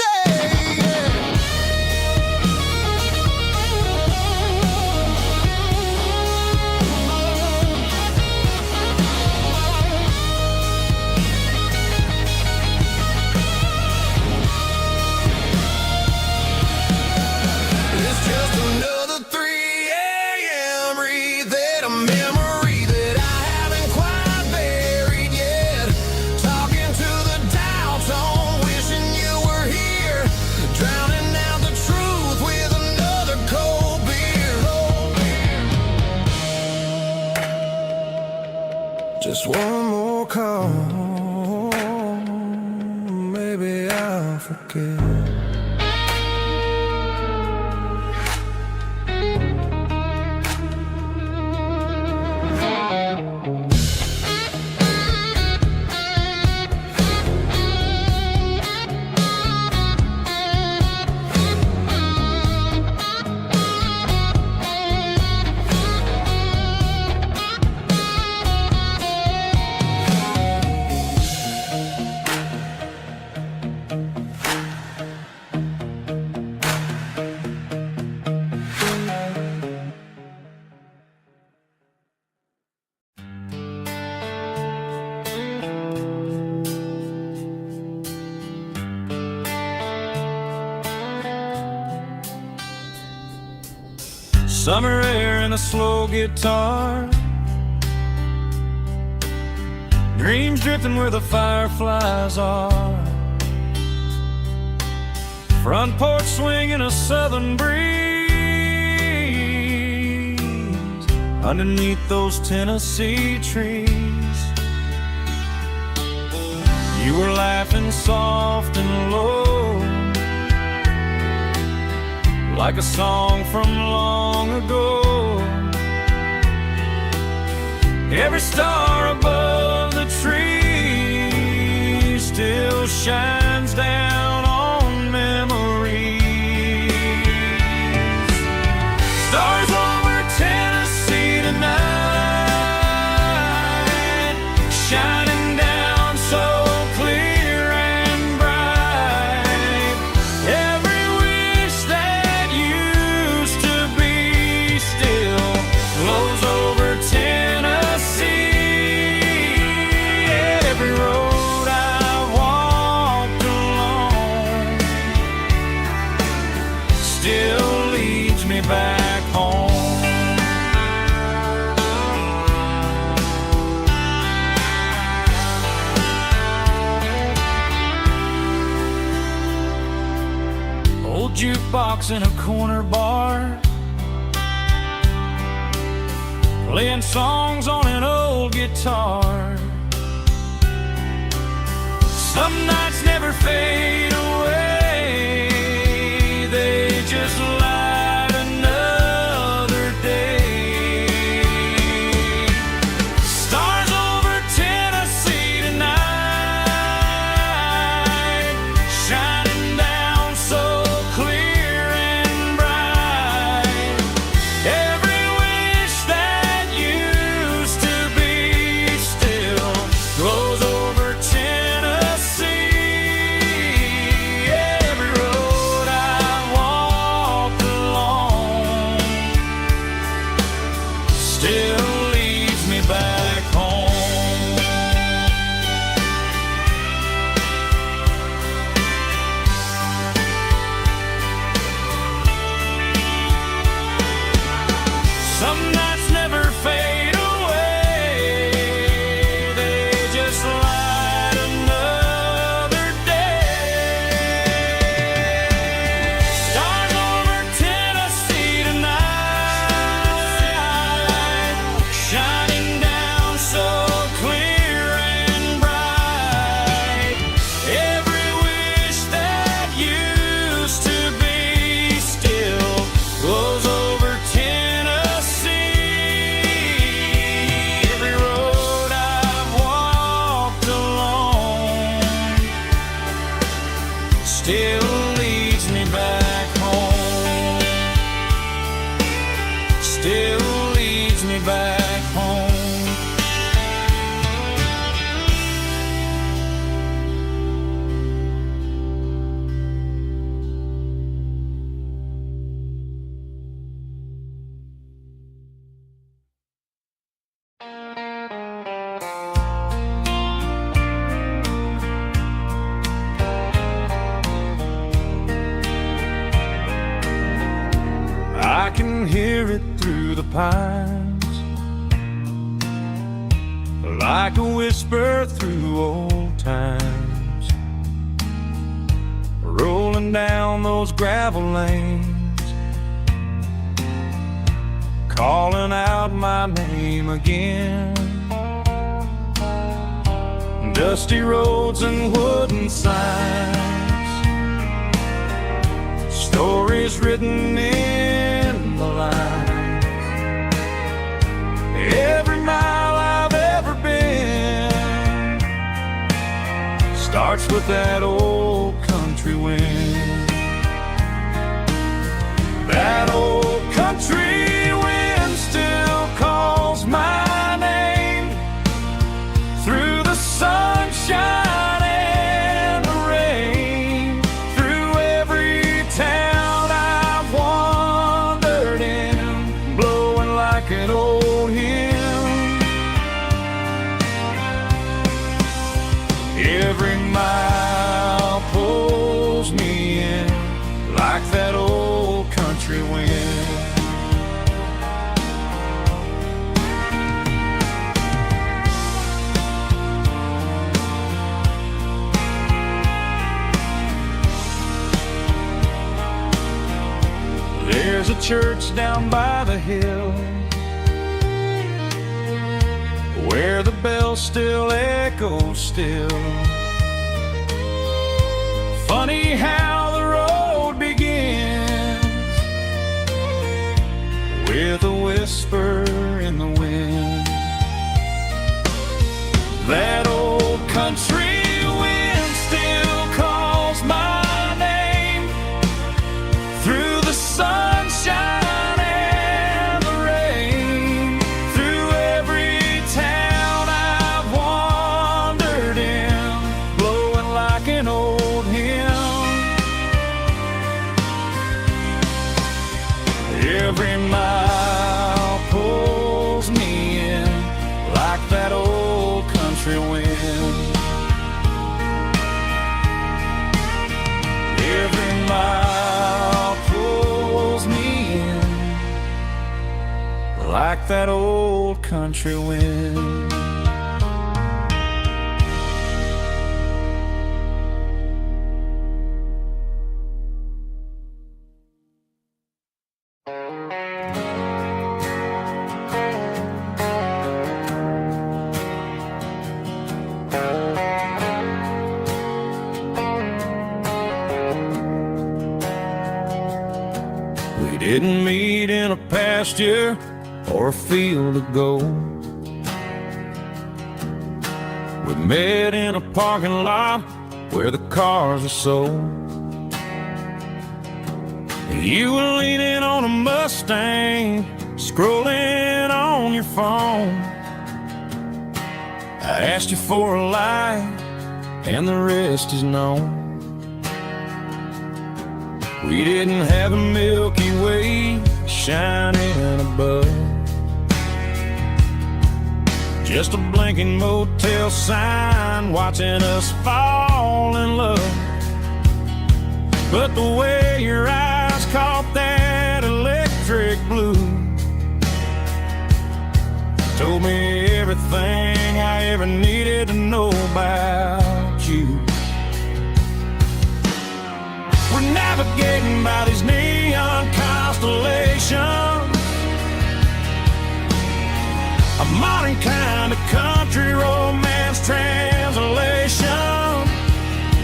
It's just another 3 a.m. read, a memory that I haven't quite buried yet. Talking to the dial tone, wishing you were here, drowning out the truth with another cold beer. Just one more call, maybe I'll forget. Summer air and a slow guitar, dreams drifting where the fireflies are. Front porch swinging a southern breeze underneath those Tennessee trees. You were laughing soft and low, like a song from long ago. Every star above the tree still shines down on memories. Stars over Tennessee tonight, shining down so clear and bright. Every wish that used to be still glows over Tennessee. Every road I walked along still leads me back home. Old jukebox in a corner bar, playing songs on an old guitar. Some nights never fade away, they just light another day. Stars over Tennessee tonight, shining down so clear and bright. Every wish that used to be still glows over Tennessee. Every road I walked along still leads me back home. Some nights never fade away, they just light another day. Stars over Tennessee tonight, shining down so clear and bright. Every wish that used to be still glows over Tennessee. Every road I've walked along still leads me back home. Still leads me back home. I can hear it through the pines, like a whisper through old times, rolling down those gravel lanes, calling out my name again. Dusty roads and wooden signs, stories written in the lines. Every mile I've ever been starts with that old country wind. That old country wind still calls my name through the sunshine and the rain, through every town I've wandered in, blowing like an old hymn. Every mile There's a church down by the hill where the bell still echoes still. Funny how the road begins with a whisper in the wind. That old country wind still calls my name through the sunshine and the rain, through every town I've wandered in, blowing like an old hymn. Every mile pulls me in like that old country wind. Every mile pulls me in like that old country wind. We didn't meet in a pasture or a field of gold. We met in a parking lot where the cars are sold. You were leaning on a Mustang, scrolling on your phone. I asked you for a light, and the rest is known. We didn't have a Milky Way shining above, just a blinking motel sign watching us fall in love. But the way your eyes caught that electric blue told me everything I ever needed to know about you. We're navigating by these neon constellations, a modern kind of country romance translation.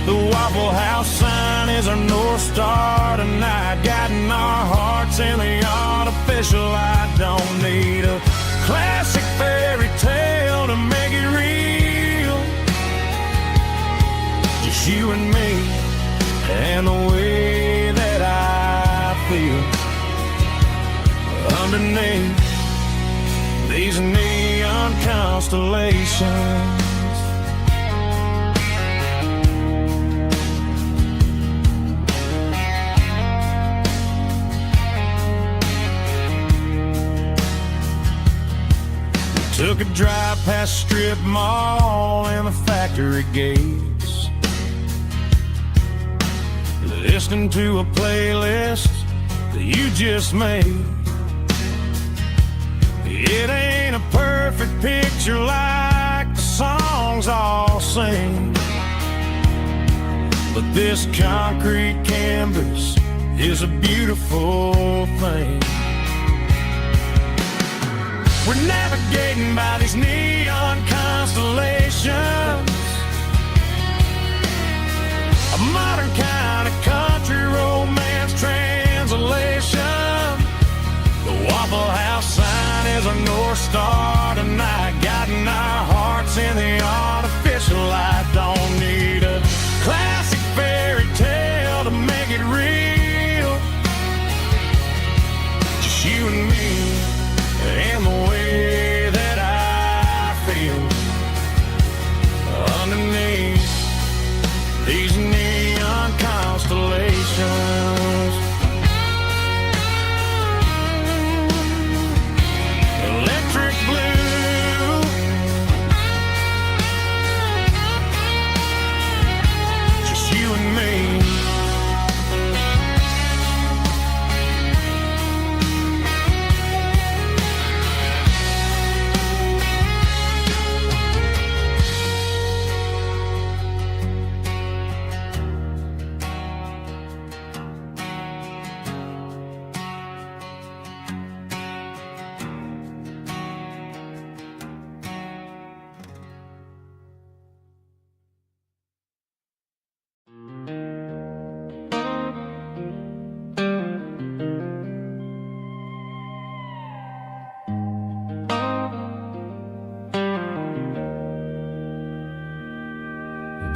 The Waffle House sign is our North Star tonight, guiding our hearts in the artificial. I don't need a classic fairy tale to make it real, just you and me and the way that I feel underneath these neon constellations. We took a drive past strip mall and the factory gates, listening to a playlist that you just made. It ain't a perfect picture like the songs all sing, but this concrete canvas is a beautiful thing. We're navigating by these neon constellations, a modern kind of country romance translation. The Waffle House sign is our North Star tonight, guiding our hearts in the artificial. I don't need a classic fairy tale to make it real, just you and me and the way that I feel underneath these neon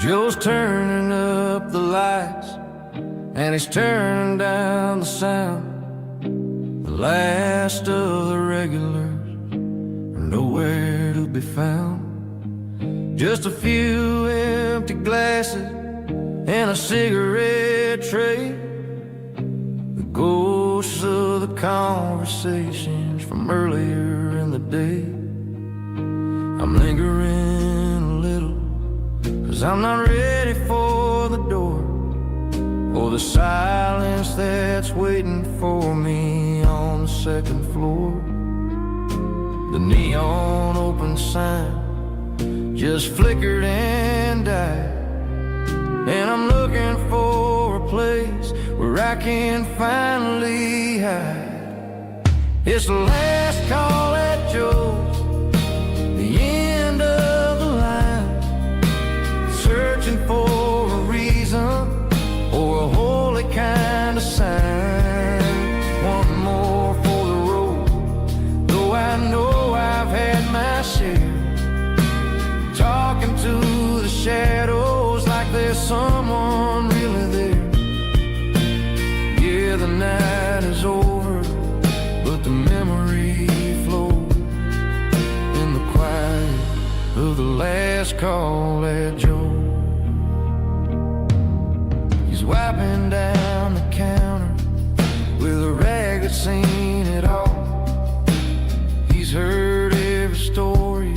Joe's turning up the lights, and he's turning down the sound. The last of the regulars are nowhere to be found. Just a few empty glasses and a cigarette tray, the ghosts of the conversations from earlier in the day. I'm lingering a little, 'cause I'm not ready for the door, or the silence that's waiting for me on the second floor. The neon open sign just flickered and died, and I'm looking for a place where I can finally hide. It's the last call at Joe's, the end of the line, searching for a reason or a holy kind of sign. One more for the road, though I know I've had my share, talking to the shadows like there's someone really there. Yeah, the night is over, but the memory flows in the quiet of the last call at Joe. He's wiping down the counter with a rag that's seen it all. He's heard every story,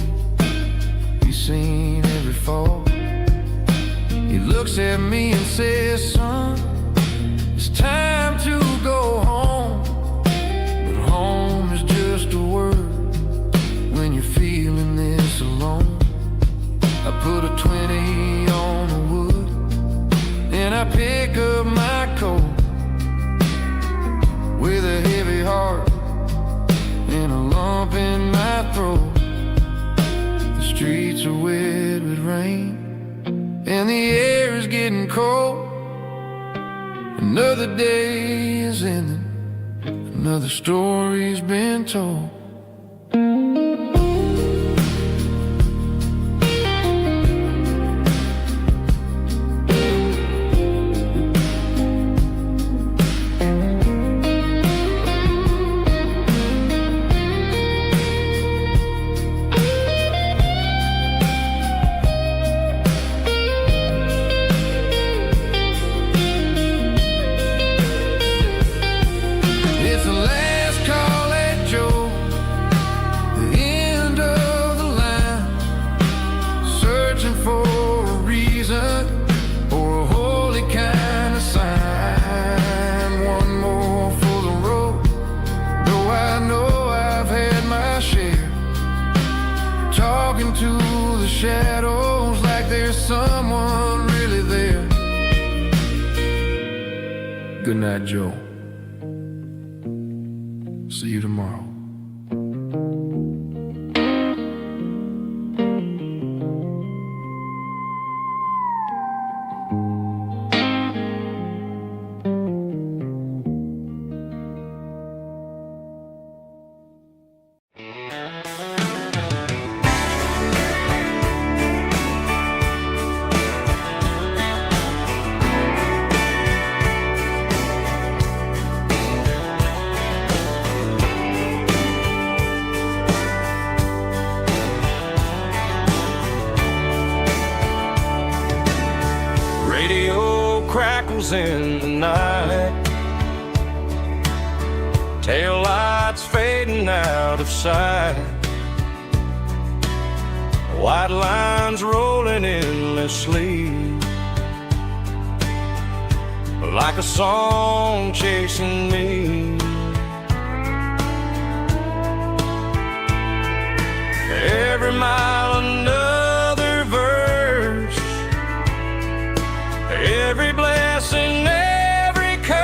he's seen every fall. He looks at me and says, son, it's time to go home. But home is just a word when you're feeling this alone. I put a 20 on the wood, and I pick up my coat with a heavy heart and a lump in my throat. The streets are wet with rain, and the air is getting cold. Another day is ending, another story's been told. To the shadows like there's someone really there. Good night, Joe. See you tomorrow. Crackles in the night, tail lights fading out of sight, white lines rolling endlessly, like a song chasing me. Every mile another verse, every blessing, every curse.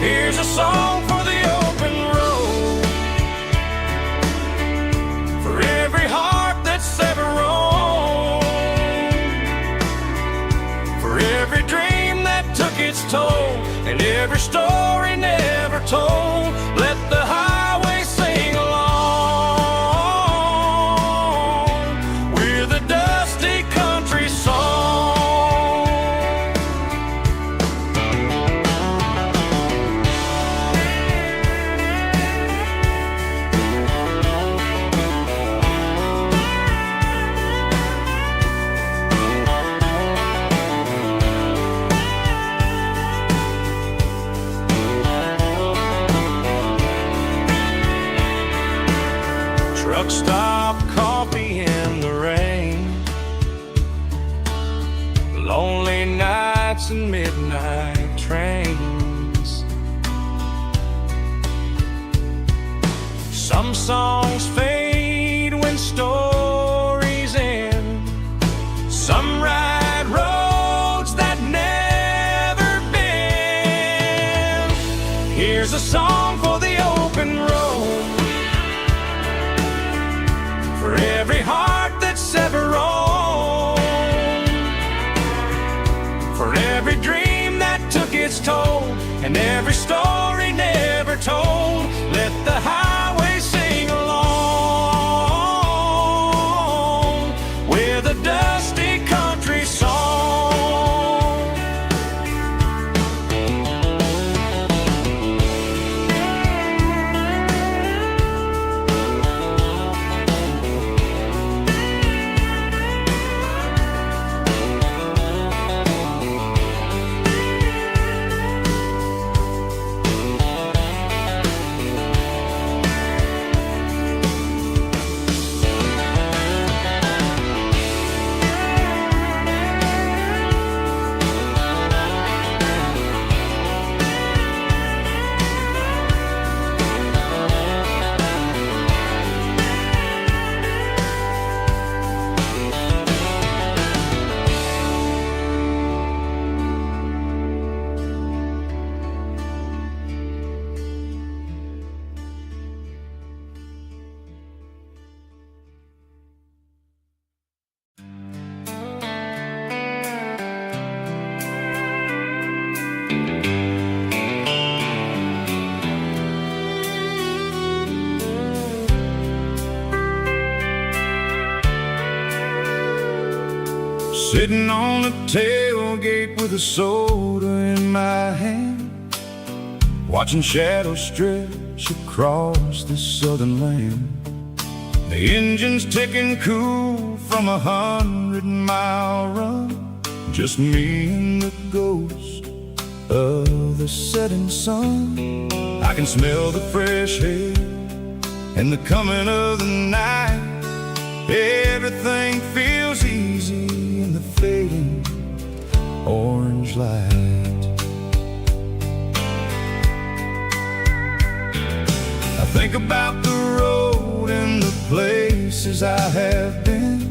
Here's a song for the open road, for every heart that's ever roamed, for every dream that took its toll, and every story never told. Let the highway sing along. We lonely nights and midnight trains. Some songs fade when stories end. Some ride roads that never bend. Here's a song for the open road, for every heart that's ever roamed, for every dream that took its toll, and every story never told. Let the highway sing along with a dusty country song. Sitting on the tailgate with a soda in my hand, watching shadows stretch across this southern land. The engine's ticking cool from 100-mile run, just me and the ghost of the setting sun. I can smell the fresh air and the coming of the night. Everything feels easy in the fading orange light. I think about the road and the places I have been,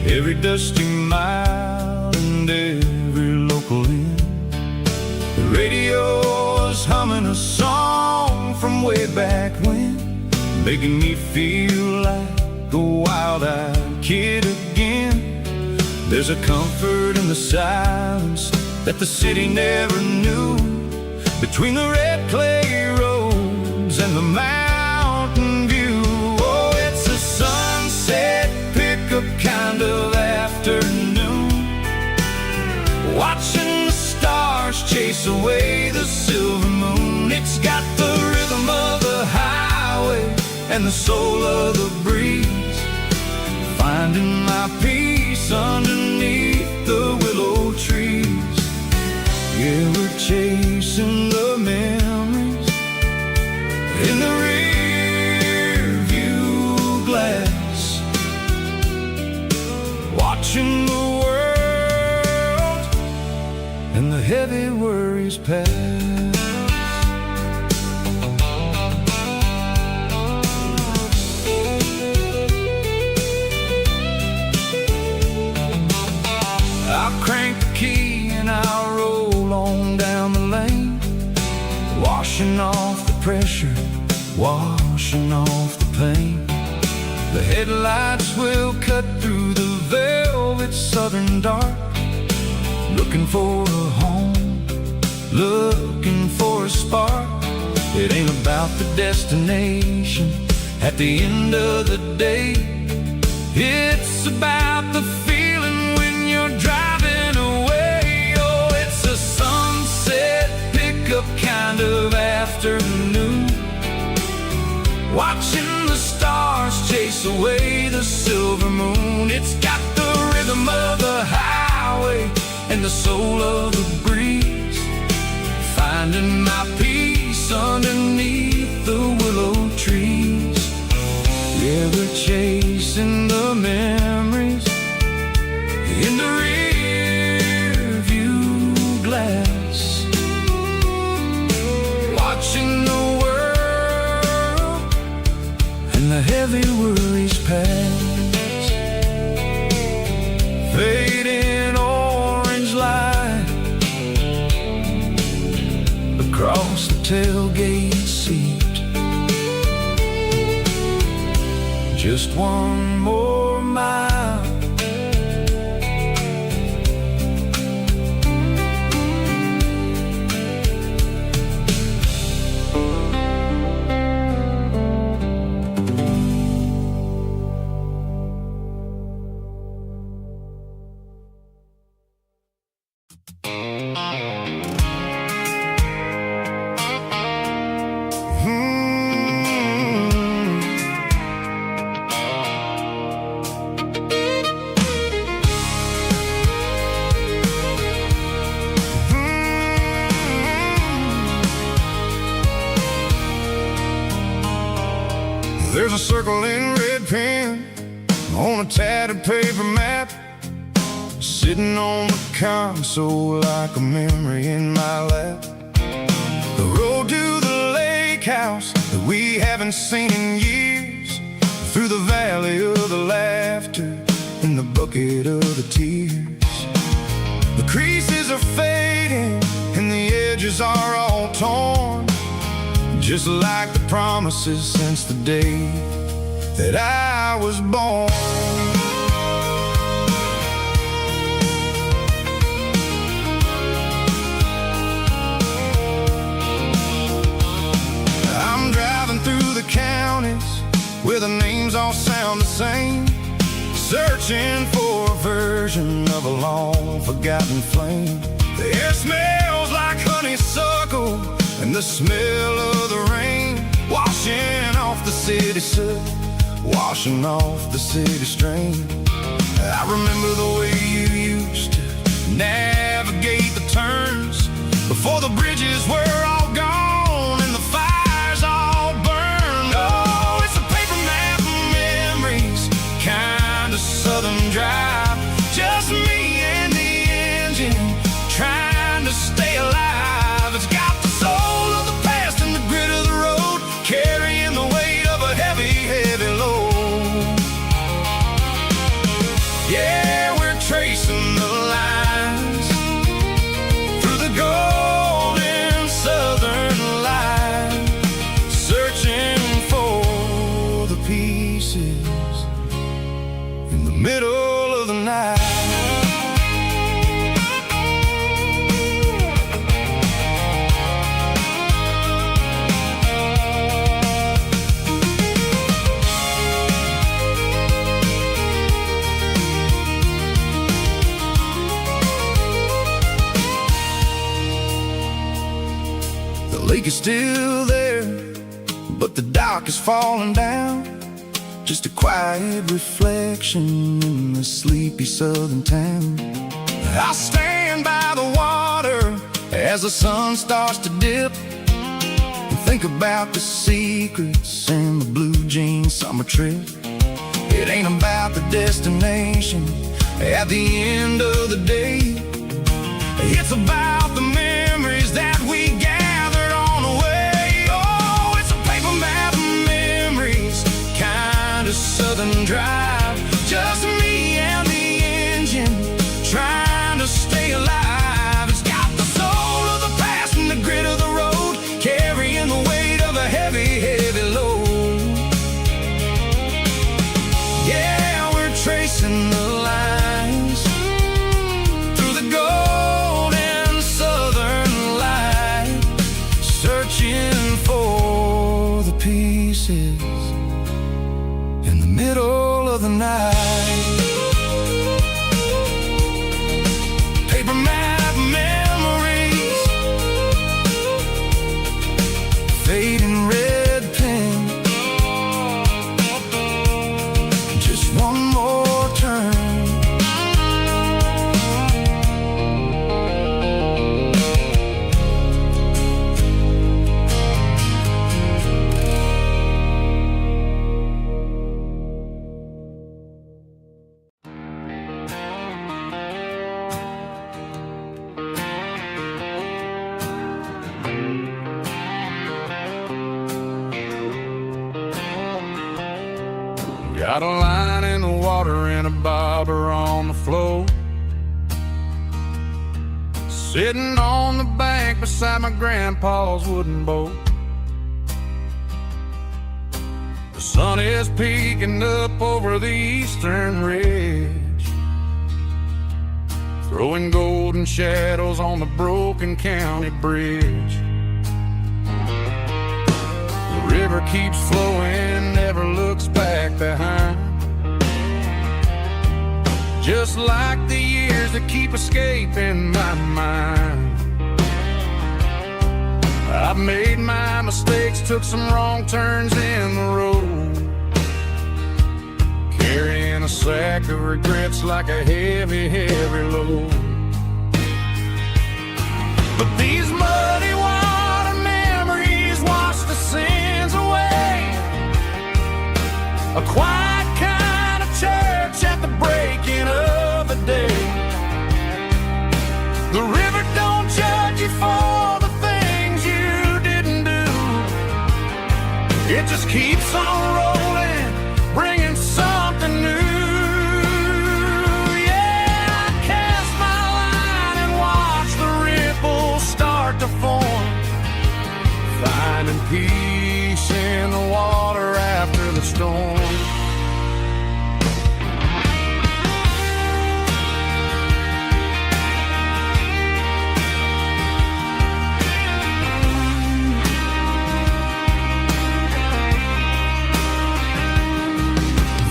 every dusty mile and every local inn. The radio is humming a song from way back when, making me feel like a wild-eyed kid again. There's a comfort in the silence that the city never knew, between the red clay roads and the mountain view. Oh, it's a sunset pickup kind of afternoon, watching the stars chase away the silver moon. It's got the rhythm of the highway and the soul of the breeze, finding my peace underneath the willow trees. Yeah, we're chasing the memories in the rear view glass, watching the world and the heavy worries pass. I'll crank the key and I'll roll on down the lane, washing off the pressure, washing off the pain. The headlights will cut through the velvet southern dark, looking for a home, looking for a spark. It ain't about the destination at the end of the day, it's about the feeling when you're driving away. Oh, it's a sunset pickup kind of afternoon, watching the stars chase away the silver moon. It's got the rhythm of the highway and the soul of the breeze, finding my peace underneath the willow trees. Yeah, we're chasing the memories in the rear tailgate seat. Just one more mile. There's a circle in red pen on a tattered paper map, sitting on the console like a memory in my lap. The road to the lake house that we haven't seen in years, through the valley of the laughter and the bucket of the tears. The creases are fading and the edges are all torn, just like the promises since the day that I was born. I'm driving through the counties where the names all sound the same, searching for a version of a long forgotten flame. The air smells like honeysuckle and the smell of the rain, washing off the city soot, washing off the city strain. I remember the way you used to navigate the turns before the bridges were all gone and the fires all burned. Oh, it's a paper map of memories, kind of southern drive, just me and the engine trying to stay alive. It's got the soul of the past and the grit of the road, carrying the weight of a heavy, heavy load. Yeah, we're tracing the lines through the golden southern light, searching for the pieces in the middle of the night. The lake is still there, but the dock is falling down, just a quiet reflection in the sleepy southern town. I stand by the water as the sun starts to dip and think about the secrets and the blue jean summer trip. It ain't about the destination at the end of the day, it's about the memories that we gathered on the way. Oh, it's a paper map of memories, kind of southern drive, just me and the engine trying to stay alive. It's got the soul of the past and the grit of the road, carrying the weight of a heavy, heavy load. Yeah, we're tracing the lines through the golden southern light, searching for the pieces in the middle of the night. Paper map memories, fading red pen, just one more turn. Got a line in the water and a bobber on the floor, Sitting on the bank beside my grandpa's wooden boat. The sun is peeking up over the eastern ridge, throwing golden shadows on the broken county bridge. The river keeps flowing, never looks back behind, just like the years that keep escaping my mind. I've made my mistakes, took some wrong turns in the road, carrying a sack of regrets like a heavy, heavy load. But these muddy water memories wash the sins away. A quiet kind of church at the breaking of the day. The river don't judge you for the things you didn't do. It just keeps on rolling, bringing something new. Yeah, I cast my line and watch the ripples start to form, finding peace in the water after the storm.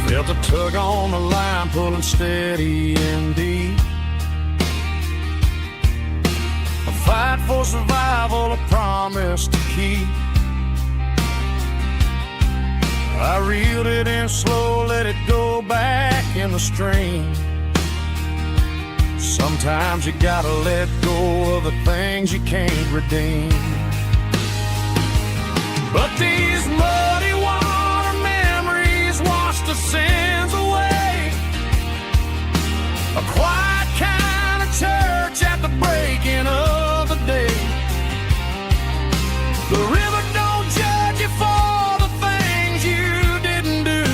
Felt a tug on the line, pulling steady and deep. A fight for survival, a promise to keep. I reeled it in slow, let it go back in the stream. Sometimes you gotta let go of the things you can't redeem. But these muddy water memories wash the sins away. A quiet kind of church at the breaking of the day. The river don't judge you for the things you didn't do.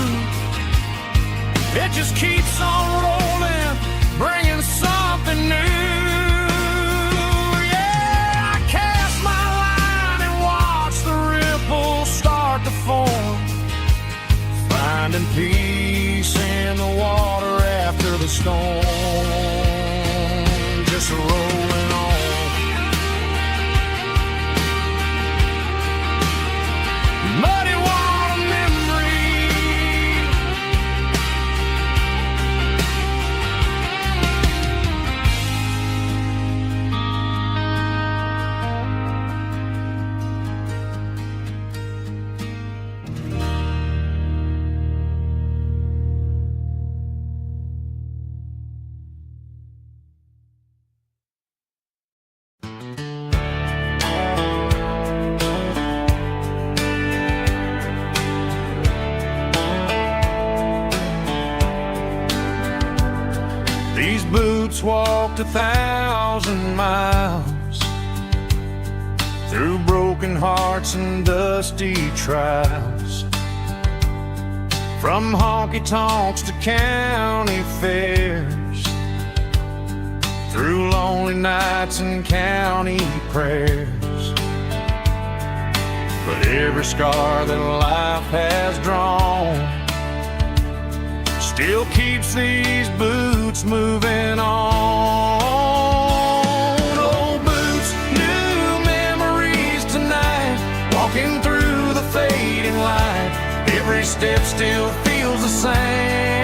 It just keeps on rolling, bringing something new. Yeah, I cast my line and watch the ripples start to form, finding peace in the water after the storm. Just rolling on. Muddy water memory. These boots walked 1,000 miles through broken hearts and dusty trials, from honky-tonks to county fairs, through lonely nights and county prayers. But every scar that life has drawn still keeps these boots moving on. Old boots, new memories tonight, walking through the fading light. Every step still feels the same.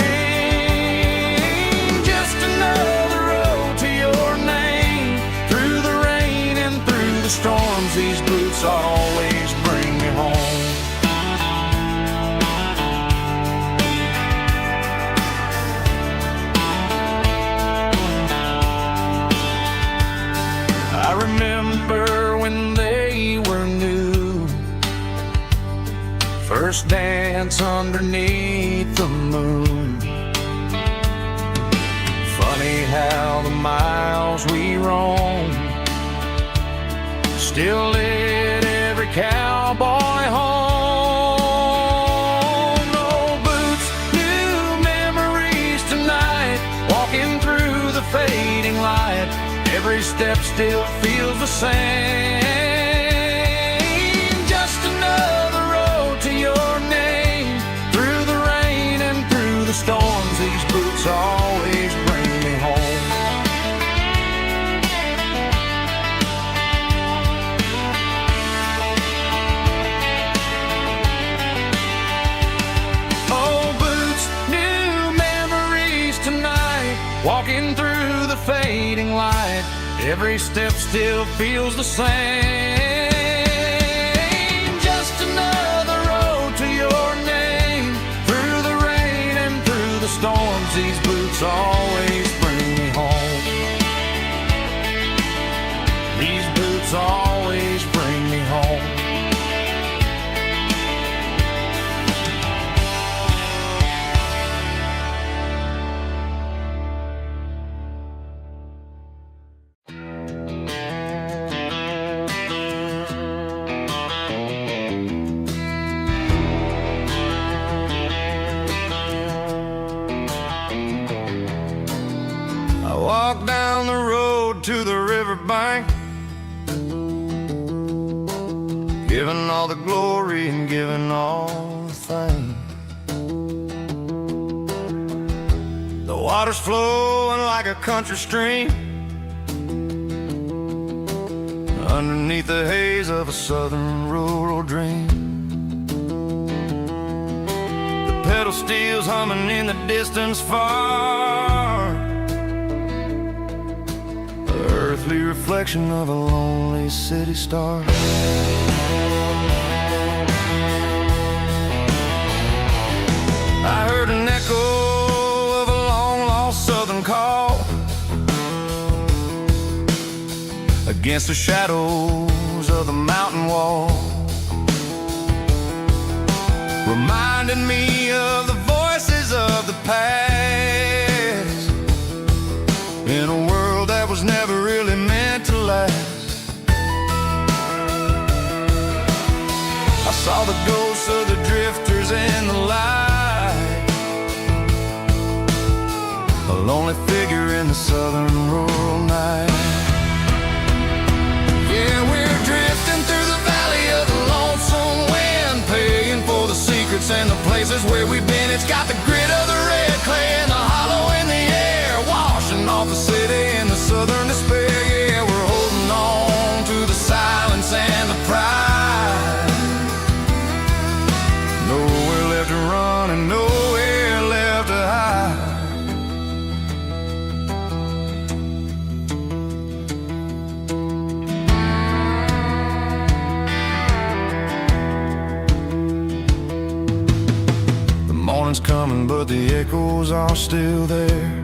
Just another road to your name. Through the rain and through the storms, these boots always bring me home. I remember when they were new, first dance underneath the moon. Funny how the miles we roam still lit every cowboy home. Old boots, new memories tonight, walking through the fading light. Every step still feels the same. Just another road to your name. Through the rain and through the storms, these boots always bring me home. Old boots, new memories tonight. Walking through the fading light, every step still feels the same. Just another road to your name. Through the rain and through the storms, these boots always bring me home. These boots always bring me home. Walk down the road to the riverbank, giving all the glory and giving all the thanks. The water's flowing like a country stream underneath the haze of a southern rural dream. The pedal steel's humming in the distance far, earthly reflection of a lonely city star. I heard an echo of a long-lost southern call against the shadows of the mountain wall, reminded me of the voices of the past in a world that was never really meant to last. I saw the ghosts of the drifters in the light, a lonely figure in the southern rural night. Yeah, we're drifting through the valley of the lonesome wind, paying for the secrets and the places where we've been. It's got the grit of the red clay and the hollow in the air, washing off the city and the southern despair. Yeah, we're holding on to the silence and the pride. Nowhere left to run and nowhere left to hide. The morning's coming, but the echoes are still there.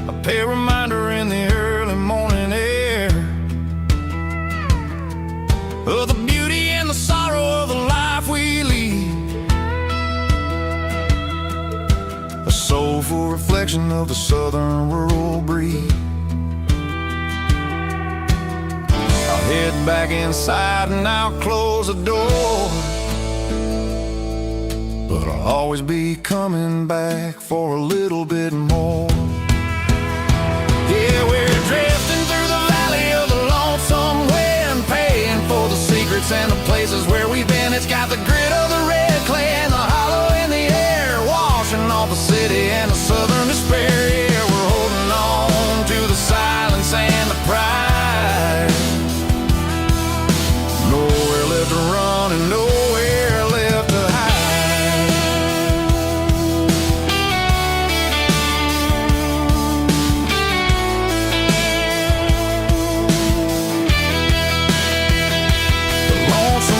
A pale reminder in the early morning air of the beauty and the sorrow of the life we lead, a soulful reflection of the southern rural breed. I'll head back inside and I'll close the door, but I'll always be coming back for a little bit more. Yeah, we're drifting through the valley of the lonesome wind, paying for the secrets and the places where we've been. It's got the grit of the red clay and the hollow in the air, washing off the city and the southern despair. Yeah, we're holding on to the silence and the pride. Nowhere left to run and nowhere left to hide. The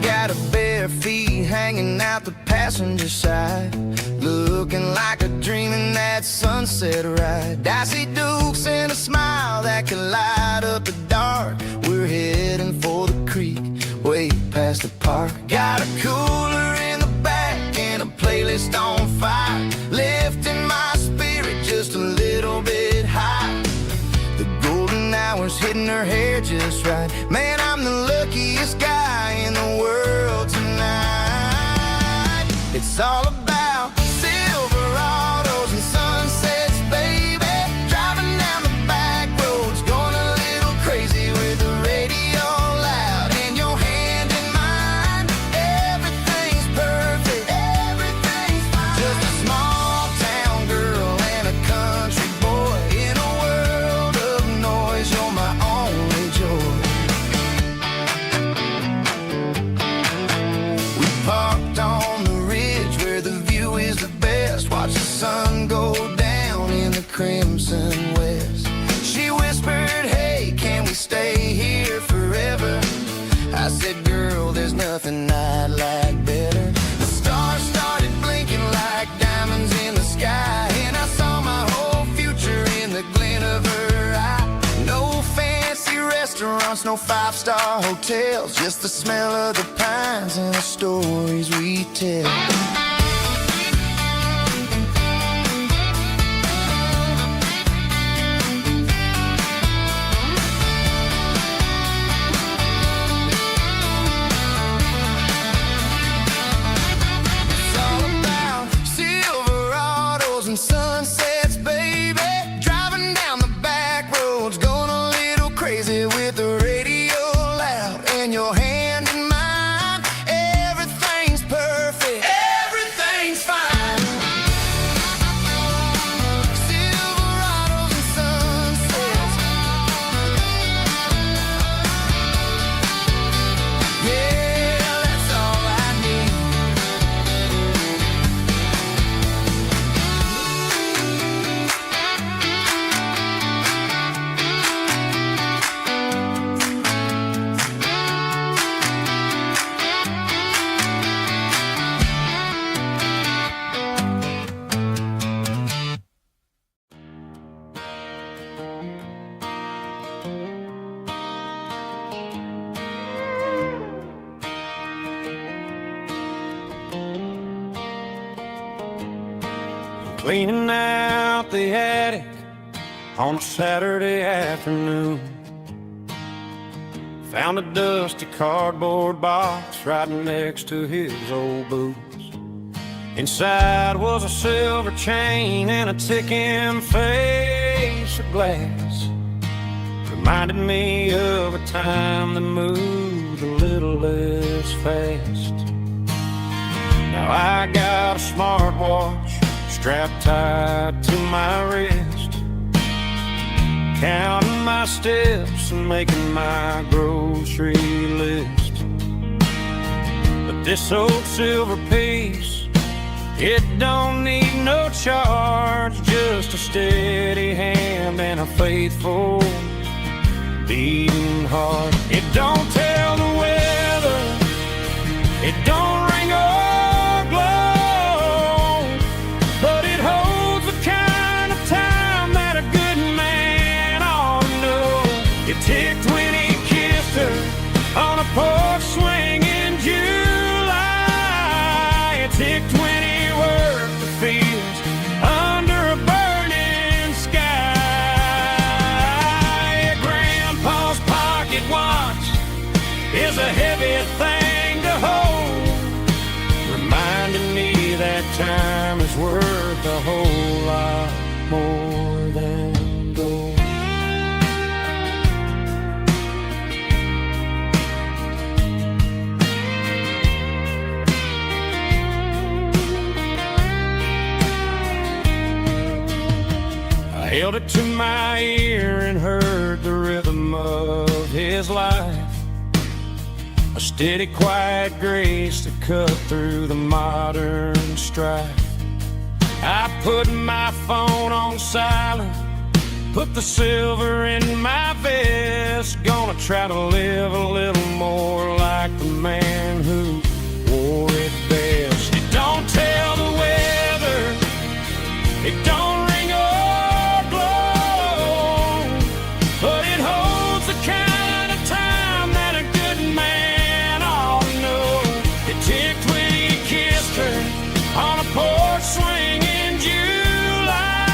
got her bare feet hanging out the passenger side, looking like a dream in that sunset ride. I see Dukes and a smile that can light up the dark. We're heading for the creek, way past the park. Got a cooler in the back and a playlist on fire, lifting my spirit just a little bit high. The golden hours hitting her hair just right. Man, I'm the luckiest guy in the world tonight. It's all about Silverados and sunsets, baby. Driving down the back roads, going a little crazy with the radio loud and your hand in mine. Everything's perfect, everything's fine. Just a small town girl and a country boy in a world of noise. You're my only joy. We parked on the ridge where the view is the best. Watch the sun go down in the crimson west. She whispered, hey, can we stay here forever? I said, girl, there's nothing I'd like better. The stars started blinking like diamonds in the sky, and I saw my whole future in the glint of her eye. No fancy restaurants, no five-star hotels, just the smell of the pines and the stories we tell. It's all about Silverados and sunsets, baby. Driving down the back roads, going a little crazy with the radio loud and your hand in mine. Everything's perfect, everything's fine. Silverados and sunsets. Yeah, that's all I need. Cleaning out the attic on a Saturday afternoon. Found a dusty cardboard box right next to his old boots. Inside was a silver chain and a ticking face of glass. Reminded me of a time that moved a little less fast. Now I got a smartwatch strapped tight to my wrist, counting my steps and making my grocery list. But this old silver piece, it don't need no charge, just a steady hand and a faithful beating heart. It don't tell the weather, it don't ring or glow, but it holds the kind of time that a good man ought to know. It ticked when he kissed her on a porch swing in July. It ticked when he worked the fields under a burning sky. Grandpa's pocket watch is a heavy thing to hold, reminding me that time is worth a whole lot more than gold. I held it to my ear and heard the rhythm of his life, a steady, quiet grace to cut through the modern strife. I put my phone on silent, put the silver in my vest, gonna try to live a little more life. like the man who wore it best. It don't tell the weather, it don't ring or blow, but it holds the kind of time that a good man ought to know. It ticked when he kissed her on a porch swing in July.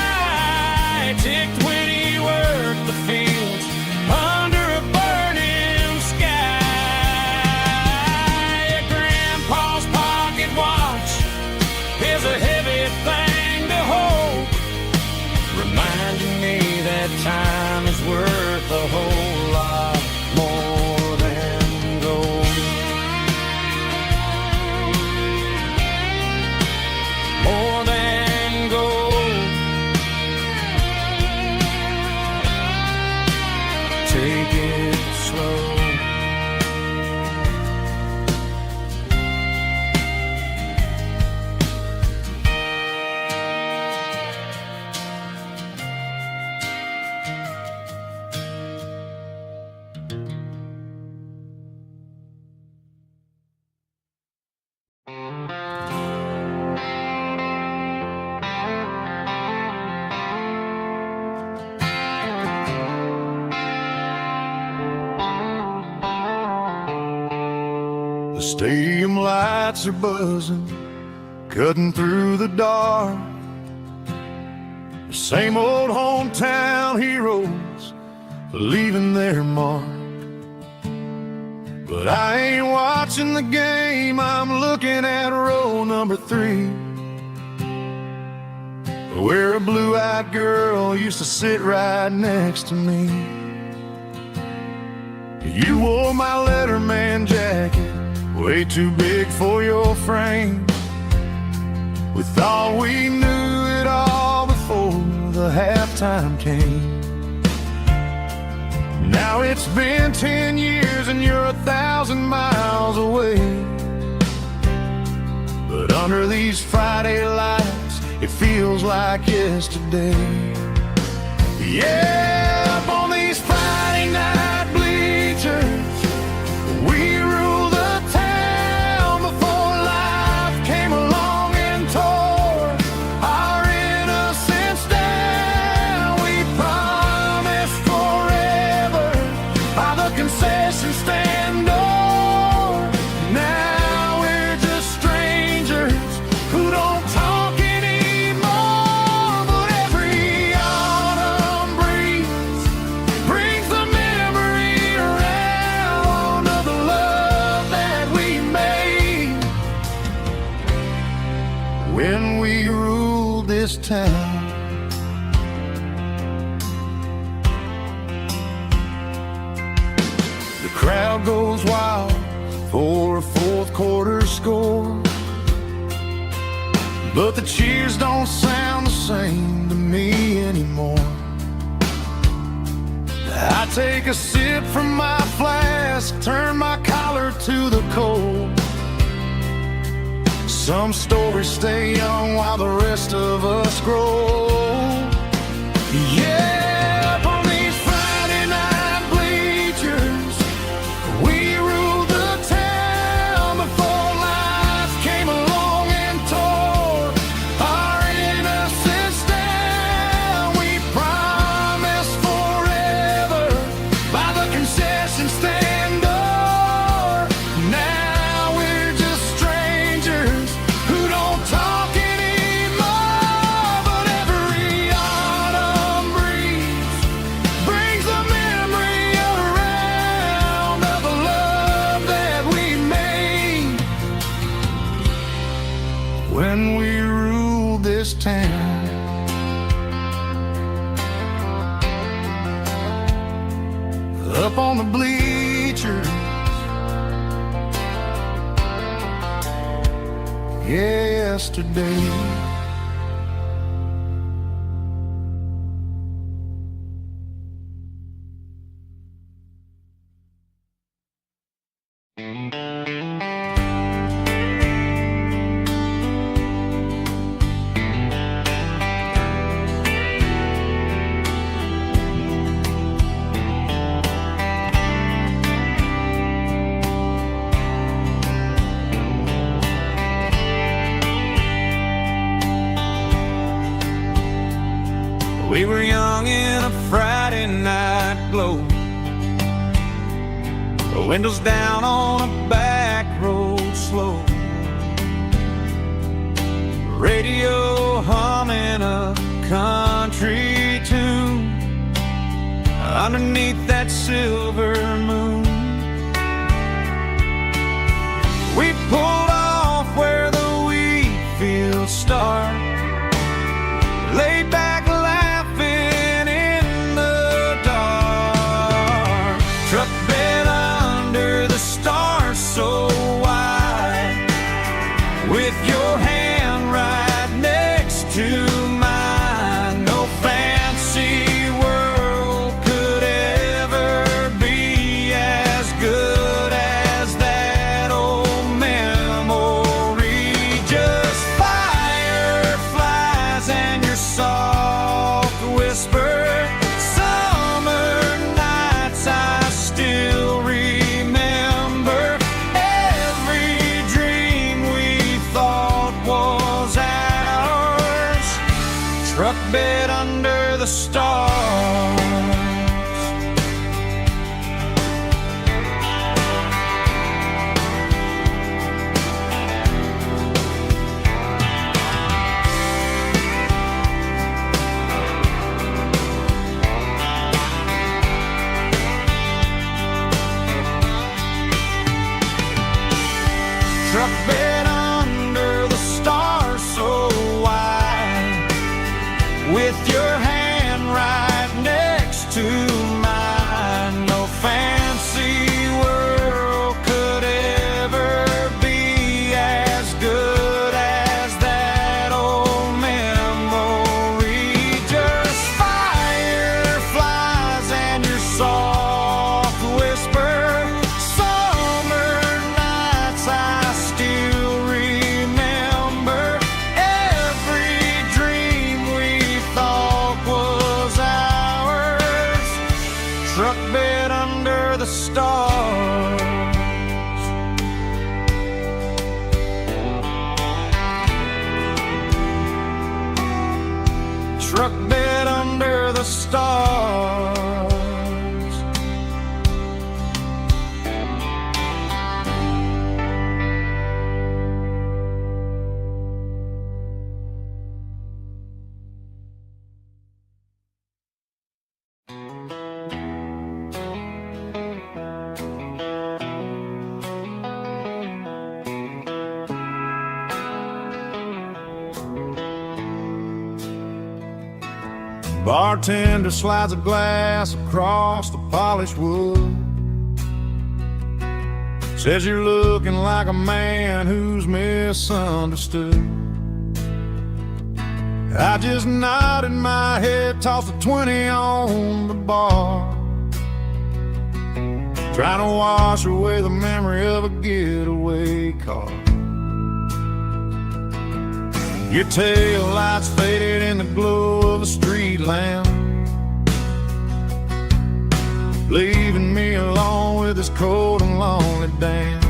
It ticked when he worked the fields under a burning sky. Yeah, Grandpa's pocket watch is a heavy thing to hold, reminding me that time is worth a whole lot more than gold. More than gold. Take it slow. The stadium lights are buzzing, cutting through the dark. The same old hometown heroes leaving their mark. But I ain't watching the game, I'm looking at row number 3, where a blue-eyed girl used to sit right next to me. You wore my Letterman jacket, way too big for your frame. We thought we knew it all before the halftime came. Now it's been 10 years and you're 1,000 miles away. But under these Friday lights, it feels like yesterday. Yeah, up on these Friday night bleachers, we rule the town before life came along and tore our innocence down. We promised forever by the concession stand door. Now we're just strangers who don't talk anymore. But every autumn breeze brings the memory around of the love that we made when we ruled this town. The crowd goes wild for a fourth quarter score, but the cheers don't sound the same to me anymore. I take a sip from my flask, turn my collar to the cold. Some stories stay young while the rest of us grow. Yeah, up on these Friday night bleachers, we ruled the town before life came along and tore our innocence down. We promised forever by the concession stand door. Now we're just strangers who don't talk anymore. But every autumn breeze brings the memory around of the love that we made when we ruled this town. Up on the bleachers, yesterday. glow. The windows down on a back road slow. Radio humming a country tune underneath that silver moon. We pulled off where the wheat fields start, laid back laughing in the dark. Truck bed under the stars so wide, with your hand right next to mine. No fancy world could ever be as good as that old memory. Just fireflies and your soft whisper. Summer nights I still remember. Every dream we thought was ours. Truck bed under the stars. Truck bed under the stars so wide, with your hand right next to mine. No fancy world could ever be as good as that old memory. Just fireflies and your soft whisper. Summer nights I still remember. Every dream we thought was ours. Truck bed under the stars. Truck bed under the stars. Bartender slides a glass across the polished wood. Says you're looking like a man who's misunderstood. I just nodded my head, tossed a 20 on the bar, trying to wash away the memory of a getaway car. Your tail lights faded in the glow of a street lamp, leaving me alone with this cold and lonely damn.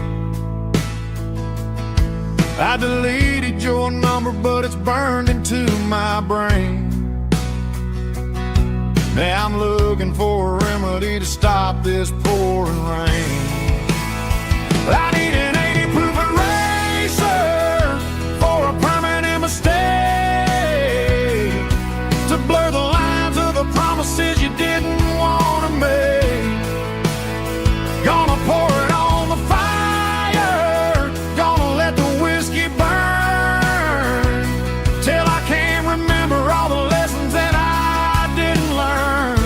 I deleted your number, but it's burned into my brain. Now I'm looking for a remedy to stop this pouring rain. I need an 80 proof eraser for a permanent mistake, to blur the lines of the promises you didn't want to make. Gonna pour it on the fire, gonna let the whiskey burn, till I can't remember all the lessons that I didn't learn.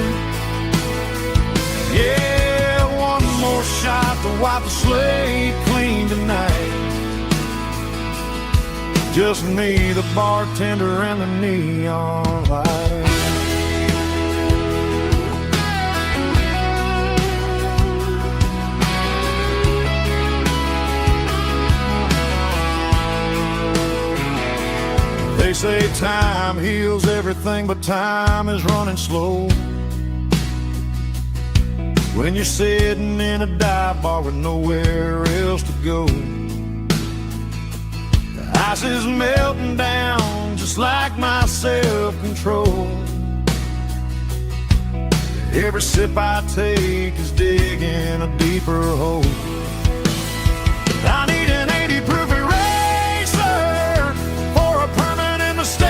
Yeah, one more shot to wipe the slate clean tonight. Just me, the bartender, and the neon light. They say time heals everything, but time is running slow. When you're sitting in a dive bar with nowhere else to go, the ice is melting down just like my self-control. Every sip I take is digging a deeper hole. I need an 80 proof eraser for a permanent mistake,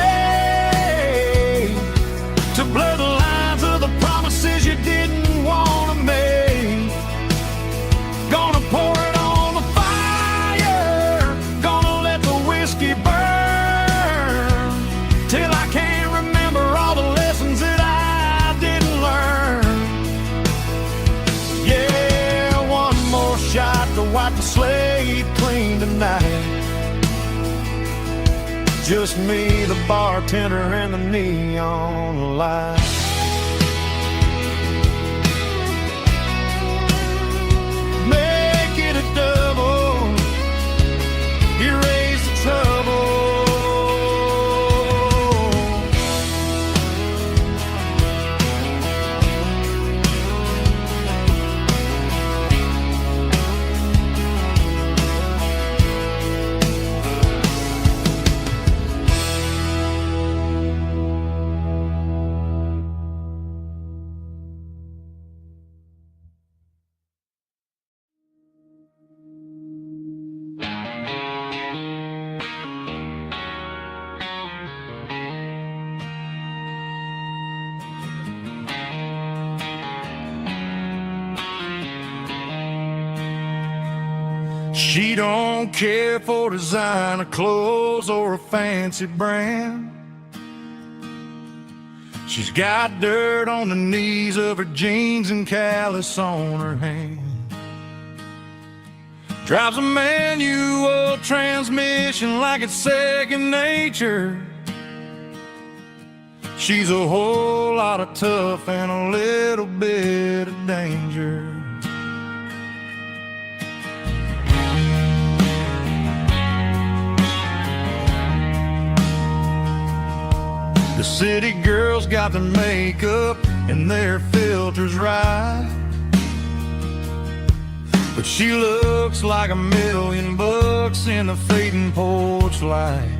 to blur the lines of the promises you didn't want to make. Gonna pour it on the fire, gonna let the whiskey burn, till I can't remember all the lessons that I didn't learn. Yeah, one more shot to wipe the slate clean tonight. Just me, the bartender, and the neon light. Make it a double, erase the trouble. She don't care for designer clothes or a fancy brand. She's got dirt on the knees of her jeans and callus on her hand. Drives a manual transmission like it's second nature. She's a whole lot of tough and a little bit of danger. The city girls got their makeup and their filters right, but she looks like $1,000,000 in the fading porch light.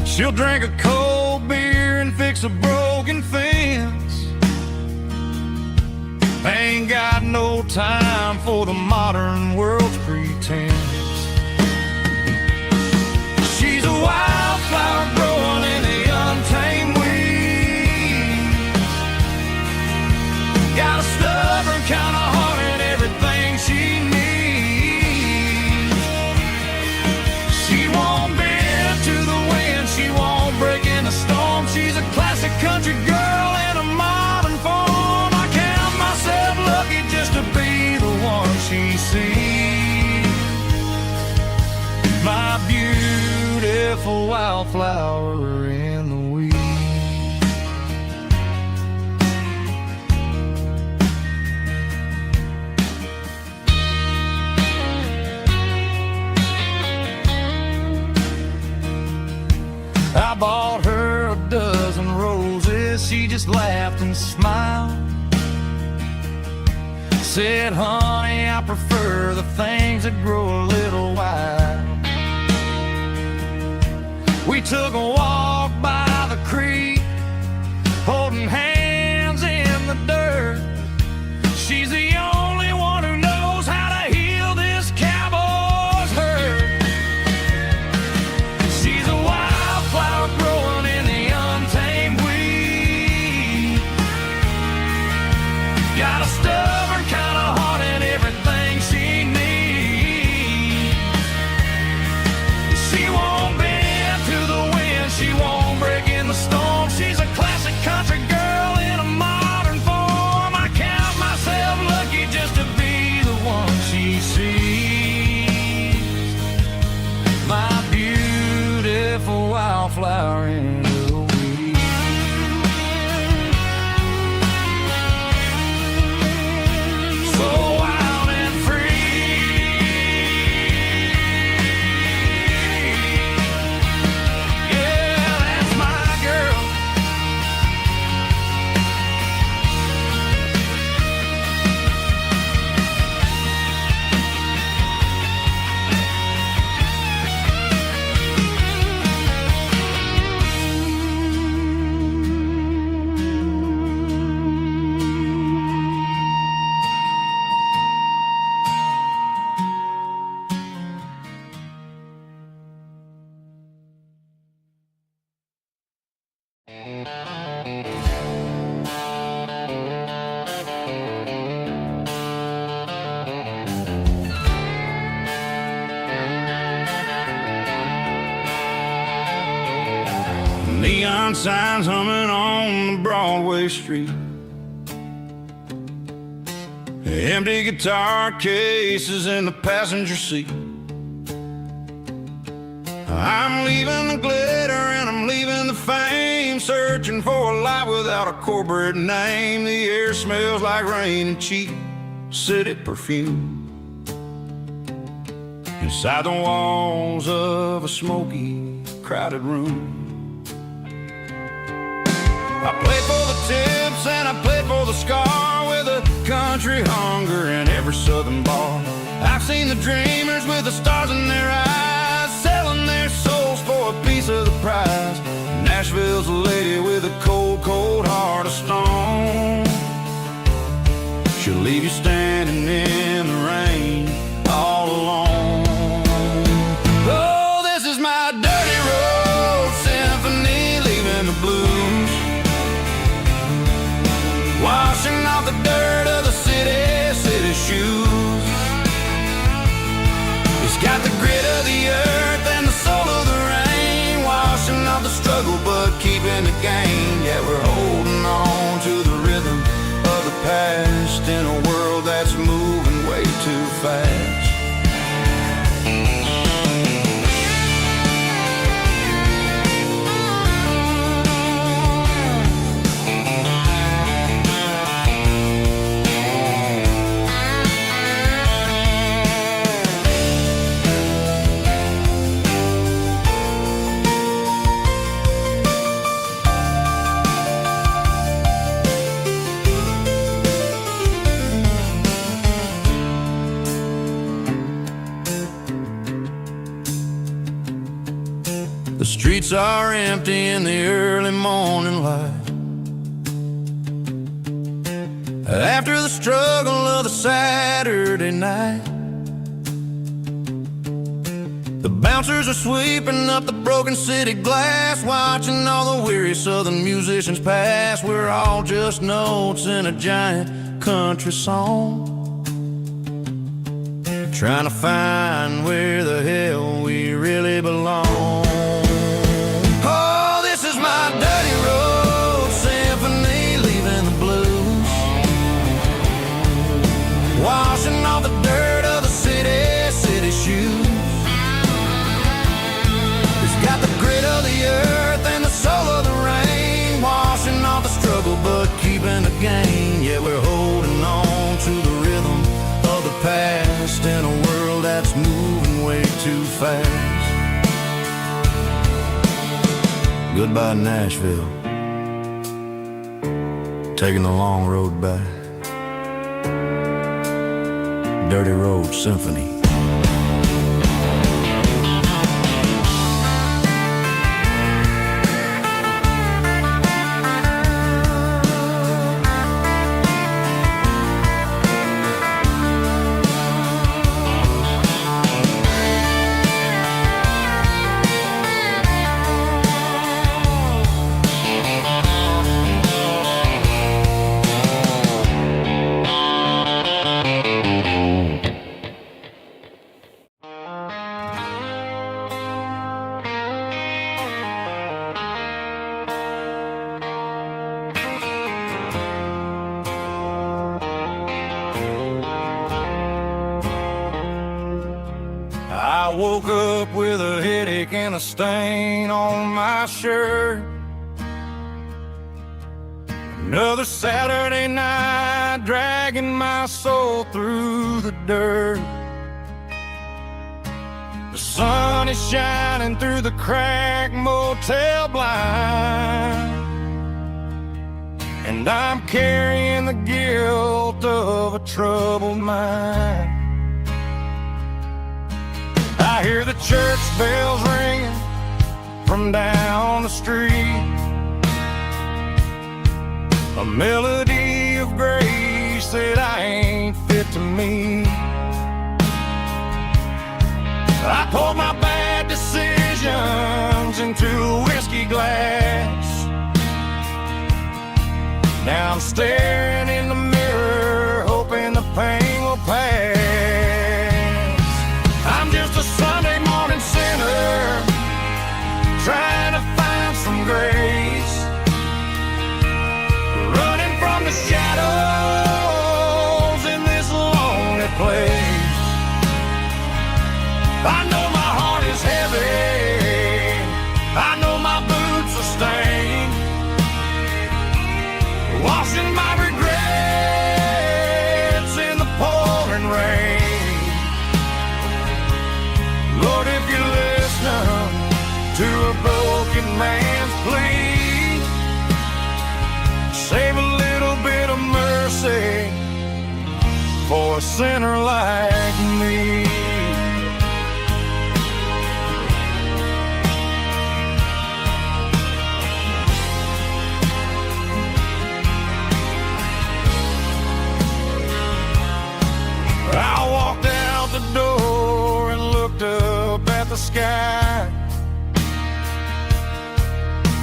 She'll drink a cold beer and fix a broken fence. Ain't got no time for the modern world's pretense. She's a wildflower growing in the untamed weeds. Got a stubborn kind of heart and everything she needs. She won't bend to the wind, she won't break in the storm. She's a classic country girl in a modern form. I count myself lucky just to be the one she sees. My beautiful wildflower in the weeds. I bought her a dozen roses, she just laughed and smiled. Said, honey, I prefer the things that grow a little wild. We took a walk by the creek, holding hands in the dirt. She's the only one who knows how to heal this cowboy's hurt. She's a wildflower growing in the untamed weed. Got a stubborn kind of heart and everything she needs. She won't bend to the wind, she won't break in the storm. She's a classic country girl in a modern form. I count myself lucky just to be the one she sees. My beautiful wildflower in the weeds. Neon signs humming on the Broadway street. Empty guitar cases in the passenger seat. I'm leaving the glitter and I'm leaving the fame, searching for a life without a corporate name. The air smells like rain and cheap city perfume. Inside the walls of a smoky, crowded room. I played for the tips and I played for the scar, with a country hunger in every southern bar. I've seen the dreamers with the stars in their eyes, selling their souls for a piece of the prize. Nashville's a lady with a cold, cold heart of stone. She'll leave you standing in the rain all alone. Oh, this is my dirty road symphony, leaving the blues, washing off the dirt of the city shoes. It's got the grit of the earth and the soul of the rain, washing off the struggle but keeping the gain. Yeah, we're holding on to the rhythm of the past in a world that's moving way too fast. The streets are empty in the early morning light, after the struggle of the Saturday night. The bouncers are sweeping up the broken city glass, watching all the weary southern musicians pass. We're all just notes in a giant country song, trying to find where the hell we really belong. My dirty road symphony, leaving the blues, washing off the dirt of the city shoes. It's got the grit of the earth and the soul of the rain, washing off the struggle but keeping the gain. Yeah, we're holding on to the rhythm of the past in a world that's moving way too fast. Goodbye, Nashville, taking the long road back. Dirty Road Symphony. I woke up with a headache and a stain on my shirt. Another Saturday night, dragging my soul through the dirt. The sun is shining through the cracked motel blind, and I'm carrying the guilt of a troubled mind. I hear the church bells ringing from down the street, a melody of grace that I ain't fit to meet. I poured my bad decisions into a whiskey glass. Now I'm staring in the mirror, hoping the pain will pass. I'm just a Sunday morning sinner, trying to find some grace. a sinner like me. I walked out the door and looked up at the sky.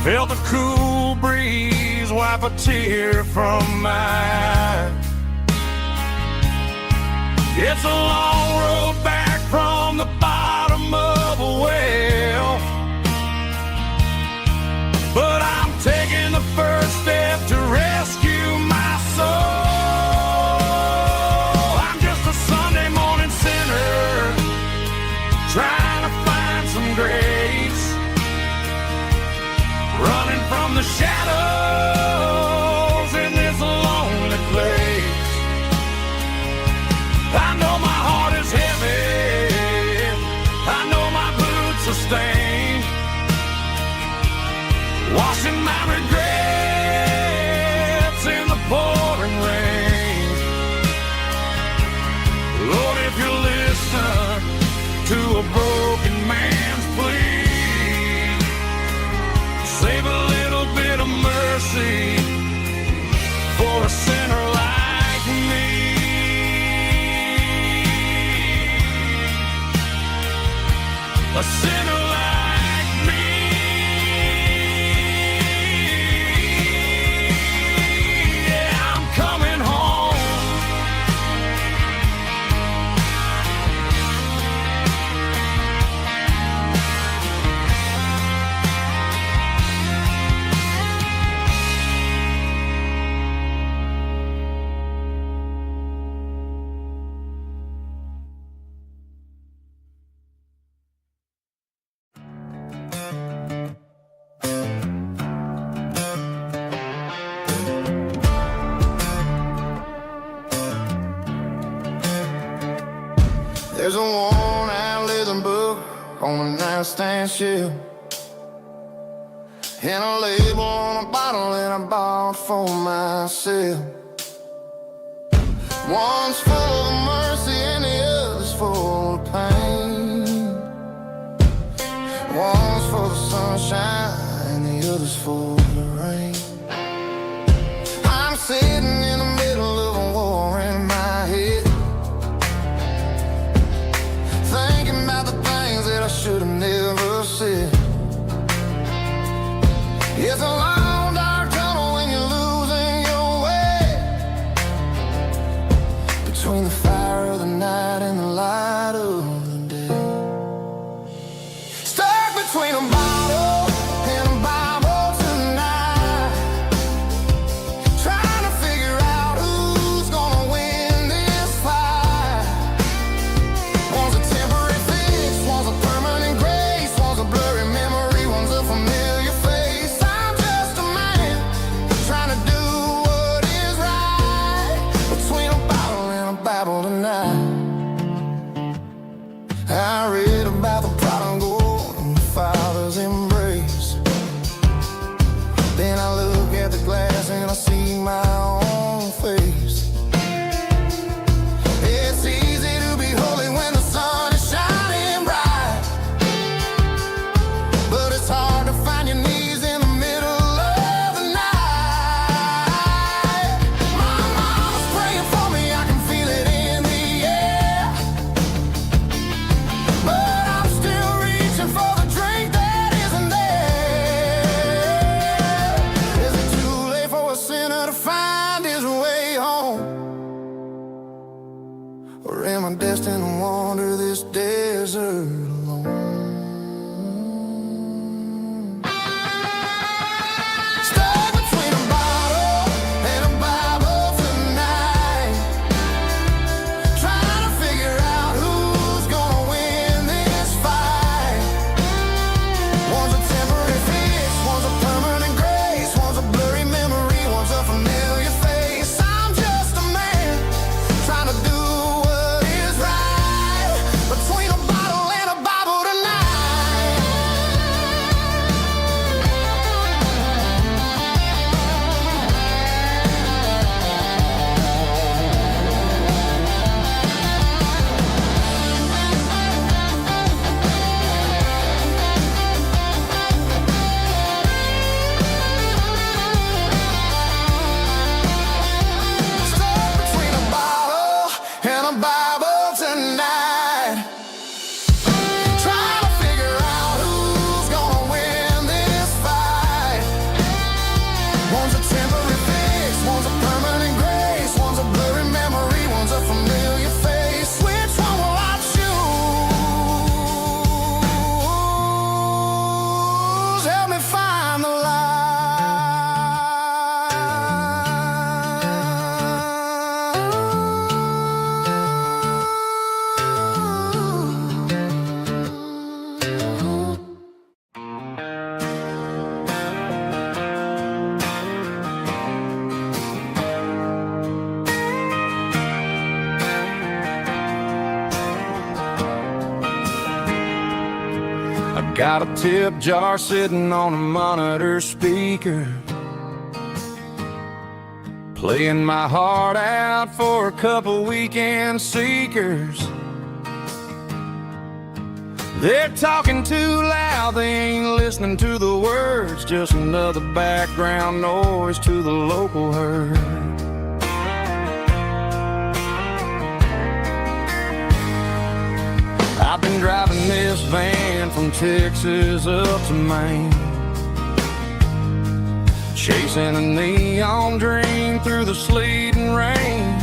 Felt the cool breeze wipe a tear from my eye. It's a long road back from the bottom of a well, but I'm taking the first step to rescue my soul. I'm just a Sunday morning sinner trying to find some grace, running from the shadows in this lonely place. I know my heart is heavy, I know my boots are stained, washing my regrets in the pouring rain. Lord, if you listen to a broken man's plea, save a little bit of mercy for a sinner like me. A sinner like me. Yeah, I'm coming home. There's a worn-out leather book on the nightstand shelf, and a label on a bottle that I bought for myself. One's full of mercy and the other's full of pain. One's full of sunshine and the other's full of rain. I'm sitting in the middle of a war in my head, thinking about the things that I should have never said. It's a long dark tunnel when you're losing your way, between the fire of the night and the light of the day. Stuck between a bottle and a Bible tonight, trying to figure out who's gonna win this fight. One's a temporary fix, one's a permanent grace, one's a blurry memory, one's a familiar face. I'm just a man trying to do what is right, between a bottle and a Bible tonight. I read about the prodigal and the father's embrace. Then I look at the glass and I see my own face. It's easy to be holy when the sun is shining bright, but it's hard to find your knees in the middle of the night. My mom's praying for me, I can feel it in the air, but I'm still reaching for the drink that isn't there. Is it too late for a sinner to find his way home? Or am I destined to wander this desert alone? Stuck between a bottle and a Bible tonight, trying to figure out who's gonna win this fight. One's a temporary fix, one's a permanent grace, one's a blurry memory, one's a familiar face. I'm just a man trying to do what is right, between Got a tip jar sitting on a monitor speaker, playing my heart out for a couple weekend seekers. They're talking too loud, they ain't listening to the words, just another background noise to the local herd. I've been driving this van from Texas up to Maine, chasing a neon dream through the sleet and rain.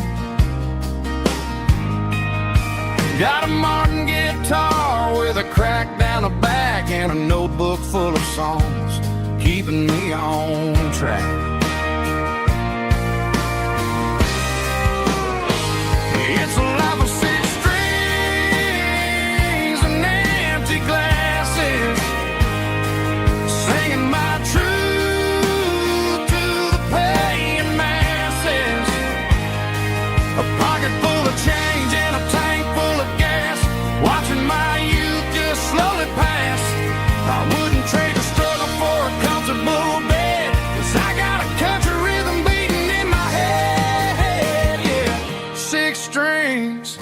Got a Martin guitar with a crack down the back and a notebook full of songs, keeping me on track. It's a life of six strings and empty glasses, singing my truth to the paying masses. A pocket full of change and a tank full of gas, watching my youth just slowly pass. I wouldn't trade the struggle for a comfortable bed, 'cause I got a country rhythm beating in my head, yeah. Six strings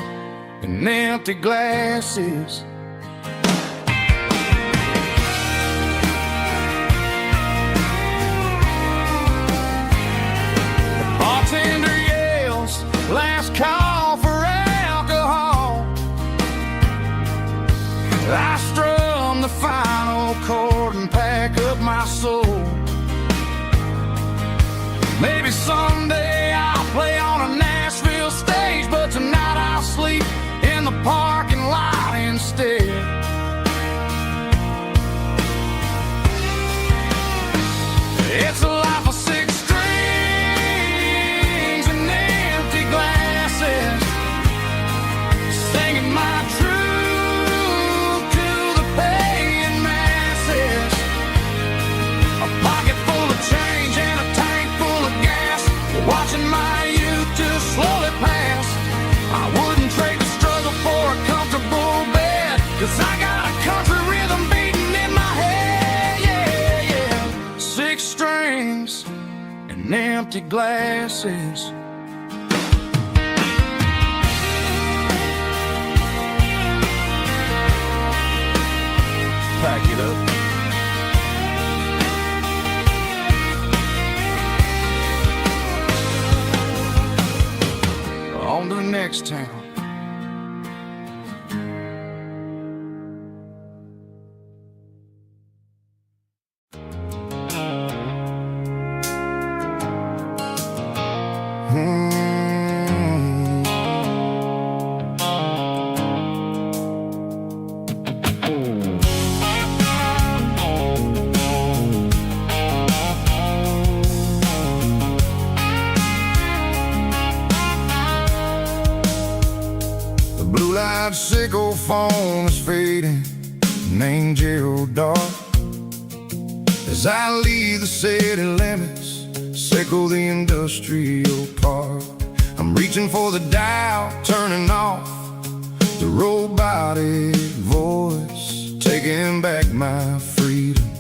and empty glasses. The bartender yells, last call for alcohol. I strum the final chord and pack up my soul. Maybe someday I'll play on a Nashville stage, but tonight I'll sleep in the parking lot instead. It's a life of six strings and empty glasses, singing my truth to the paying masses. A pocket full of change and a tank full of gas, watching my youth just slowly pass. I wouldn't trade the struggle for a comfortable bed, 'cause I got a country rhythm beating in my head, yeah, yeah. Six strings and empty glasses. Pack it up. On to the next town. Blue light sickle phone is fading, name Gerald dark. As I leave the city limits, sickle the industrial park. I'm reaching for the dial, turning off the robotic voice, taking back my freedom,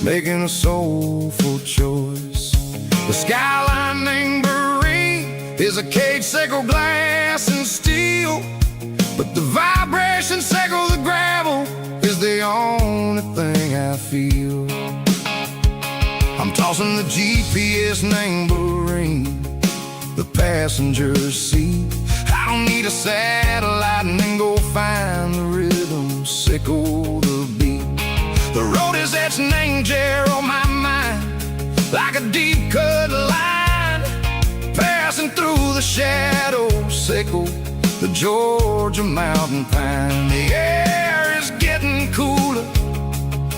making a soulful choice. The skyline named is a cage, sickle glass and steel, but the vibration sickle the gravel is the only thing I feel. I'm tossing the GPS named Marine, the passenger seat. I don't need a satellite and then go find the rhythm, sickle the beat. The road is etched named Gerald on my mind, like a deep cut line, passing through the shadows, sickle the Georgia mountain pine. The air is getting cooler,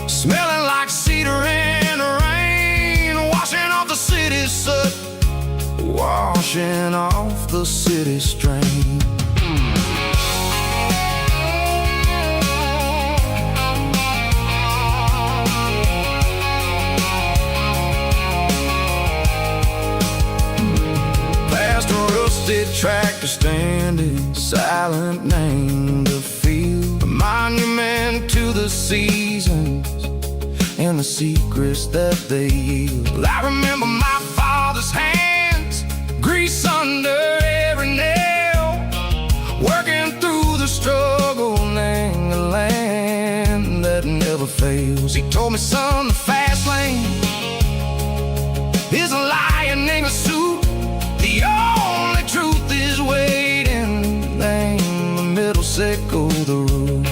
smelling like cedar in the rain, washing off the city's soot, washing off the city strain. Tractor standing silent, named the field, a monument to through the seasons and the secrets that they yield. I remember my father's hands, grease under every nail, working through the struggle and the land that never fails. He told me, son, the fast lane is a lion in a suit. The only truth is waiting. Name the middle, sickle the root.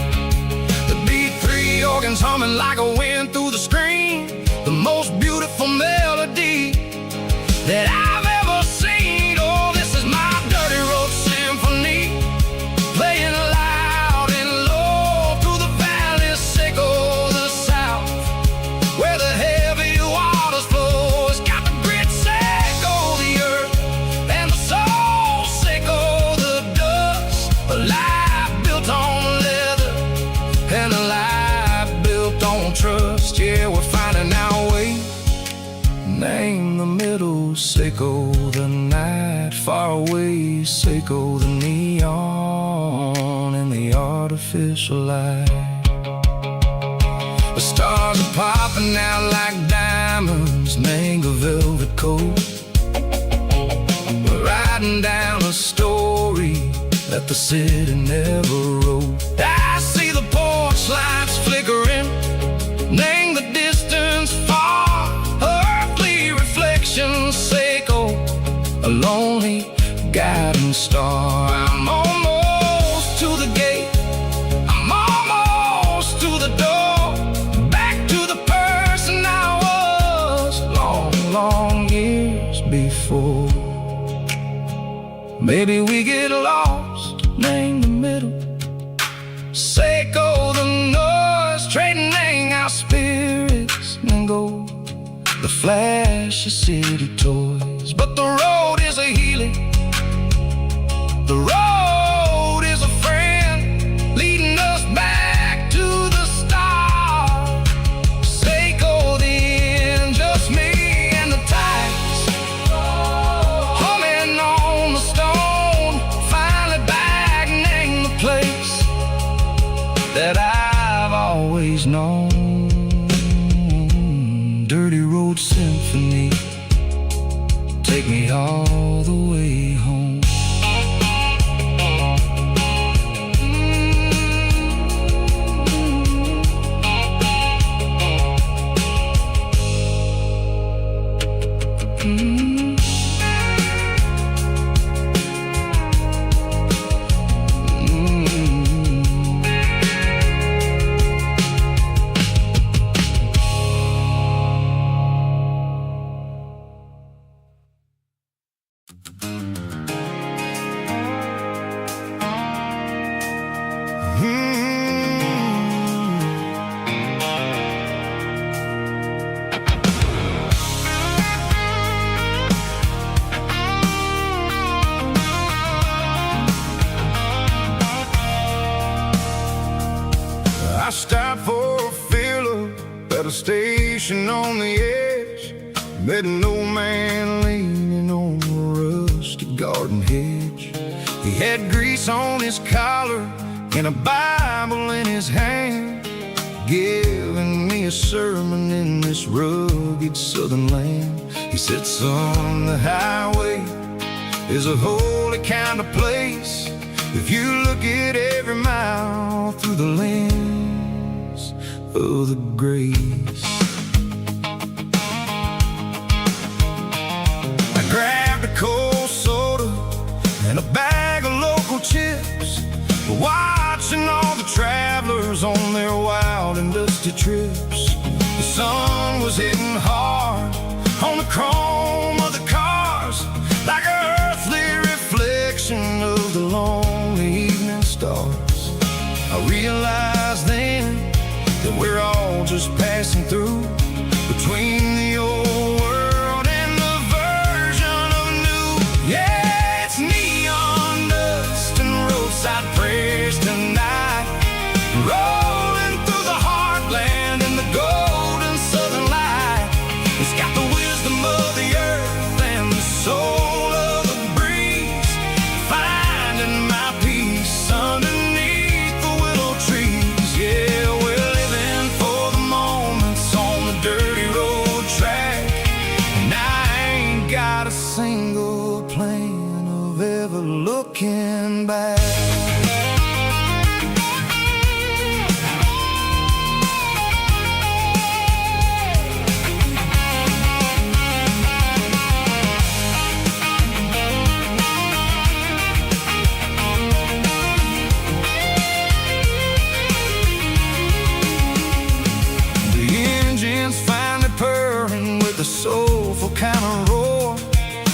The beat, three organs humming like a wind through the screen. The most beautiful melody that I've ever seen. Oh, this is my dirty road symphony, playing loud and low through the valleys, sickle the south, where the heavy waters flow. It's got the grit, sickle the earth, and the soul, sickle the dust. A life built on leather and a life built on trust. Yeah, we're finding our way. Name the middle, sickle the night, far away, sickle the neon and the artificial light. The stars are popping out like diamonds, mango velvet coat. We're riding down a story that the city never wrote. I see the porch lights flickering, name the distance far, earthly reflections, sickle a lonely guiding star. I'm almost to the gate, I'm almost to the door, back to the person I was long, long years before. Maybe we get lost, name the middle, sickle the noise, trading our spirits and go the flash of city toys. But the road is a healing, the road is a friend, leading us back to the start. Sickle the end, just me and the tides, humming on the stone, finally back, name the place that I've always known. Dirty road symphony, take me all the way home. I stopped for a fill-up at a station on the edge. Met an old man leaning on a rusty garden hedge. He had grease on his collar and a Bible in his hand, giving me a sermon in this rugged southern land. He said, son, the highway is a holy kind of place if you look at every mile through the lens of the grace. I grabbed a cold soda and a bag of local chips, watching all the travelers on their wild and dusty trips. The sun was hitting hard on the chrome of the cars, like an earthly reflection of the lonely evening stars. I realized then that we're all just passing through, between the old world and the version of new. Yeah, it's neon dust and roadside prayers tonight, rolling through the heartland in the golden southern light. It's got the wisdom of the earth and the soul of the breeze, finding my peace underneath the willow trees. Yeah, well, ever looking back. The soulful kind of roar,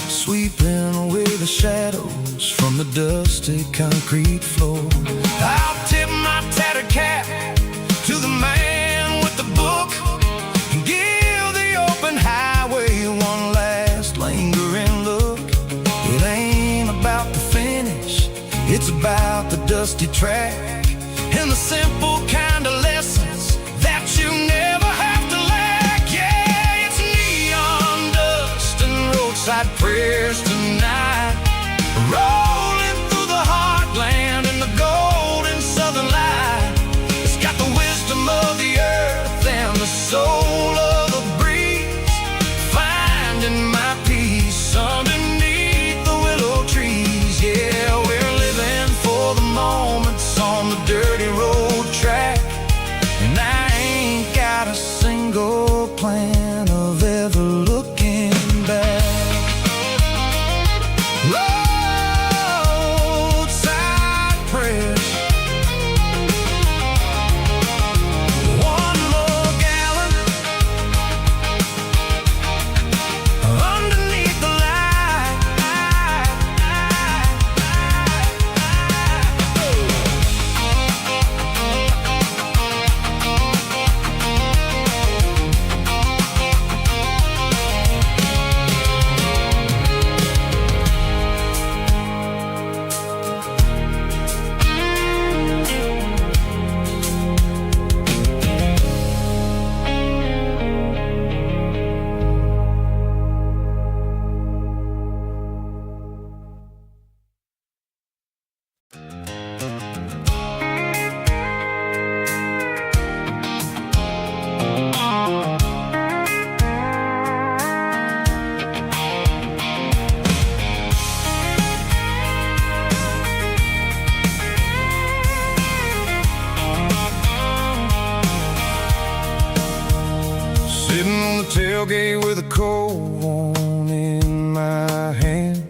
sweeping away the shadows from the dusty concrete floor. I'll tip my tattered cap to the man with the book and give the open highway one last lingering look. It ain't about the finish, it's about the dusty track and the simple kind of lessons that you never have to lack. Yeah, it's neon dust and roadside prayers tonight, rolling through the heartland in the golden southern light. It's got the wisdom of the earth and the soul of the breeze, finding my peace underneath the willow trees. Yeah, we're living for the moments on the dirty road track, and I ain't got a single plan of ever looking back. Roadside prayers, one more gallon underneath the light. Sitting on the tailgate with a cold one in my hand,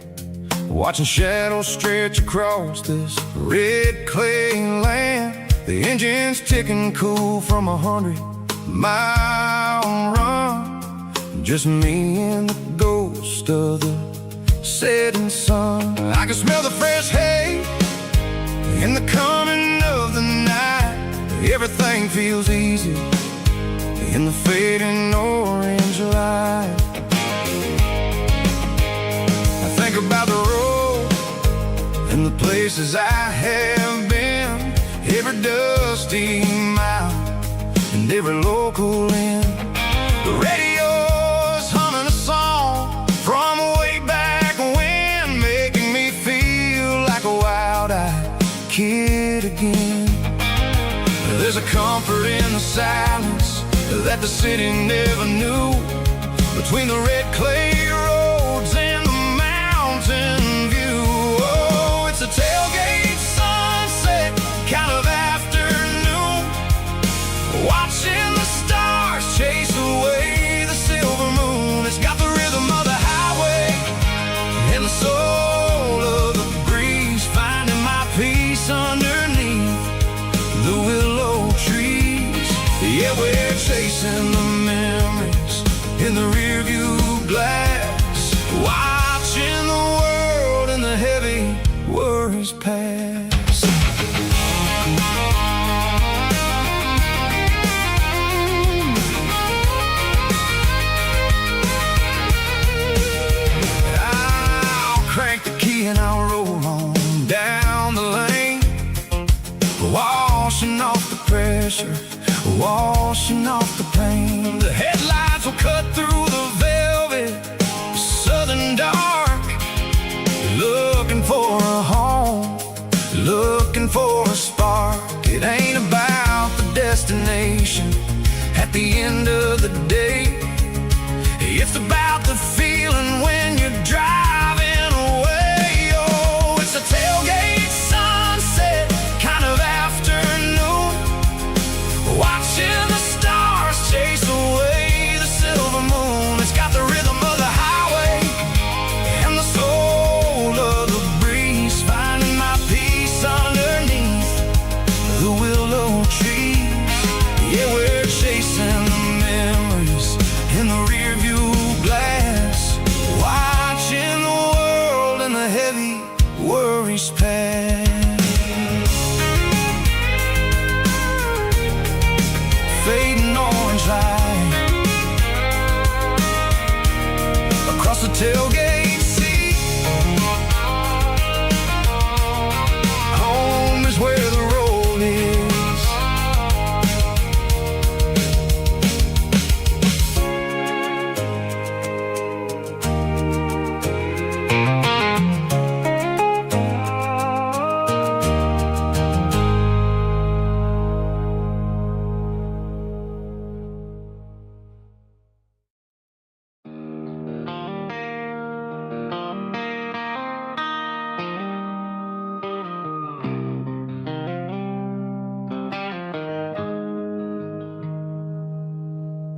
watching shadows stretch across this red clay land. The engine's ticking cool from 100-mile run, just me and the ghost of the setting sun. I can smell the fresh hay and the coming of the night. Everything feels easy in the fading orange light. I think about the road and the places I have been, every dusty mile and every local inn. The radio's humming a song from way back when, making me feel like a wild-eyed kid again. There's a comfort in the silence that the city never knew, between the red clay roads and the mountain view. Oh, it's a tailgate sunset kind of afternoon, watching the stars chase away the silver moon. It's got the rhythm of the highway and the soul of the breeze, finding my peace underneath the willow trees. Yeah, we're chasing the memories in the rearview glass, watching the world and the heavy worries pass. I'll crank the key and I'll roll on down the lane, washing off the pressure, washing off the pain. The headlights will cut through the velvet southern dark, looking for a home, looking for a spark. It ain't about the destination at the end of the day, it's about the feeling when you're driving away. Oh, past, fading orange light across the tailgate seat. Home is where the road is.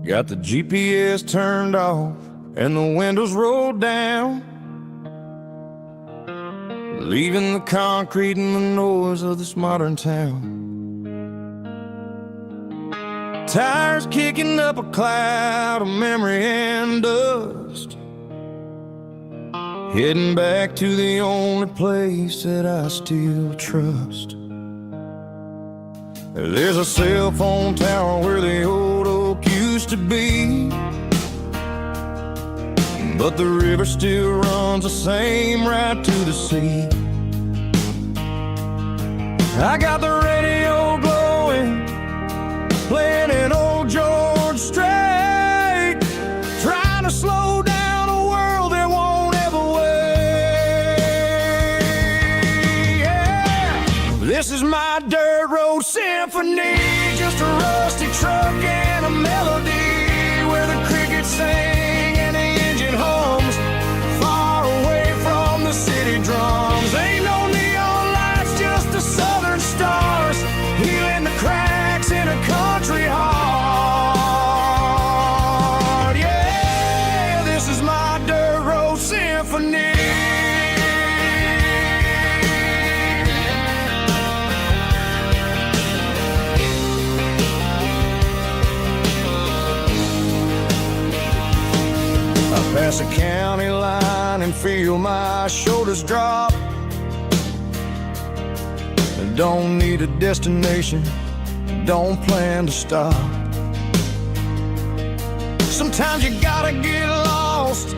Got the GPS turned off and the windows rolled down, leaving the concrete and the noise of this modern town. Tires kicking up a cloud of memory and dust, heading back to the only place that I still trust. There's a cell phone tower where the old oak used to be, but the river still runs the same right to the sea. I got the radio glowing, playing an old George Strait, trying to slow down a world that won't ever wait. Yeah. This is my dirt road symphony, just a rusty truck and a melody where the crickets sing and the engine hums, far away from the city drums. Ain't no neon lights, just the southern stars, healing the cracks in a country heart. Yeah, this is my dirt road symphony. Pass a county line and feel my shoulders drop. Don't need a destination, don't plan to stop. Sometimes you gotta get lost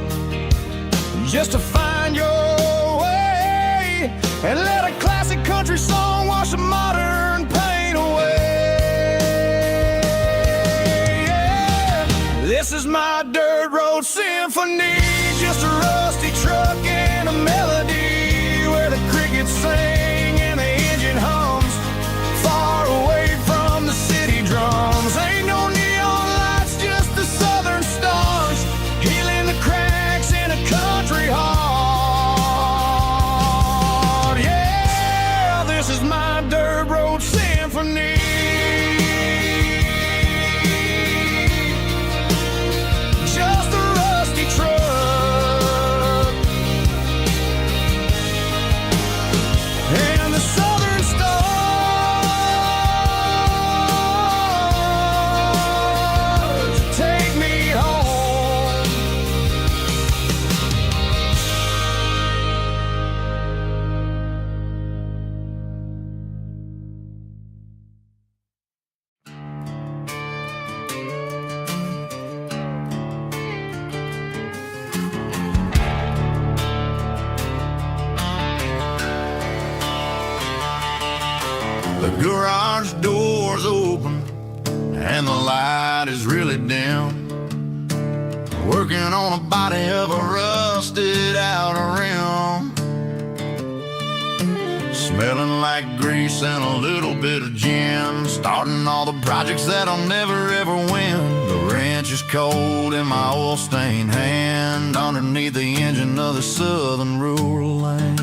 just to find your way, and let a classic country song wash the modern pain away. Yeah. This is my dirt road symphony, just a rusty truck and a melody where the crickets sing and the engine hums, far away from the city drums. Ain't no neon lights, just the southern stars, healing the cracks in a country heart. Yeah, this is my dirt road symphony. Just a rusty truck and the southern stars take me home. The garage door's open and the light is really dim, working on a body of a rusted out rim, smelling like grease and a little bit of gin, starting all the projects that I'll never ever win. The wrench is cold in my oil-stained hand, underneath the engine of the southern rural land.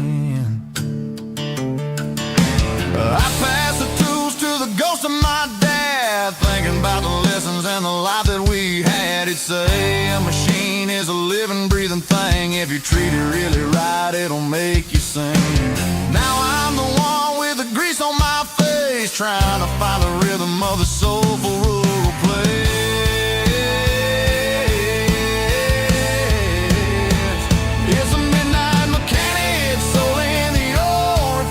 I pass the tools to the ghost of my dad, thinking about the lessons and the life that we had. He'd say a machine is a living, breathing thing. If you treat it really right, it'll make you sing. Now I'm the one with the grease on my face, trying to find the rhythm of the soulful rural place. It's a midnight mechanic, soul in the oil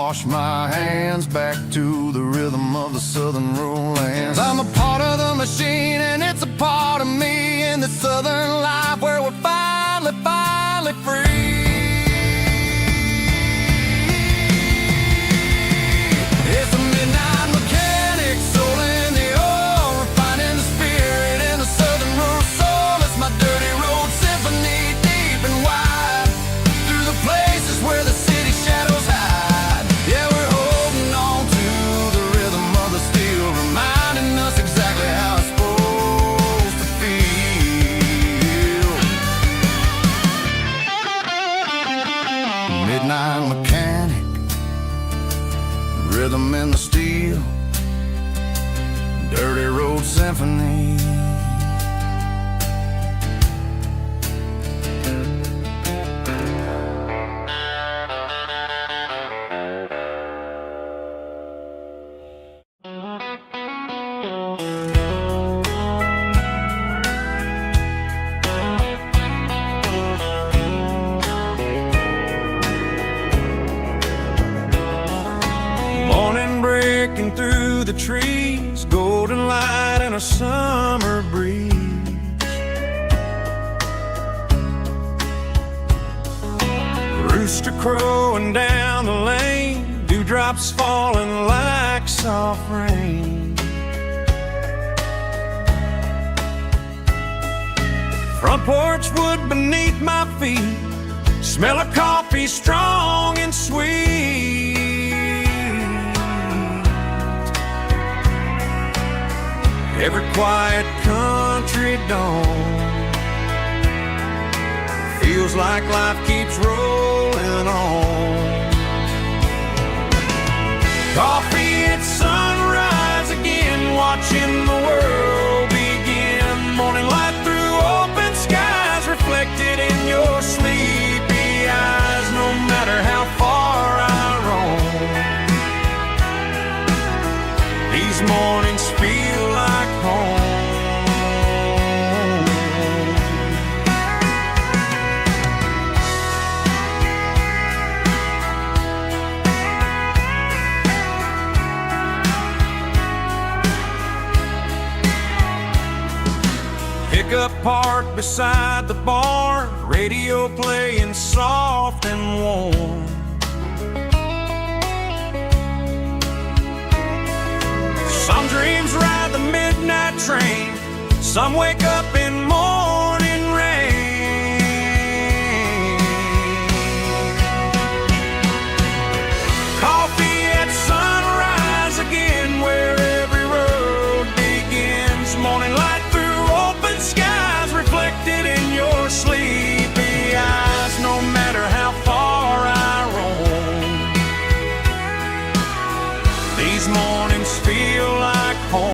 wash my hands back to the rhythm of the southern rural lands. I'm a part of the machine and it's a part of me in the southern life where we're finally free. It's a midnight mechanic, soul in the oil, refining the spirit in the southern rural soul. It's my dirty road symphony, deep and wide, through the places where the city shadows hide. Yeah, we're holding on to the rhythm of the steel, reminding us exactly how it's supposed to feel. Midnight mechanic, rhythm in the steel, dirty road symphony. Morning breaking through the trees, golden light and a summer breeze. Rooster crowing down the lane, dewdrops falling like soft rain. Front porch wood beneath my feet, smell of coffee strong and sweet. Every quiet country dawn feels like life keeps rolling on. Coffee at sunrise again, watching the world begin. Morning light through open skies, reflected in your sleepy eyes. No matter how far I roam, these mornings feel like home. Pickup parked beside the barn, radio playing soft and warm. Some dreams ride the midnight train, some wake up in morning rain. Coffee at sunrise again, where every road begins. Morning light through open skies, reflected in your sleepy eyes. No matter how far I roam, these mornings feel